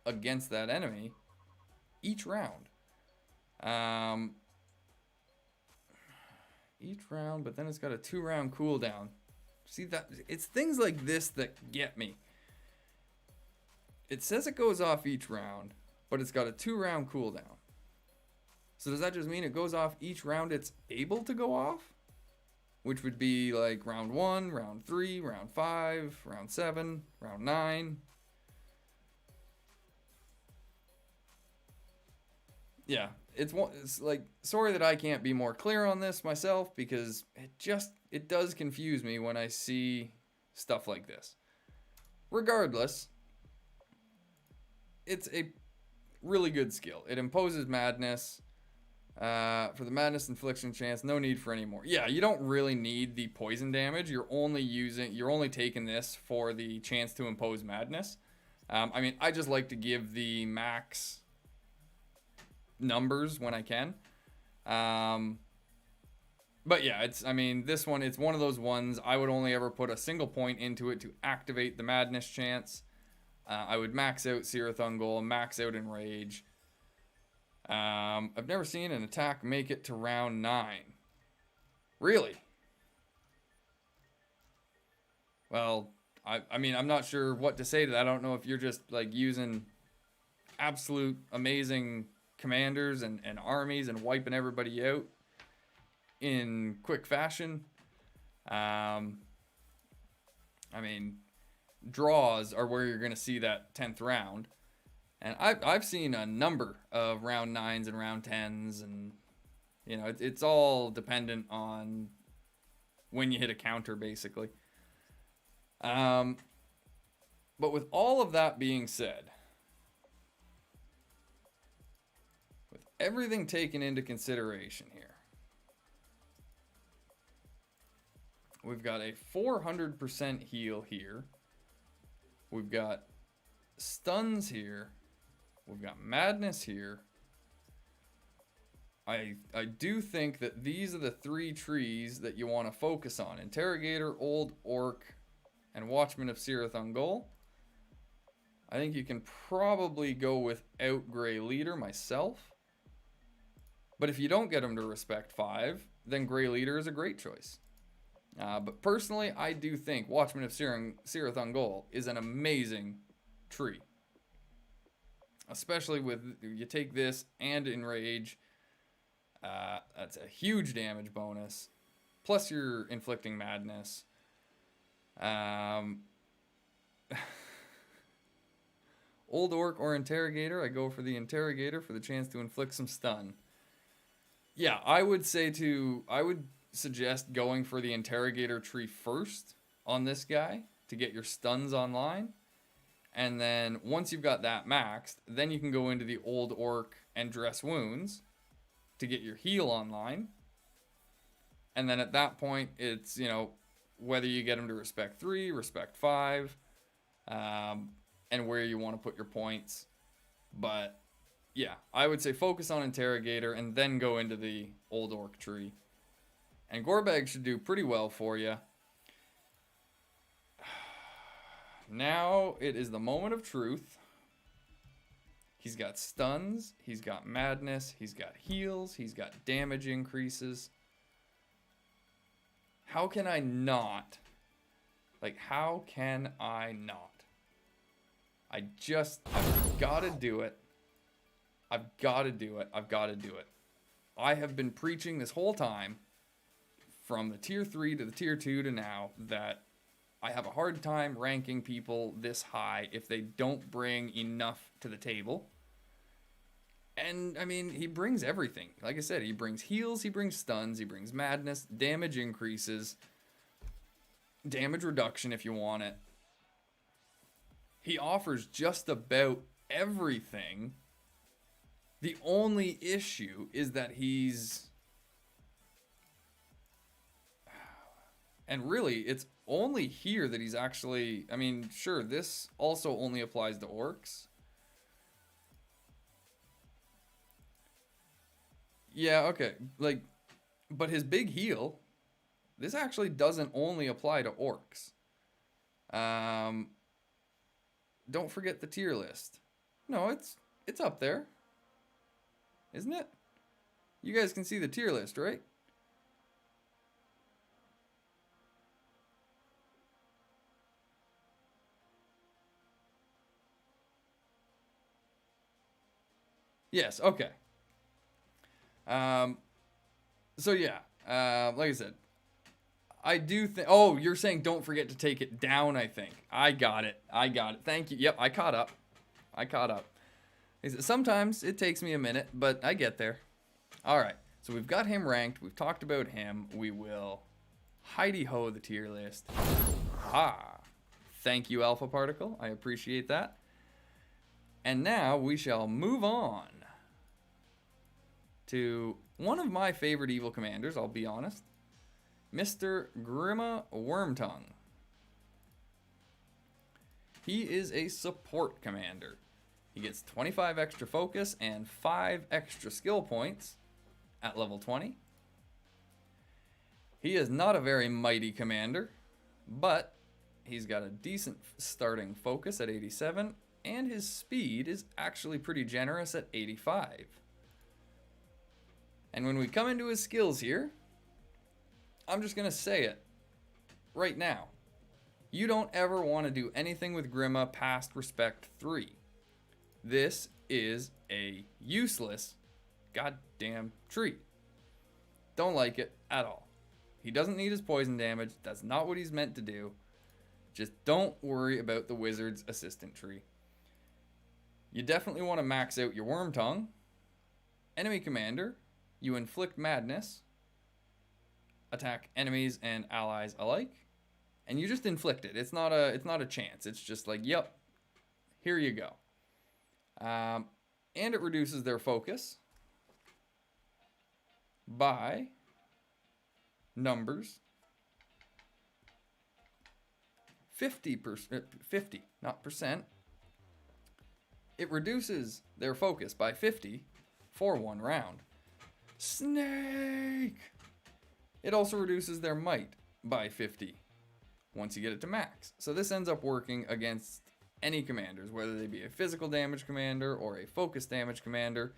against that enemy each round. Each round, but then it's got a 2-round cooldown. See that? It's things like this that get me. It says it goes off each round, but it's got a 2-round cooldown. So does that just mean it goes off each round it's able to go off? Which would be like round 1, round 3, round 5, round 7, round 9. Yeah, it's like, sorry that I can't be more clear on this myself, because it does confuse me when I see stuff like this. Regardless, it's a really good skill. It imposes madness. For the madness infliction chance, no need for any more. Yeah, you don't really need the poison damage. You're only taking this for the chance to impose madness. I mean, I just like to give the max numbers when I can. But yeah, this one, it's one of those ones I would only ever put a single point into it to activate the madness chance. I would max out Cirith Ungol, max out Enrage. I've never seen an attack make it to round 9. Really? Well, I mean, I'm not sure what to say to that. I don't know if you're just like using absolute amazing commanders and armies and wiping everybody out in quick fashion. I mean, draws are where you're going to see that 10th round. And I've seen a number of round 9s and round 10s, and you know, it's all dependent on when you hit a counter, basically. But with all of that being said, with everything taken into consideration here, we've got a 400% heal here. We've got stuns here. We've got madness here. I do think that these are the 3 trees that you want to focus on. Interrogator, Old Orc, and Watchman of Cirith Ungol. I think you can probably go without Grey Leader myself. But if you don't get him to respect 5, then Grey Leader is a great choice. But personally, I do think Watchman of Cirith Ungol is an amazing tree. Especially with, you take this and Enrage, that's a huge damage bonus. Plus you're inflicting madness. Old Orc or Interrogator, I go for the Interrogator for the chance to inflict some stun. Yeah, I would suggest going for the Interrogator tree first on this guy to get your stuns online. And then once you've got that maxed, then you can go into the Old Orc and Dress Wounds to get your heal online. And then at that point, it's, you know, whether you get them to respect 3, respect 5, and where you want to put your points. But yeah, I would say focus on Interrogator and then go into the Old Orc tree. And Gorbag should do pretty well for you. Now it is the moment of truth. He's got stuns, he's got madness, he's got heals, he's got damage increases. How can I not? How can I not? I've got to do it. I've got to do it. I've got to do it. I have been preaching this whole time, from the tier 3 to the tier 2 to now, that I have a hard time ranking people this high if they don't bring enough to the table. And, I mean, he brings everything. Like I said, he brings heals, he brings stuns, he brings madness, damage increases, damage reduction if you want it. He offers just about everything. The only issue is that he's... And really, it's only here that he's actually... I mean, sure, this also only applies to orcs. Yeah, okay. Like, but his big heal, this actually doesn't only apply to orcs. Don't forget the tier list. No, it's up there. Isn't it? You guys can see the tier list, right? Yes, okay. So yeah, like I said, I do think, oh, you're saying don't forget to take it down, I think. I got it. Thank you. Yep, I caught up. Sometimes it takes me a minute, but I get there. All right, so we've got him ranked. We've talked about him. We will Heidi-ho the tier list. Ah, thank you, Alpha Particle. I appreciate that. And now we shall move on to one of my favorite evil commanders, I'll be honest. Mr. Grima Wormtongue. He is a support commander. He gets 25 extra focus and 5 extra skill points at level 20. He is not a very mighty commander, but he's got a decent starting focus at 87, and his speed is actually pretty generous at 85. And when we come into his skills here, I'm just going to say it right now. You don't ever want to do anything with Grima past Respect 3. This is a useless goddamn tree. Don't like it at all. He doesn't need his poison damage. That's not what he's meant to do. Just don't worry about the wizard's assistant tree. You definitely want to max out your Wormtongue. Enemy commander, you inflict madness. Attack enemies and allies alike. And you just inflict it. It's not a chance. It's just like, yep, here you go. And it reduces their focus by numbers 50%, 50, not percent. It reduces their focus by 50 for 1 round. Snake! It also reduces their might by 50 once you get it to max. So this ends up working against any commanders, whether they be a physical damage commander or a focus damage commander.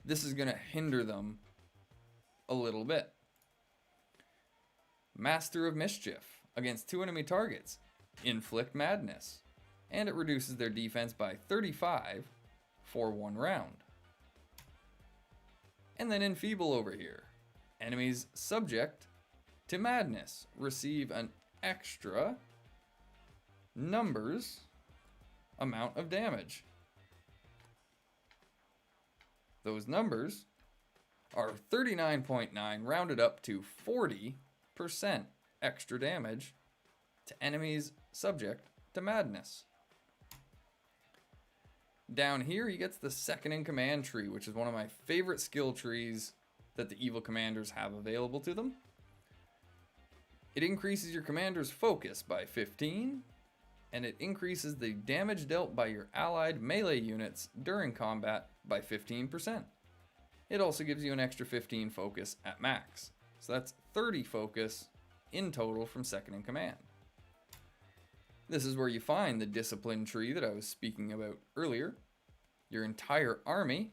This is going to hinder them a little bit. Master of Mischief. Against 2 enemy targets, inflict madness. And it reduces their defense by 35 for 1 round. And then Enfeeble over here. Enemies subject to madness receive an extra numbers amount of damage. Those numbers are 39.9 rounded up to 40% extra damage to enemies subject to madness. Down here, he gets the second in command tree, which is one of my favorite skill trees that the evil commanders have available to them. It increases your commander's focus by 15, and it increases the damage dealt by your allied melee units during combat by 15%. It also gives you an extra 15 focus at max. So that's 30 focus in total from second in command. This is where you find the discipline tree that I was speaking about earlier. Your entire army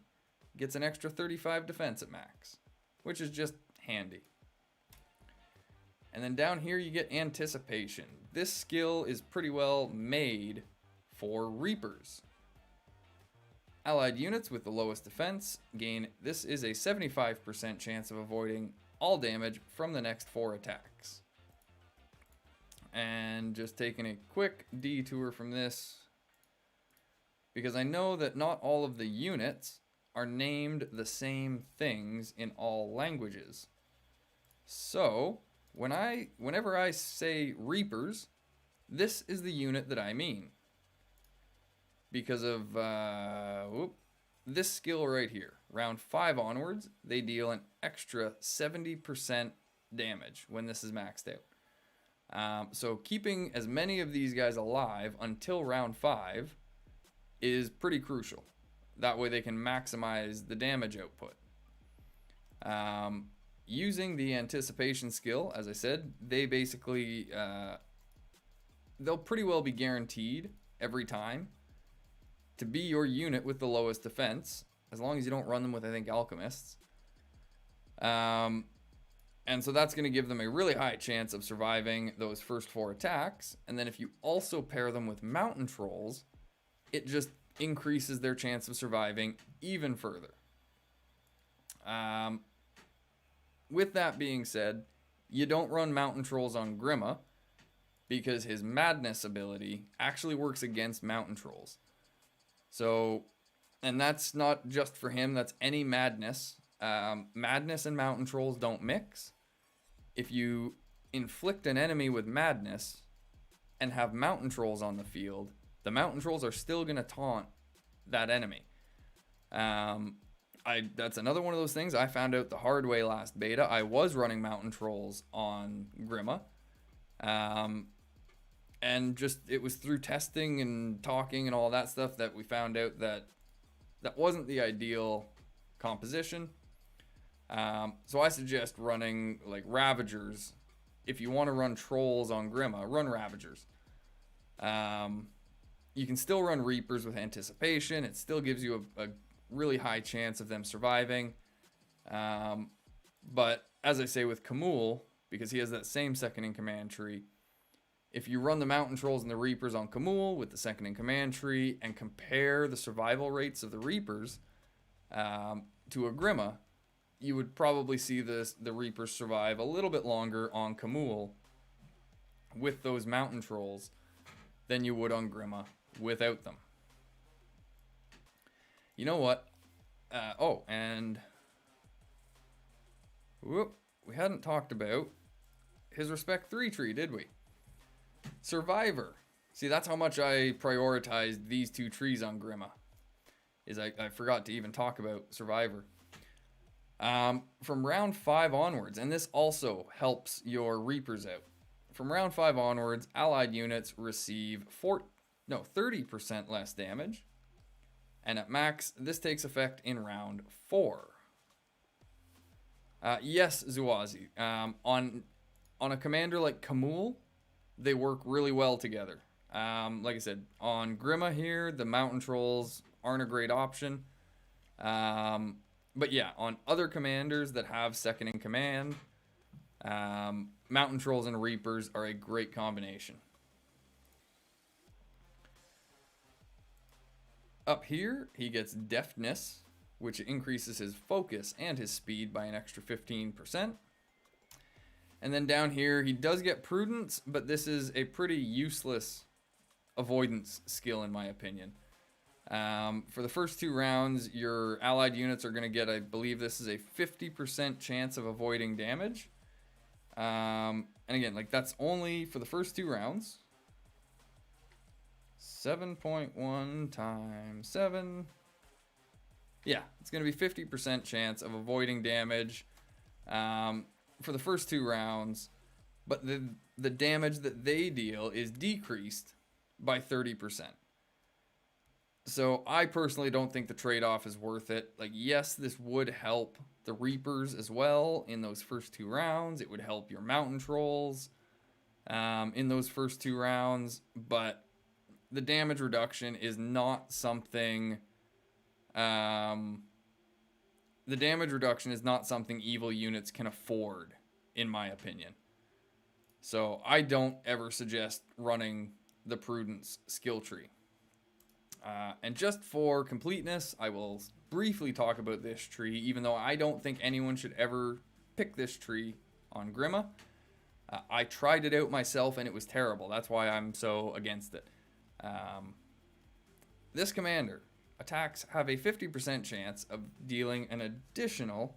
gets an extra 35 defense at max, which is just handy. And then down here you get anticipation. This skill is pretty well made for Reapers. Allied units with the lowest defense gain, this is a 75% chance of avoiding all damage from the next 4 attacks. And just taking a quick detour from this, because I know that not all of the units are named the same things in all languages. So, whenever I say Reapers, this is the unit that I mean. Because of this skill right here. Round 5 onwards, they deal an extra 70% damage when this is maxed out. So keeping as many of these guys alive until round 5 is pretty crucial. That way they can maximize the damage output. Using the anticipation skill, as I said, they basically, they'll pretty well be guaranteed every time to be your unit with the lowest defense, as long as you don't run them with, I think, alchemists. And so that's going to give them a really high chance of surviving those first 4 attacks. And then if you also pair them with mountain trolls, it just increases their chance of surviving even further. With that being said, you don't run mountain trolls on Grima because his madness ability actually works against mountain trolls. So, and that's not just for him, that's any madness. Madness and mountain trolls don't mix. If you inflict an enemy with madness and have mountain trolls on the field, the mountain trolls are still going to taunt that enemy. That's another one of those things I found out the hard way last beta. I was running mountain trolls on Grima. And just, it was through testing and talking and all that stuff that we found out that that wasn't the ideal composition. So I suggest running like Ravagers. If you want to run trolls on Grima, run Ravagers. You can still run Reapers with anticipation. It still gives you a really high chance of them surviving. But as I say with Kamul, because he has that same second in command tree, if you run the mountain trolls and the Reapers on Kamul with the second in command tree and compare the survival rates of the Reapers to a Grima, you would probably see the Reapers survive a little bit longer on Kamul with those mountain trolls than you would on Grima without them. You know what? We hadn't talked about his Respect 3 tree, did we? Survivor. See, that's how much I prioritized these 2 trees on Grima. I forgot to even talk about Survivor. From round 5 onwards, and this also helps your Reapers out. From round 5 onwards, allied units receive 30% less damage. And at max, this takes effect in round 4. Yes, Zuazi. On a commander like Kamul, they work really well together. Like I said, on Grima here, the mountain trolls aren't a great option. But yeah, on other commanders that have second in command, mountain trolls and Reapers are a great combination. Up here, he gets Deftness, which increases his focus and his speed by an extra 15%. And then down here, he does get Prudence, but this is a pretty useless avoidance skill in my opinion. For the first 2 rounds, your allied units are going to get, I believe this is a 50% chance of avoiding damage. And again, like that's only for the first 2 rounds. 7.1 times 7. Yeah, it's going to be 50% chance of avoiding damage for the first 2 rounds. But the damage that they deal is decreased by 30%. So I personally don't think the trade-off is worth it. Like, yes, this would help the Reapers as well in those first 2 rounds. It would help your Mountain Trolls in those first 2 rounds. But the damage reduction is not something... the damage reduction is not something evil units can afford, in my opinion. So I don't ever suggest running the Prudence skill tree. And just for completeness, I will briefly talk about this tree, even though I don't think anyone should ever pick this tree on Grima. I tried it out myself and it was terrible. That's why I'm so against it. This commander, attacks have a 50% chance of dealing an additional...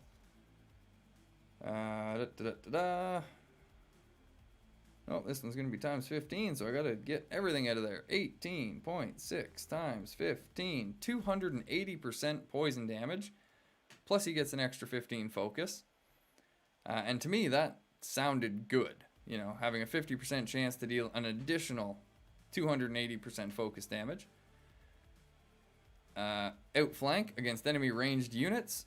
Oh, this one's going to be times 15, so I got to get everything out of there. 18.6 times 15. 280% poison damage. Plus he gets an extra 15 focus. And to me, that sounded good. You know, having a 50% chance to deal an additional 280% focus damage. Outflank against enemy ranged units.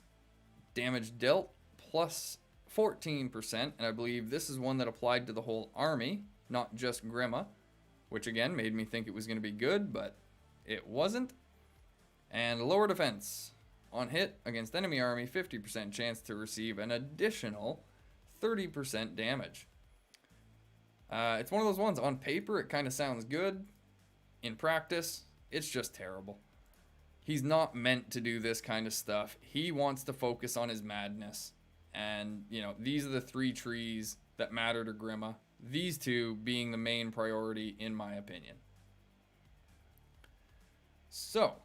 Damage dealt plus 14%, and I believe this is one that applied to the whole army, not just Grima, which again made me think it was going to be good, but it wasn't. And lower defense. On hit against enemy army, 50% chance to receive an additional 30% damage. It's one of those ones, on paper it kind of sounds good. In practice, it's just terrible. He's not meant to do this kind of stuff. He wants to focus on his madness. And, you know, these are the three trees that matter to Grima. These two being the main priority, in my opinion. So,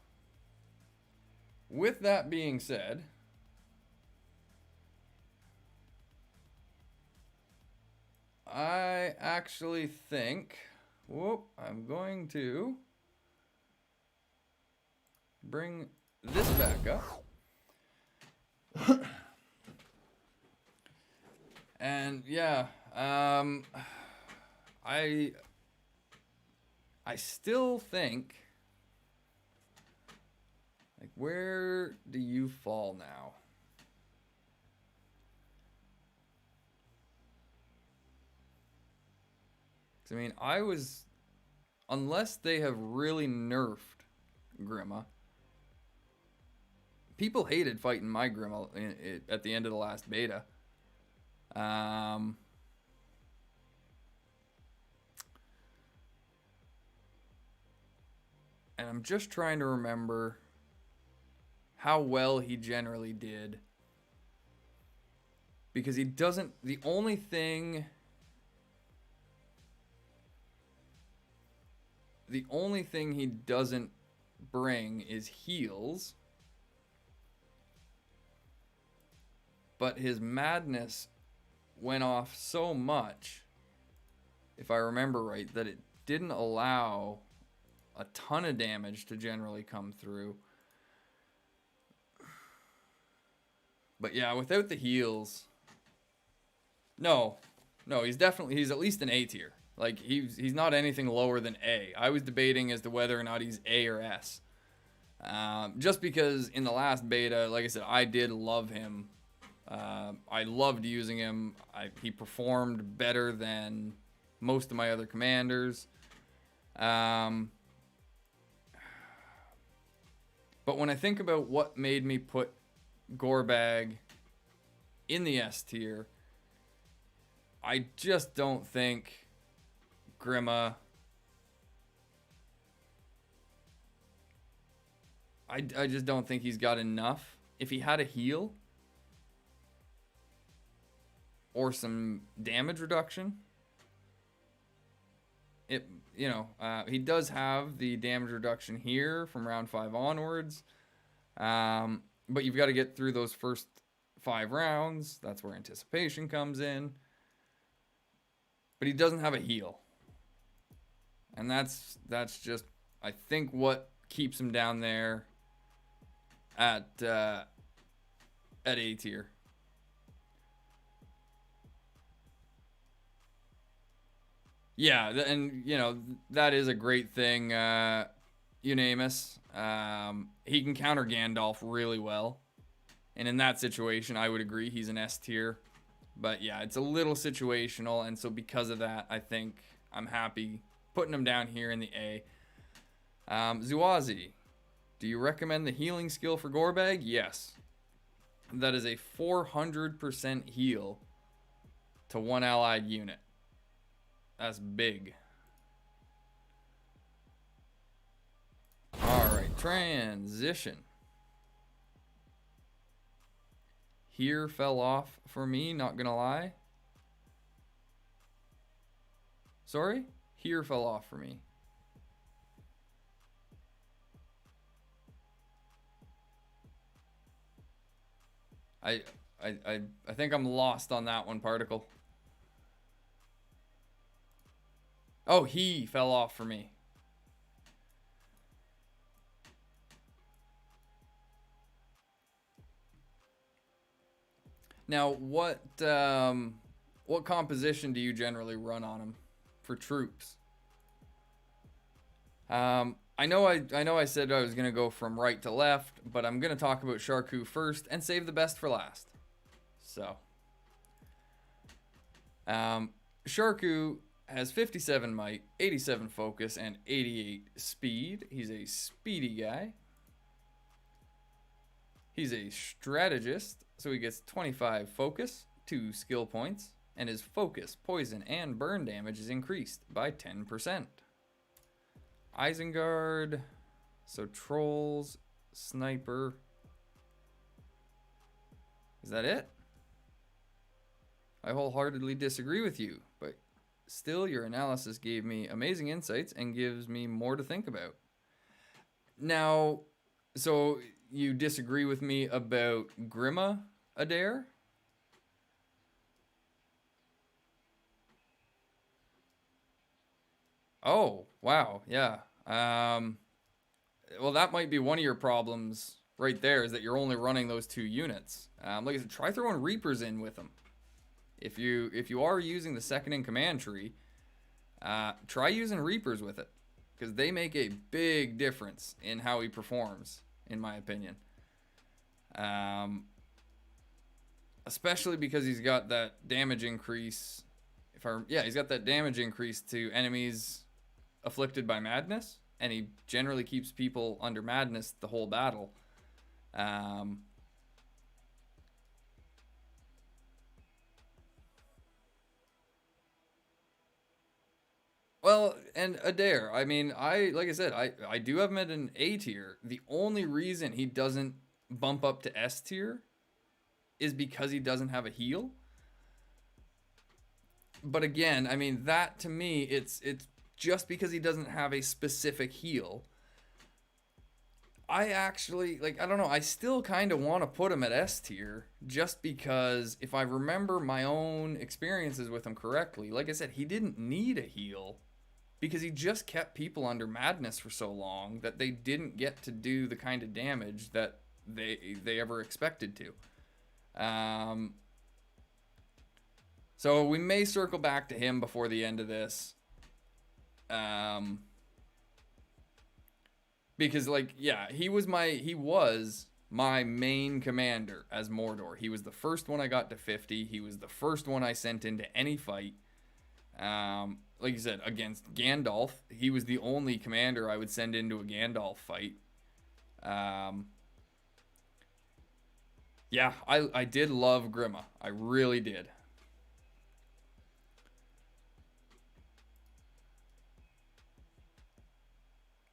with that being said, I actually think... Whoop, I'm going to bring this back up. And yeah, I still think, like, where do you fall now? 'Cause, I mean, unless they have really nerfed Grima. People hated fighting my Grima at the end of the last beta. And I'm just trying to remember how well he generally did. Because he doesn't... The only thing he doesn't bring is heals. But his madness went off so much, if I remember right, that it didn't allow a ton of damage to generally come through. But yeah, without the heals, no, he's at least an A tier. Like, he's not anything lower than A. I was debating as to whether or not he's A or S. Just because in the last beta, like I said, I did love him. I loved using him. He performed better than most of my other commanders. But when I think about what made me put Gorbag in the S tier, I just don't think Grima... I just don't think he's got enough. If he had a heal... or some damage reduction. He does have the damage reduction here from round 5 onwards. But you've got to get through those first 5 rounds. That's where anticipation comes in. But he doesn't have a heal. And that's just, I think, what keeps him down there at A tier. Yeah, and, that is a great thing, Unanimous. He can counter Gandalf really well. And in that situation, I would agree he's an S tier. But yeah, it's a little situational, and so because of that, I think I'm happy putting him down here in the A. Zuazi, do you recommend the healing skill for Gorbag? Yes. That is a 400% heal to one allied unit. That's big. Alright. Transition. Here fell off for me, not gonna lie. Sorry? Here fell off for me. I think I'm lost on that one, Particle. Oh, he fell off for me. Now, what composition do you generally run on him for troops? I know I said I was gonna go from right to left, but I'm gonna talk about Sharku first and save the best for last. So, Sharku has 57 might, 87 focus, and 88 speed. He's a speedy guy. He's a strategist, so he gets 25 focus, 2 skill points, and his focus, poison, and burn damage is increased by 10%. Isengard, so trolls, sniper. Is that it? I wholeheartedly disagree with you, but still your analysis gave me amazing insights and gives me more to think about. Now, so you disagree with me about Grima Adair? Oh, wow, yeah. Well, that might be one of your problems right there, is that you're only running those 2 units. Like I said, try throwing Reapers in with them. If you are using the second in command tree, try using Reapers with it, because they make a big difference in how he performs, in my opinion. Especially because he's got that damage increase. He's got that damage increase to enemies afflicted by madness, and he generally keeps people under madness the whole battle. Well, and Adair, I mean, like I said, I do have him at an A tier. The only reason he doesn't bump up to S tier is because he doesn't have a heal. But again, I mean, that to me, it's just because he doesn't have a specific heal. I actually, like, I don't know, I still kind of want to put him at S tier, just because if I remember my own experiences with him correctly, like I said, he didn't need a heal because he just kept people under madness for so long that they didn't get to do the kind of damage that they ever expected to. So we may circle back to him before the end of this. Because, like, yeah, he was my main commander as Mordor. He was the first one I got to 50. He was the first one I sent into any fight. Like you said, against Gandalf, he was the only commander I would send into a Gandalf fight. Yeah, I did love Grima. I really did.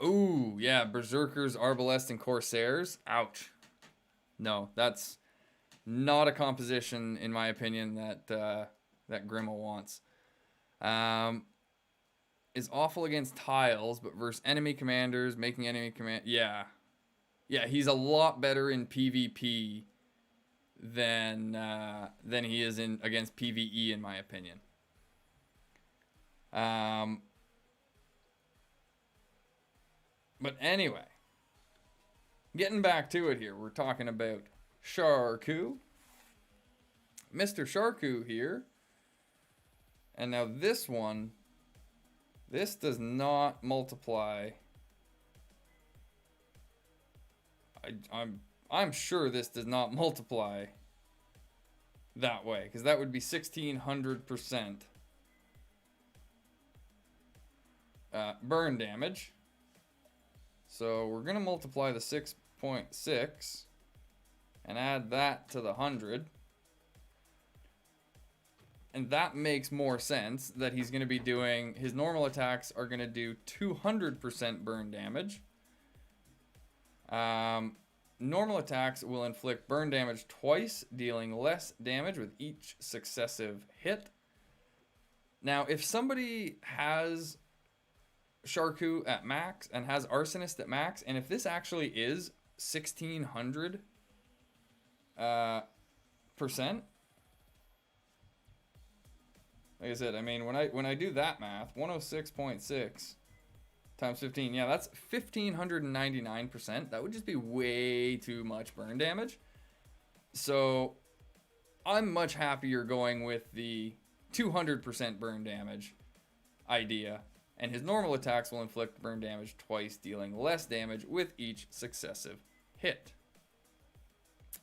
Ooh, yeah, Berserkers, Arbalests, and Corsairs. Ouch. No, that's not a composition, in my opinion, that Grima wants. Is awful against tiles, but versus enemy commanders, making enemy command... Yeah. Yeah, he's a lot better in PvP than he is against PvE, in my opinion. But anyway, getting back to it here, we're talking about Sharku. Mr. Sharku here. And now this one, this does not multiply. I'm sure this does not multiply that way, because that would be 1600% burn damage. So we're going to multiply the 6.6 and add that to the 100. And that makes more sense, that he's going to be doing, his normal attacks are going to do 200% burn damage. Normal attacks will inflict burn damage twice, dealing less damage with each successive hit. Now, if somebody has Sharku at max and has Arsonist at max, and if this actually is 1600 percent, like I said, I mean, when I do that math, 106.6 times 15, yeah, that's 1599%. That would just be way too much burn damage. So I'm much happier going with the 200% burn damage idea, and his normal attacks will inflict burn damage twice, dealing less damage with each successive hit.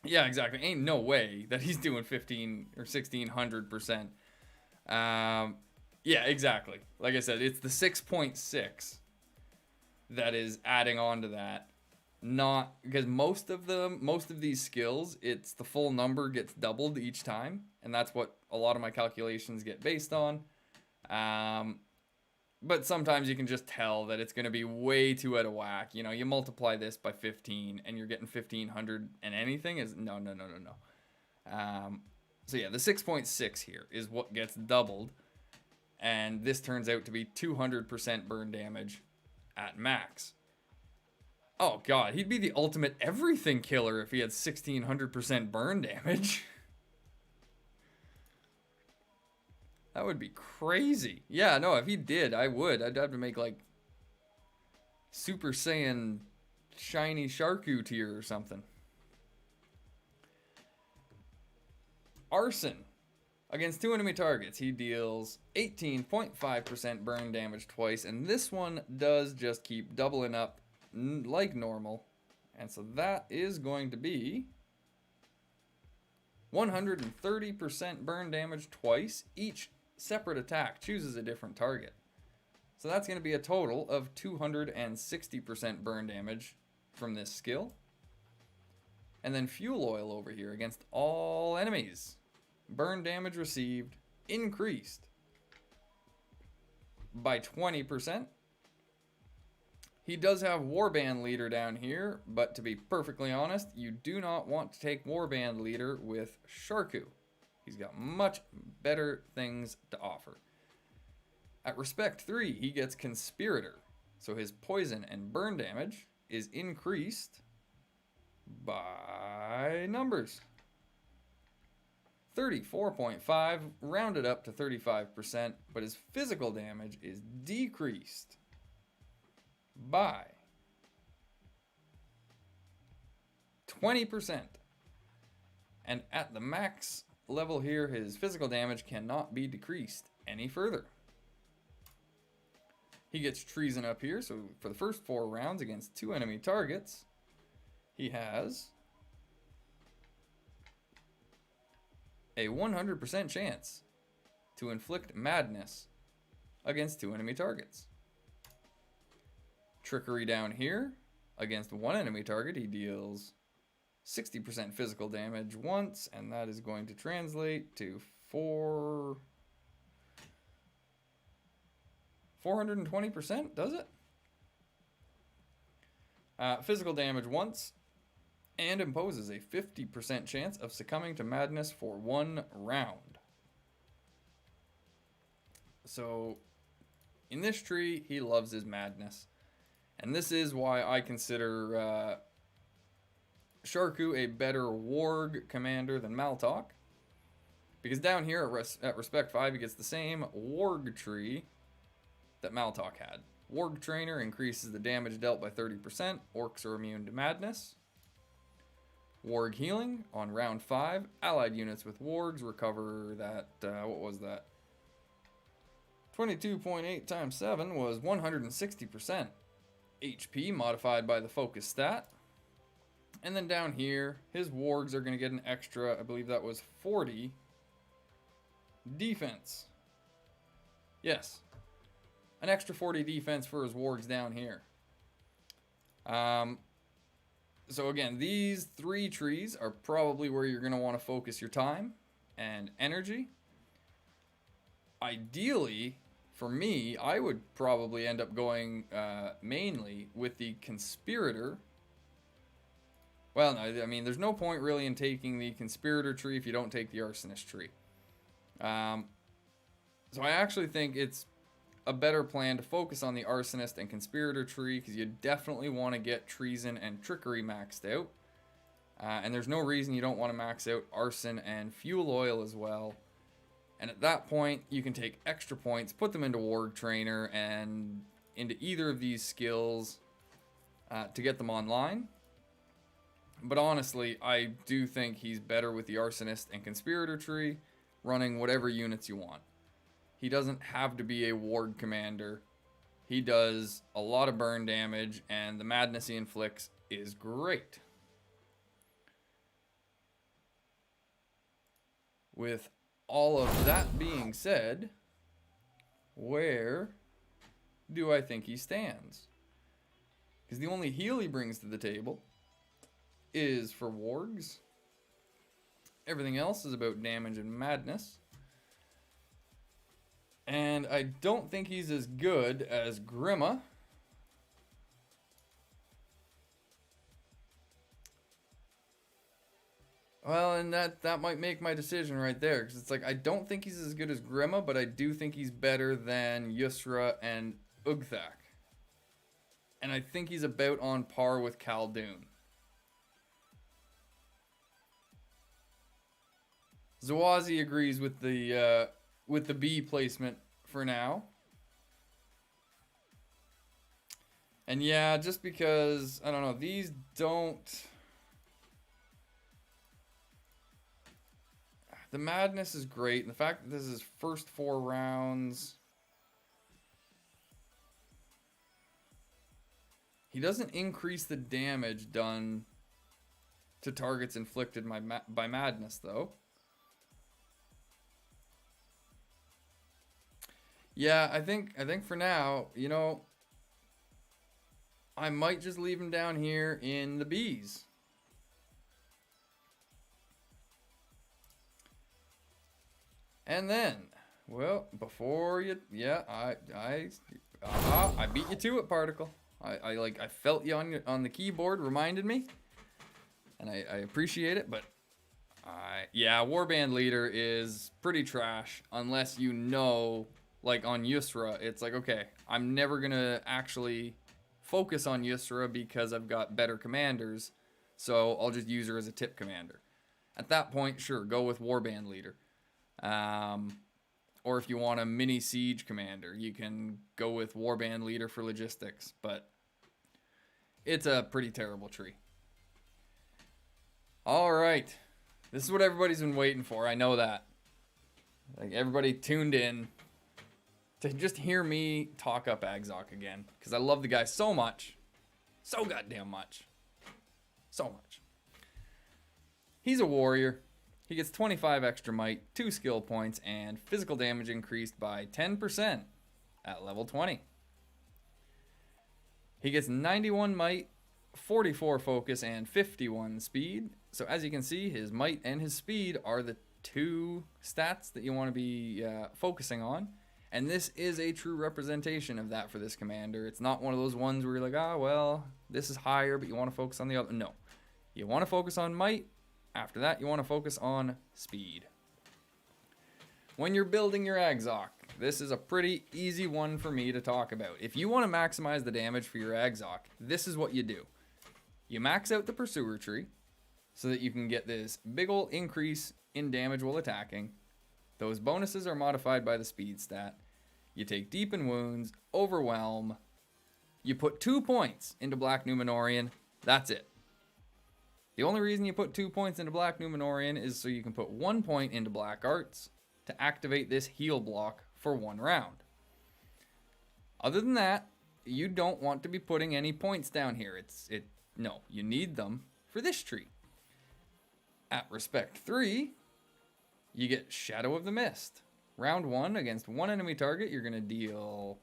Yeah, exactly. Ain't no way that he's doing 15 or 1600%. Yeah, exactly. Like I said, it's the 6.6 that is adding on to that. Not because most of these skills, it's the full number gets doubled each time, and that's what a lot of my calculations get based on. But sometimes you can just tell that it's going to be way too out of whack. You know, you multiply this by 15 and you're getting 1500 and anything is no. So yeah, the 6.6 here is what gets doubled, and this turns out to be 200% burn damage at max. Oh god, he'd be the ultimate everything killer if he had 1600% burn damage. That would be crazy. Yeah, no, if he did, I would. I'd have to make like Super Saiyan shiny Sharku tier or something. Arson. Against 2 enemy targets, he deals 18.5% burn damage twice, and this one does just keep doubling up like normal. And so that is going to be 130% burn damage twice. Each separate attack chooses a different target. So that's going to be a total of 260% burn damage from this skill. And then Fuel Oil over here against all enemies. Burn damage received increased by 20%. He does have Warband Leader down here, but to be perfectly honest, you do not want to take Warband Leader with Sharku. He's got much better things to offer. At Respect 3, he gets Conspirator, so his poison and burn damage is increased by numbers. 34.5, rounded up to 35%, but his physical damage is decreased by 20%. And at the max level here, his physical damage cannot be decreased any further. He gets Treason up here, so for the first 4 rounds against 2 enemy targets, he has a 100% chance to inflict madness against 2 enemy targets. Trickery down here, against 1 enemy target, he deals 60% physical damage once, and that is going to translate to 420%, does it? Physical damage once, and imposes a 50% chance of succumbing to madness for 1 round. So, in this tree, he loves his madness. And this is why I consider Sharku a better Warg commander than Maltok. Because down here at Respect 5, he gets the same Warg tree that Maltok had. Warg Trainer increases the damage dealt by 30%. Orcs are immune to madness. Warg Healing on round 5. Allied units with Wargs recover that, what was that? 22.8 times 7 was 160%. HP modified by the focus stat. And then down here, his Wargs are going to get an extra, I believe that was 40 defense. Yes. An extra 40 defense for his Wargs down here. So again, these 3 trees are probably where you're going to want to focus your time and energy. Ideally, for me, I would probably end up going mainly with the Conspirator Well, no, I mean, there's no point really in taking the Conspirator tree if you don't take the Arsonist tree. So I actually think it's a better plan to focus on the Arsonist and Conspirator tree, because you definitely want to get Treason and Trickery maxed out. And there's no reason you don't want to max out Arson and Fuel Oil as well. And at that point, you can take extra points, put them into Warg Trainer, and into either of these skills to get them online. But honestly, I do think he's better with the Arsonist and Conspirator tree, running whatever units you want. He doesn't have to be a Warg commander. He does a lot of burn damage, and the madness he inflicts is great. With all of that being said, where do I think he stands? Because the only heal he brings to the table is for wargs. Everything else is about damage and madness. And I don't think he's as good as Grima. Well, and that might make my decision right there, because it's like, I don't think he's as good as Grima, but I do think he's better than Yusra and Uggthak. And I think he's about on par with Khaldun. Zawazi agrees with the B placement for now. And yeah, just because, I don't know, these don't... The madness is great, and the fact that this is first 4 rounds... He doesn't increase the damage done to targets inflicted by madness, though. Yeah, I think for now, you know, I might just leave him down here in the Bs. And then, well, before you, yeah, I beat you to it, Particle. I felt you on the keyboard, reminded me, and I appreciate it. But yeah, Warband Leader is pretty trash unless you know, like on Yusra, it's like, okay, I'm never gonna actually focus on Yusra because I've got better commanders, so I'll just use her as a tip commander. At that point, sure, go with Warband Leader. Or if you want a mini siege commander, you can go with Warband Leader for logistics, but it's a pretty terrible tree. All right, this is what everybody's been waiting for. I know that. Like, everybody tuned in to just hear me talk up Agzok again, because I love the guy so much, so goddamn much, so much. He's a warrior. He gets 25 extra might, 2 skill points, and physical damage increased by 10% at level 20. He gets 91 might, 44 focus, and 51 speed. So as you can see, his might and his speed are the 2 stats that you want to be focusing on. And this is a true representation of that for this commander. It's not one of those ones where you're like, ah, well, this is higher, but you want to focus on the other. No. You want to focus on might. After that, you want to focus on speed. When you're building your Agzok, this is a pretty easy one for me to talk about. If you want to maximize the damage for your Agzok, this is what you do. You max out the Pursuer tree so that you can get this big ol' increase in damage while attacking. Those bonuses are modified by the speed stat. You take Deepen Wounds, Overwhelm. You put 2 points into Black Numenorian. That's it. The only reason you put 2 points into Black Numenorian is so you can put 1 point into Black Arts to activate this heal block for 1 round. Other than that, you don't want to be putting any points down here. No, you need them for this tree. At Respect 3, you get Shadow of the Mist. Round 1, against 1 enemy target, you're going to deal...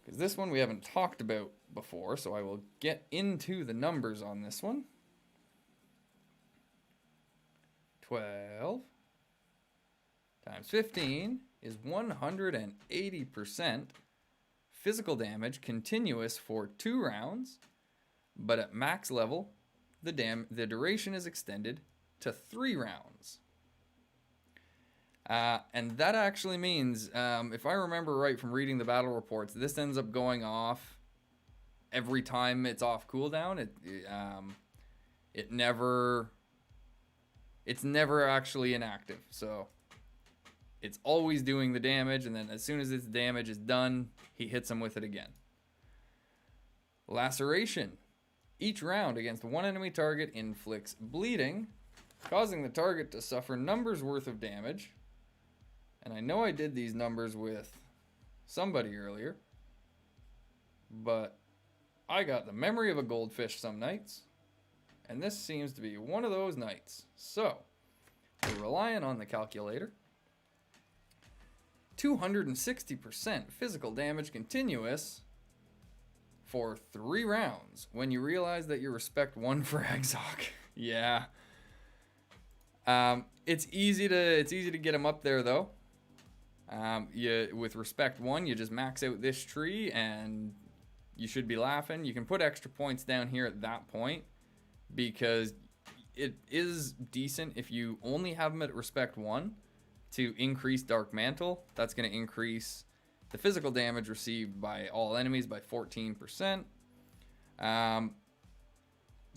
Because this one we haven't talked about before, so I will get into the numbers on this one. 12 times 15 is 180% physical damage, continuous for 2 rounds, but at max level, the duration is extended to 3 rounds. And that actually means, if I remember right from reading the battle reports, this ends up going off every time it's off cooldown. It's never actually inactive. So it's always doing the damage, and then as soon as its damage is done, he hits him with it again. Laceration. Each round against one enemy target inflicts bleeding, causing the target to suffer numbers worth of damage. And I know I did these numbers with somebody earlier, but I got the memory of a goldfish some nights, and this seems to be one of those nights. So, we're relying on the calculator. 260% physical damage continuous for 3 rounds when you realize that you respect 1 for AjMcGamer. Yeah. It's easy to get him up there though. With respect 1, you just max out this tree and you should be laughing. You can put extra points down here at that point because it is decent if you only have him at respect 1 to increase Dark Mantle. That's going to increase the physical damage received by all enemies by 14%.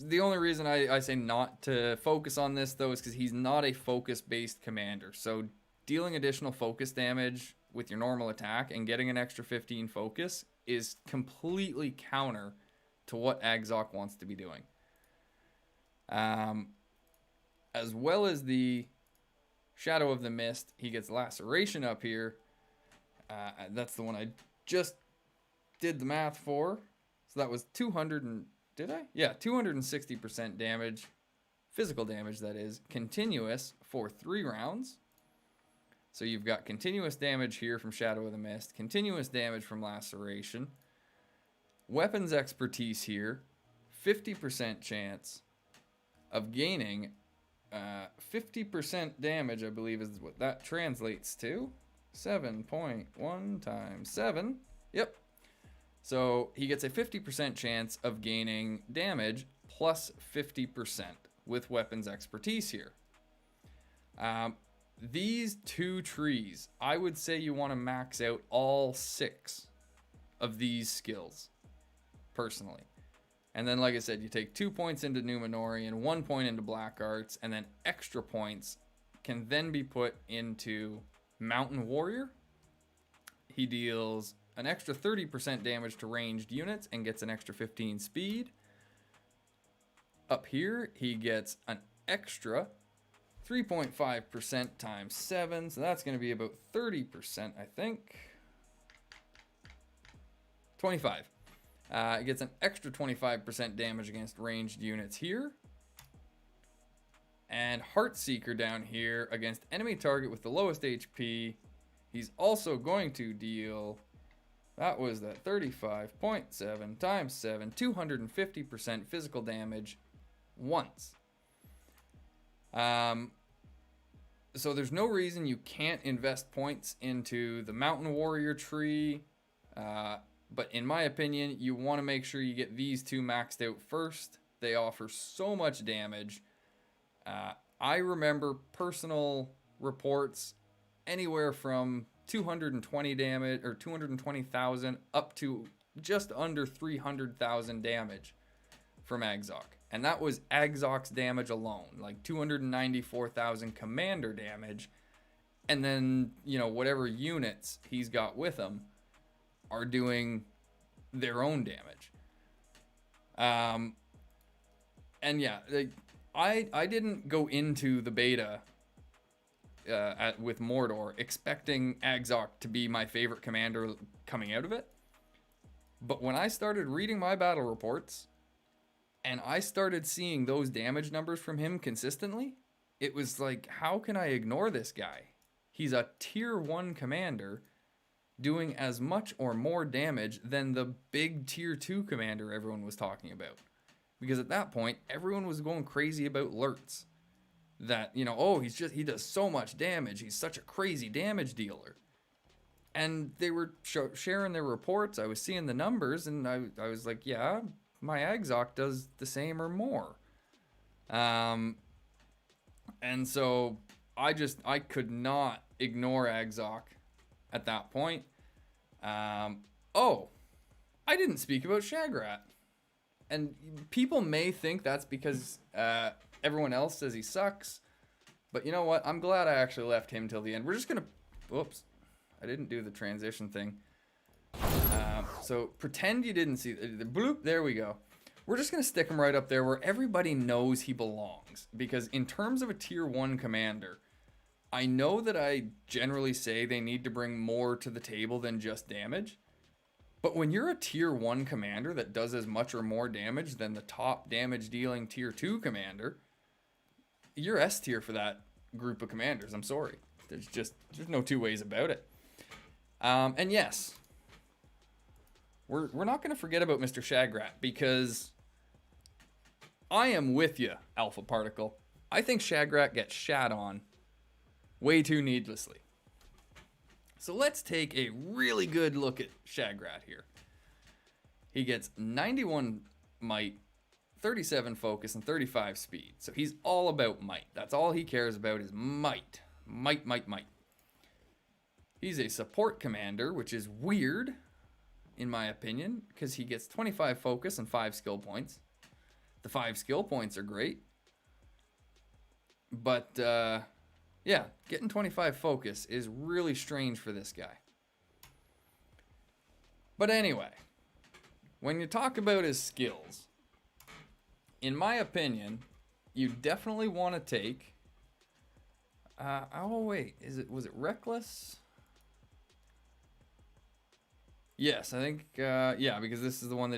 The only reason I say not to focus on this though is because he's not a focus-based commander. So dealing additional focus damage with your normal attack and getting an extra 15 focus is completely counter to what AjMcGamer wants to be doing. As well as the Shadow of the Mist, he gets Laceration up here. That's the one I just did the math for. So that was 200 and... Did I? Yeah, 260% damage. Physical damage, that is. Continuous for 3 rounds. So you've got continuous damage here from Shadow of the Mist. Continuous damage from Laceration. Weapons expertise here. 50% chance of gaining 50% damage, I believe is what that translates to. 7.1 times 7. Yep. So he gets a 50% chance of gaining damage plus 50% with weapons expertise here. These 2 trees, I would say you want to max out all 6 of these skills, personally. And then, like I said, you take 2 points into Numenorian, 1 point into Black Arts, and then extra points can then be put into Mountain Warrior. He deals an extra 30% damage to ranged units and gets an extra 15 speed. Up here, he gets an extra 3.5% times 7, so that's going to be about 30%, I think. 25. It gets an extra 25% damage against ranged units here. And Heartseeker down here against enemy target with the lowest HP. He's also going to deal... That was that 35.7 times 7, 250% physical damage once. So there's no reason you can't invest points into the Mountain Warrior tree. But in my opinion, you want to make sure you get these 2 maxed out first. They offer so much damage. I remember personal reports anywhere from 220 damage or 220,000 up to just under 300,000 damage from AjMcGamer. And that was AjMcGamer's damage alone, like 294,000 commander damage. And then, you know, whatever units he's got with him are doing their own damage. And yeah, I didn't go into the beta with Mordor expecting AjMcGamer to be my favorite commander coming out of it. But when I started reading my battle reports and I started seeing those damage numbers from him consistently, it was like, how can I ignore this guy? He's a tier 1 commander doing as much or more damage than the big tier 2 commander everyone was talking about. Because at that point, everyone was going crazy about Lurtz. That, you know, oh, he does so much damage. He's such a crazy damage dealer. And they were sharing their reports. I was seeing the numbers, and I was like, yeah, my AjMcGamer does the same or more. And so I could not ignore Uggthak at that point. Oh, I didn't speak about Shagrat. And people may think that's because everyone else says he sucks. But you know what? I'm glad I actually left him till the end. We're just going to... Whoops. I didn't do the transition thing. So pretend you didn't see... The bloop. There we go. We're just going to stick him right up there where everybody knows he belongs. Because in terms of a tier 1 commander, I know that I generally say they need to bring more to the table than just damage. But when you're a tier 1 commander that does as much or more damage than the top damage dealing tier 2 commander, you're S tier for that group of commanders. I'm sorry. There's no two ways about it. And yes, we're not going to forget about Mr. Shagrat, because I am with you, Alpha Particle. I think Shagrat gets shat on way too needlessly. So let's take a really good look at Shagrat here. He gets 91 might, 37 focus, and 35 speed. So he's all about might. That's all he cares about is might. Might, might, might. He's a support commander, which is weird, in my opinion, because he gets 25 focus and 5 skill points. The 5 skill points are great. But, yeah, getting 25 focus is really strange for this guy. But anyway, when you talk about his skills, in my opinion, you definitely want to take... oh, wait. Was it Reckless? Yes, I think... yeah, because this is the one that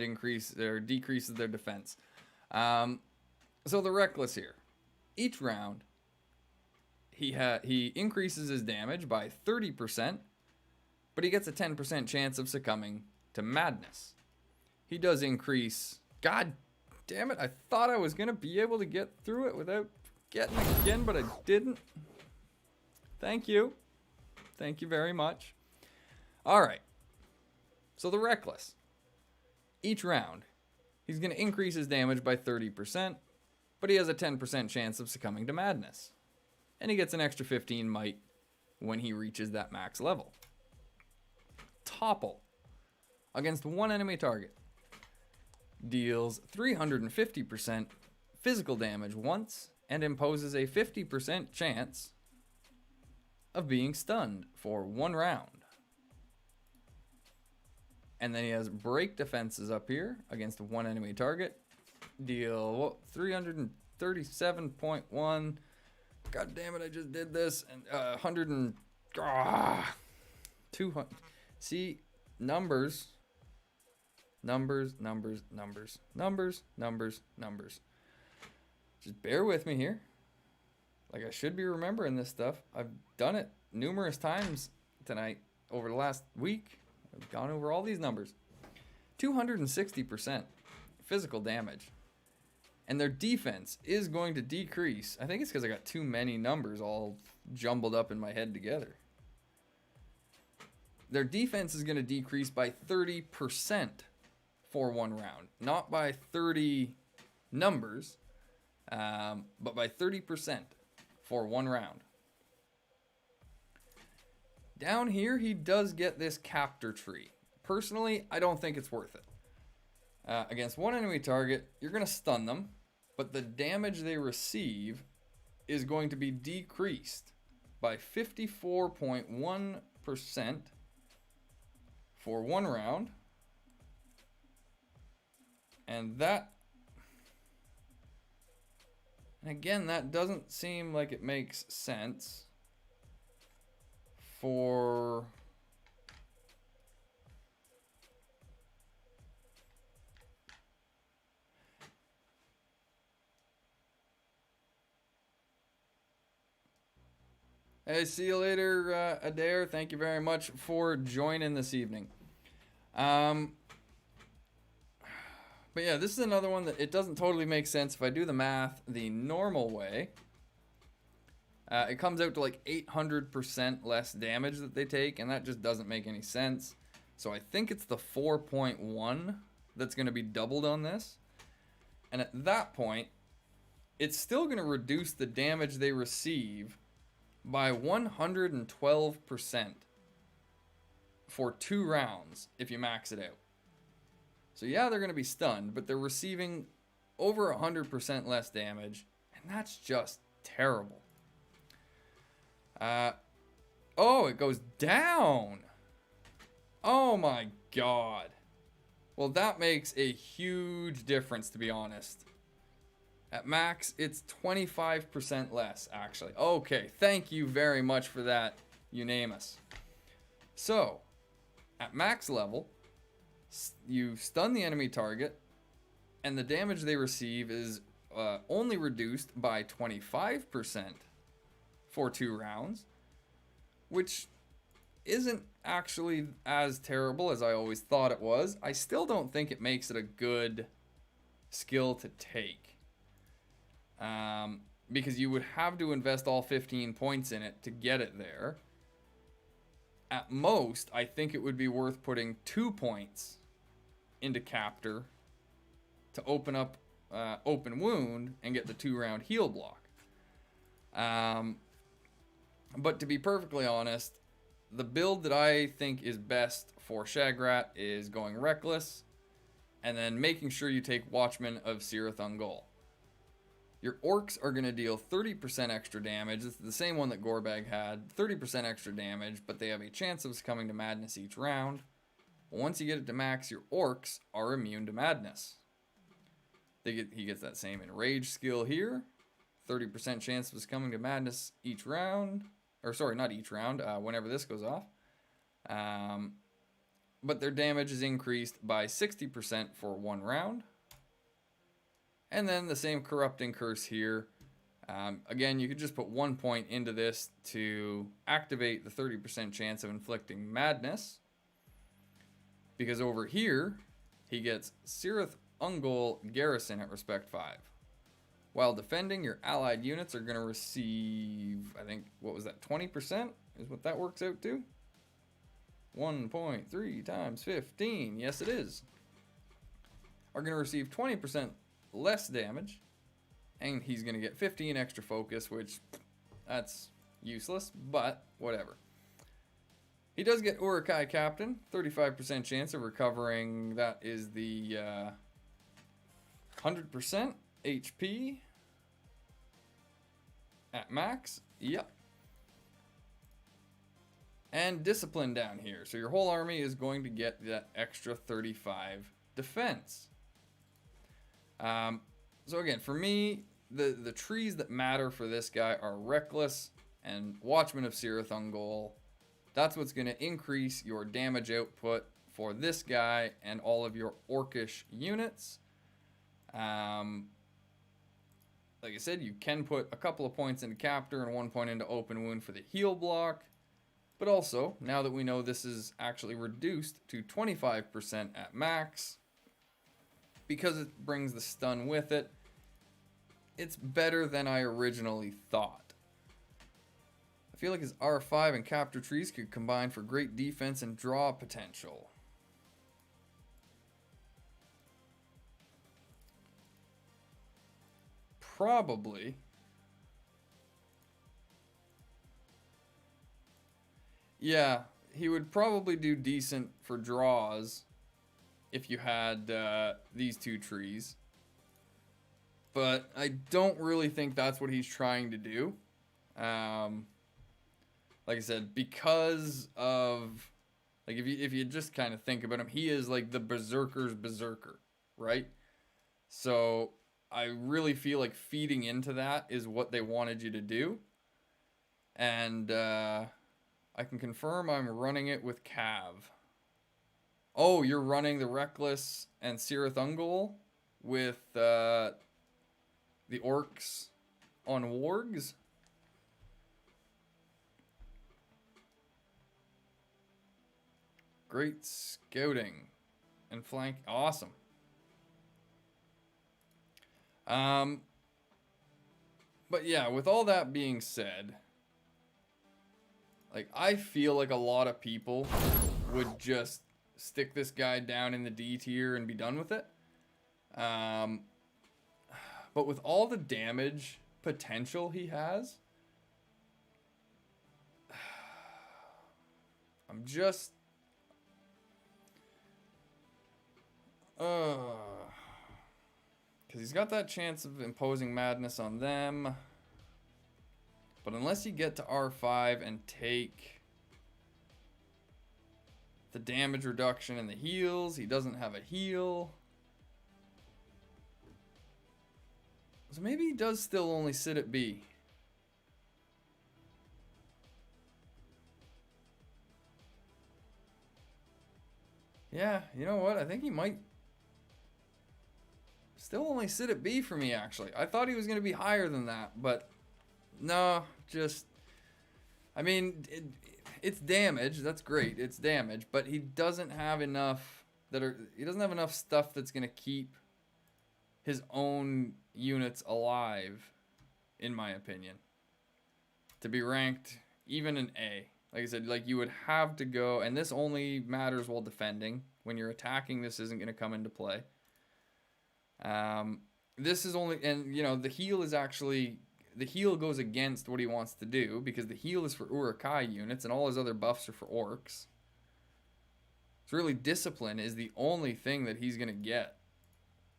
decreases their defense. So the Reckless here. Each round... He increases his damage by 30%, but he gets a 10% chance of succumbing to madness. He does increase... God damn it, I thought I was going to be able to get through it without getting it again, but I didn't. Thank you. Thank you very much. Alright. So the Reckless. Each round, he's going to increase his damage by 30%, but he has a 10% chance of succumbing to madness. And he gets an extra 15 might when he reaches that max level. Topple. Against one enemy target. Deals 350% physical damage once and imposes a 50% chance of being stunned for 1 round. And then he has break defenses up here against one enemy target. Deal 337.1... God damn it, I just did this. And 100 and... 200. See, numbers. Numbers. Just bear with me here. Like, I should be remembering this stuff. I've done it numerous times tonight over the last week. I've gone over all these numbers. 260% physical damage. And their defense is going to decrease. I think it's because I got too many numbers all jumbled up in my head together. Their defense is going to decrease by 30% for 1 round. Not by 30 numbers, but by 30% for 1 round. Down here, he does get this captor tree. Personally, I don't think it's worth it. Against one enemy target, you're going to stun them, but the damage they receive is going to be decreased by 54.1% for 1 round. And that... And again, that doesn't seem like it makes sense for... Hey, see you later, Adair. Thank you very much for joining this evening. But yeah, this is another one that it doesn't totally make sense. If I do the math the normal way, it comes out to like 800% less damage that they take, and that just doesn't make any sense. So I think it's the 4.1 that's going to be doubled on this. And at that point, it's still going to reduce the damage they receive by 112% for 2 rounds if you max it out. So yeah, they're going to be stunned, but they're receiving over 100% less damage, and that's just terrible. Oh, it goes down. Oh my god. Well, that makes a huge difference, to be honest. At max, it's 25% less, actually. Okay, thank you very much for that, Unanimous. So, at max level, you stun the enemy target, and the damage they receive is only reduced by 25% for 2 rounds, which isn't actually as terrible as I always thought it was. I still don't think it makes it a good skill to take. Because you would have to invest all 15 points in it to get it there. At most, I think it would be worth putting 2 points into Captor to open up Open Wound and get the 2-round heal block. But to be perfectly honest, the build that I think is best for Shagrat is going Reckless, and then making sure you take Watchman of Cirith Ungol. Your orcs are going to deal 30% extra damage. It's the same one that Gorbag had, 30% extra damage, but they have a chance of succumbing to madness each round. Once you get it to max, your orcs are immune to madness. He gets that same enrage skill here, 30% chance of succumbing to madness each round. Or sorry, not each round, whenever this goes off. But their damage is increased by 60% for 1 round. And then the same corrupting curse here. Again, you could just put 1 point into this to activate the 30% chance of inflicting madness. Because over here, he gets Cirith Ungol Garrison at Respect 5. While defending, your allied units are going to receive, I think, what was that, 20% is what that works out to? 1.3 times 15, yes it is. Are going to receive 20% less damage, and he's going to get 15 extra focus, which, that's useless, but whatever. He does get Uruk-hai Captain, 35% chance of recovering, that is the 100% HP at max. Yep. And discipline down here. So your whole army is going to get that extra 35 defense. So again, for me, the trees that matter for this guy are Reckless and Watchman of Cirith Ungol. That's what's going to increase your damage output for this guy and all of your orcish units. Like I said, you can put a couple of points into Captor and 1 point into Open Wound for the heal block. But also, now that we know this is actually reduced to 25% at max, because it brings the stun with it, it's better than I originally thought. I feel like his R5 and Captor trees could combine for great defense and draw potential. Probably. Yeah, he would probably do decent for draws if you had these 2 trees. But I don't really think that's what he's trying to do. Like I said, because of, like, if you just kind of think about him, he is like the berserker's berserker, right? So I really feel like feeding into that is what they wanted you to do. And I can confirm I'm running it with Cav. Oh, you're running the Reckless and Cirith Ungol with the orcs on wargs? Great scouting and flank. Awesome. But yeah, with all that being said, like, I feel like a lot of people would just stick this guy down in the D tier and be done with it. But with all the damage potential he has, I'm just... Because he's got that chance of imposing madness on them. But unless you get to R5 and take the damage reduction and the heals, he doesn't have a heal. So maybe he does still only sit at B. Yeah, you know what? I think he might still only sit at B for me, actually. I thought he was going to be higher than that, but no, just... I mean, it's damage. That's great. It's damage, but he doesn't have enough he doesn't have enough stuff that's going to keep his own units alive, in my opinion, to be ranked even an A. Like I said, like you would have to go, and this only matters while defending. When you're attacking, this isn't going to come into play. This is only, and you know, the heal is actually, the heal goes against what he wants to do, because the heal is for Uruk-hai units, and all his other buffs are for orcs. So really, discipline is the only thing that he's going to get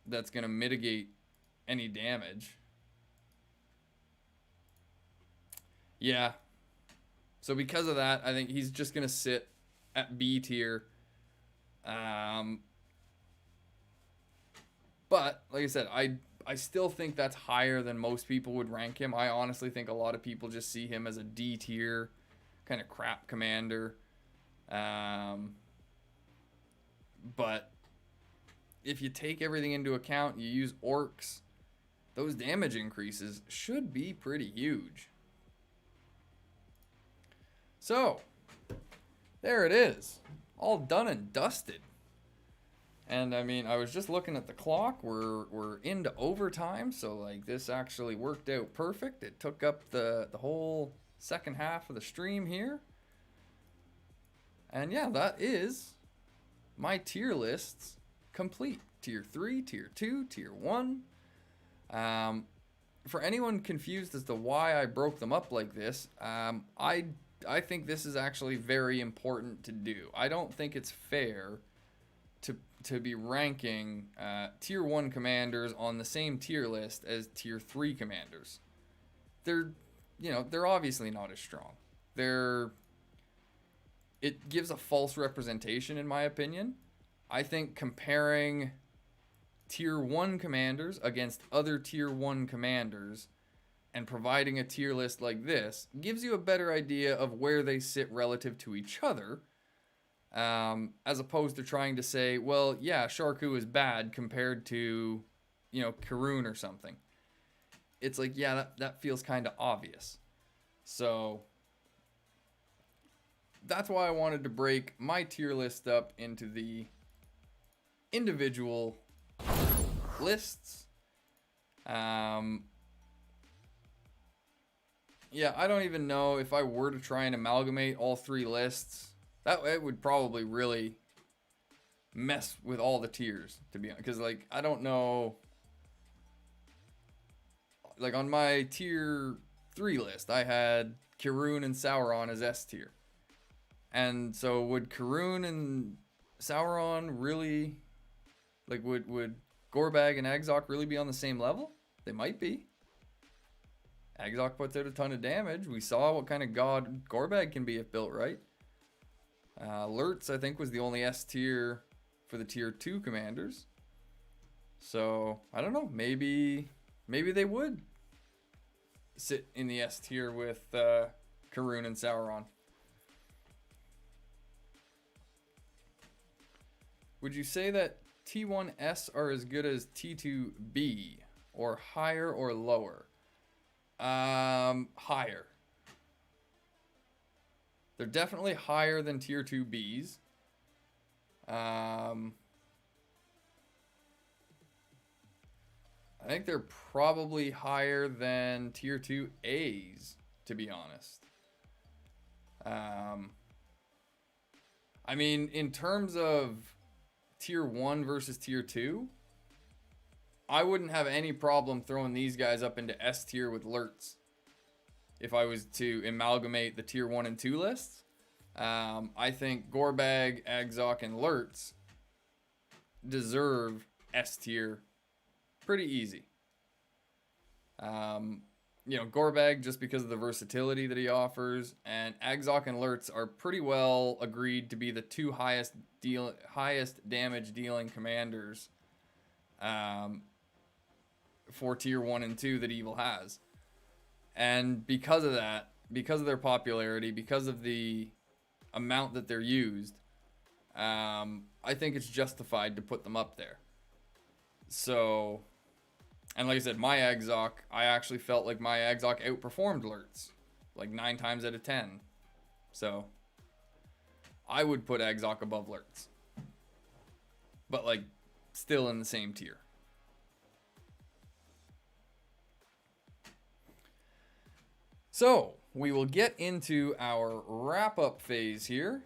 that's going to mitigate any damage. Yeah. So because of that, I think he's just going to sit at B tier. But, like I said, I still think that's higher than most people would rank him. I honestly think a lot of people just see him as a D tier kind of crap commander. But if you take everything into account, you use orcs, those damage increases should be pretty huge. So, there it is. All done and dusted. And I mean, I was just looking at the clock. We're into overtime, so like this actually worked out perfect. It took up the whole second half of the stream here. And yeah, that is my tier lists complete. Tier 3, Tier 2, Tier 1. For anyone confused as to why I broke them up like this, I think this is actually very important to do. I don't think it's fair to be ranking Tier 1 commanders on the same tier list as Tier 3 commanders. They're obviously not as strong. It gives a false representation, in my opinion. I think comparing Tier 1 commanders against other Tier 1 commanders and providing a tier list like this gives you a better idea of where they sit relative to each other, as opposed to trying to say, well, yeah, Sharku is bad compared to, Karun or something. It's like, yeah, that feels kind of obvious. So that's why I wanted to break my tier list up into the individual lists. Yeah, I don't even know if I were to try and amalgamate all three lists. It would probably really mess with all the tiers, to be honest. Because, like, I don't know. Like, on my tier 3 list, I had Karun and Sauron as S tier. And so would Karun and Sauron really, like, would Gorbag and Uggthak really be on the same level? They might be. Uggthak puts out a ton of damage. We saw what kind of god Gorbag can be if built right. Lurtz, I think, was the only S tier for the tier 2 commanders. So, I don't know. Maybe they would sit in the S tier with Karun and Sauron. Would you say that T1S are as good as T2B, or higher or lower? Higher. They're definitely higher than tier 2Bs. I think they're probably higher than tier 2As, to be honest. I mean, in terms of tier 1 versus tier 2, I wouldn't have any problem throwing these guys up into S tier with Lurts if I was to amalgamate the tier 1 and 2 lists. I think Gorbag, Agzok, and Lurts deserve S tier pretty easy. Gorbag just because of the versatility that he offers, and Agzok and Lurts are pretty well agreed to be the two highest damage dealing commanders for tier 1 and 2 that Evil has. And because of that, because of their popularity, because of the amount that they're used, I think it's justified to put them up there. So, and like I said, my Agzok, I actually felt like my Agzok outperformed Lurts, like 9 times out of 10. So, I would put Agzok above Lurts. But, like, still in the same tier. So, we will get into our wrap-up phase here.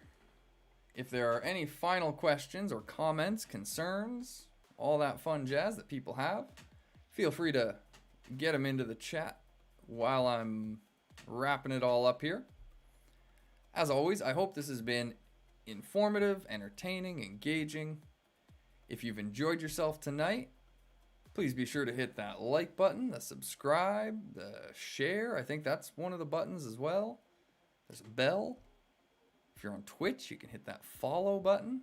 If there are any final questions or comments, concerns, all that fun jazz that people have, feel free to get them into the chat while I'm wrapping it all up here. As always, I hope this has been informative, entertaining, engaging. If you've enjoyed yourself tonight, please be sure to hit that like button, the subscribe, the share. I think that's one of the buttons as well. There's a bell. If you're on Twitch, you can hit that follow button.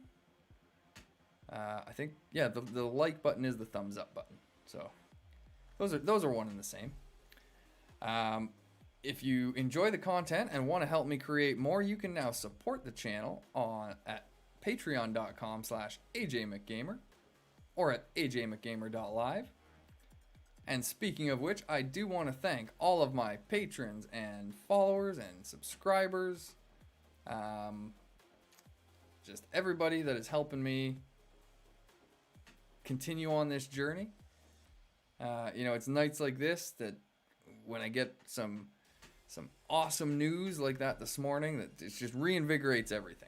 I think, yeah, the like button is the thumbs up button. So those are one and the same. If you enjoy the content and want to help me create more, you can now support the channel at patreon.com/AjMcGamer or at AjMcGamer.live. And speaking of which, I do want to thank all of my patrons and followers and subscribers. Just everybody that is helping me continue on this journey. It's nights like this that when I get some awesome news like that this morning, that it just reinvigorates everything.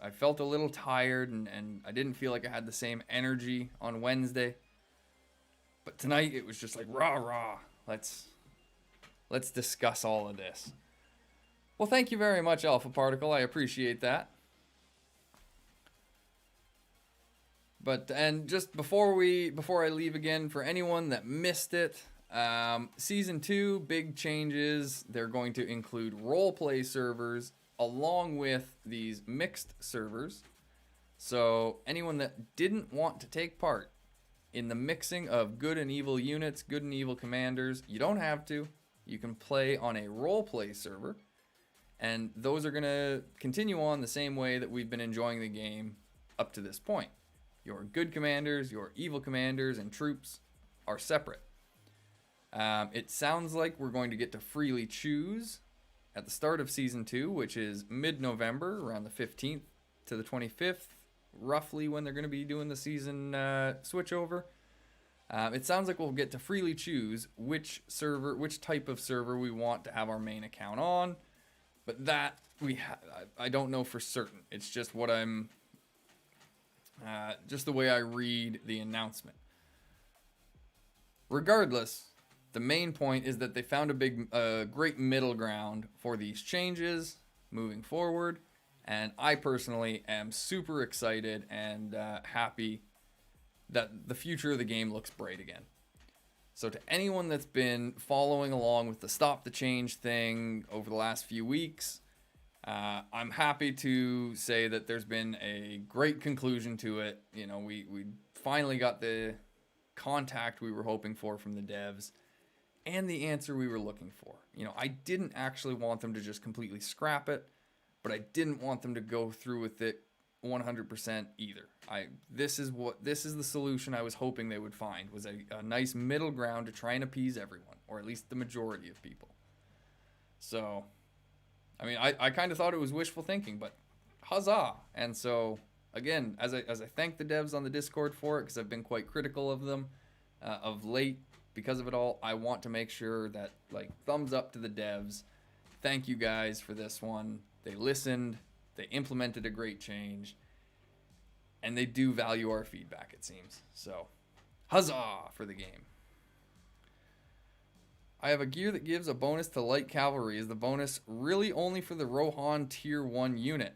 I felt a little tired and I didn't feel like I had the same energy on Wednesday. But tonight it was just like rah. Let's discuss all of this. Well, thank you very much, Alpha Particle. I appreciate that. And just before I leave again, for anyone that missed it, Season 2, big changes. They're going to include roleplay servers along with these mixed servers. So anyone that didn't want to take part in the mixing of good and evil units, good and evil commanders, you don't have to. You can play on a roleplay server. And those are going to continue on the same way that we've been enjoying the game up to this point. Your good commanders, your evil commanders, and troops are separate. It sounds like we're going to get to freely choose at the start of Season 2, which is mid-November, around the 15th to the 25th, roughly when they're going to be doing the season switchover. It sounds like we'll get to freely choose which type of server we want to have our main account on. But that, I don't know for certain. It's just what I'm... just the way I read the announcement. Regardless, the main point is that they found a great middle ground for these changes moving forward, and I personally am super excited and happy that the future of the game looks bright again. So to anyone that's been following along with the Stop the Change thing over the last few weeks, I'm happy to say that there's been a great conclusion to it. You know, we finally got the contact we were hoping for from the devs and the answer we were looking for. You know, I didn't actually want them to just completely scrap it, but I didn't want them to go through with it 100% either. This is the solution I was hoping they would find, was a nice middle ground to try and appease everyone, or at least the majority of people. So, I mean, I kind of thought it was wishful thinking, but huzzah! And so, again, as I thank the devs on the Discord for it, because I've been quite critical of them of late because of it all, I want to make sure that, like, thumbs up to the devs. Thank you guys for this one. They listened, they implemented a great change, and they do value our feedback, it seems. So, Huzzah for the game. I have a gear that gives a bonus to light cavalry. Is the bonus really only for the Rohan tier 1 unit?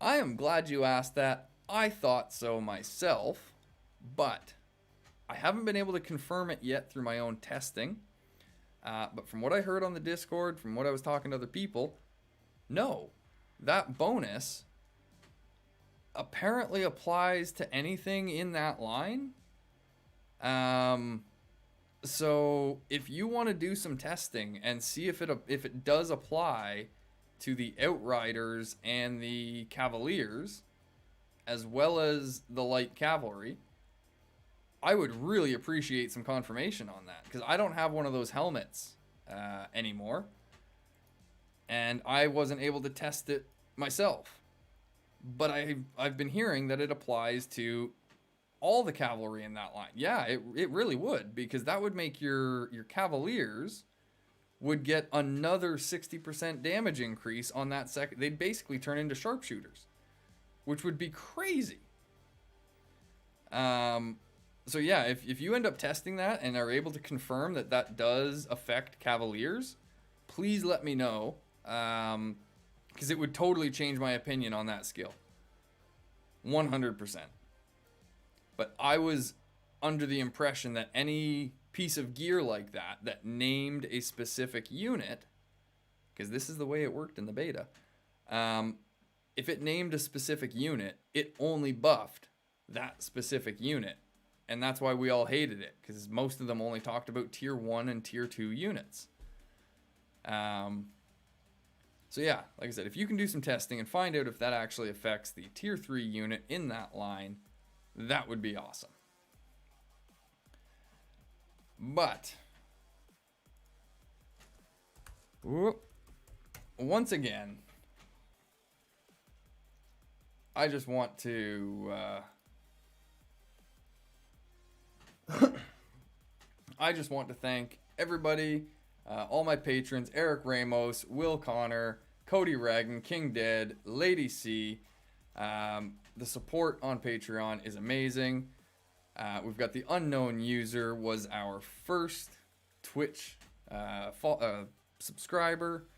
I am glad you asked that. I thought so myself, but I haven't been able to confirm it yet through my own testing. But from what I heard on the Discord, from what I was talking to other people, no, that bonus apparently applies to anything in that line. So if you want to do some testing and see if it does apply to the Outriders and the Cavaliers, as well as the light cavalry, I would really appreciate some confirmation on that, because I don't have one of those helmets anymore, and I wasn't able to test it myself. But I've been hearing that it applies to all the cavalry in that line. Yeah, it really would, because that would make your Cavaliers would get another 60% damage increase on that second. They'd basically turn into sharpshooters, which would be crazy. So yeah, if you end up testing that and are able to confirm that that does affect Cavaliers, please let me know, because it would totally change my opinion on that skill. 100%. But I was under the impression that any piece of gear like that named a specific unit, because this is the way it worked in the beta, if it named a specific unit, it only buffed that specific unit. And that's why we all hated it, because most of them only talked about tier 1 and tier 2 units. So yeah, like I said, if you can do some testing and find out if that actually affects the tier 3 unit in that line, that would be awesome. But once again, I just want to thank everybody, all my patrons: Eric Ramos, Will Connor, Cody Regan, King Dead, Lady C. The support on Patreon is amazing. We've got the unknown user was our first Twitch subscriber.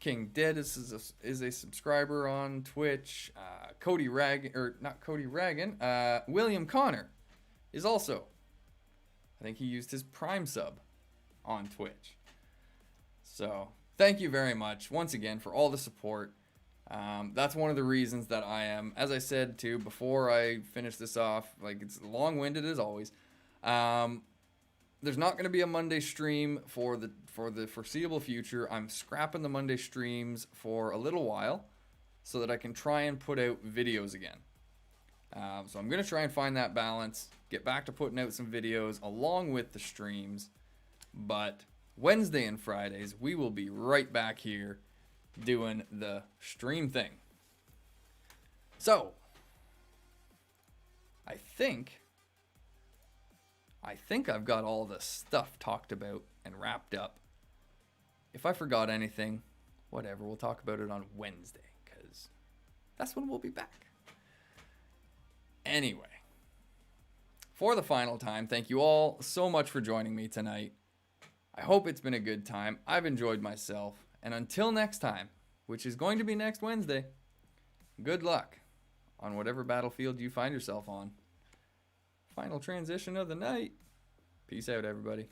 King Dead is a subscriber on Twitch. Cody Regan, or not Cody Regan, William Connor is also, I think he used his Prime sub on Twitch. So thank you very much once again for all the support. That's one of the reasons that I am, as I said too before I finish this off, like, it's long-winded as always. There's not going to be a Monday stream for the foreseeable future. I'm scrapping the Monday streams for a little while so that I can try and put out videos again. So I'm going to try and find that balance, get back to putting out some videos along with the streams. But Wednesday and Fridays, we will be right back here doing the stream thing. So I think I've got all the stuff talked about and wrapped up. If I forgot anything, whatever, we'll talk about it on Wednesday, because that's when we'll be back. Anyway, for the final time, thank you all so much for joining me tonight. I hope it's been a good time. I've enjoyed myself. And until next time, which is going to be next Wednesday, good luck on whatever battlefield you find yourself on. Final transition of the night. Peace out, everybody.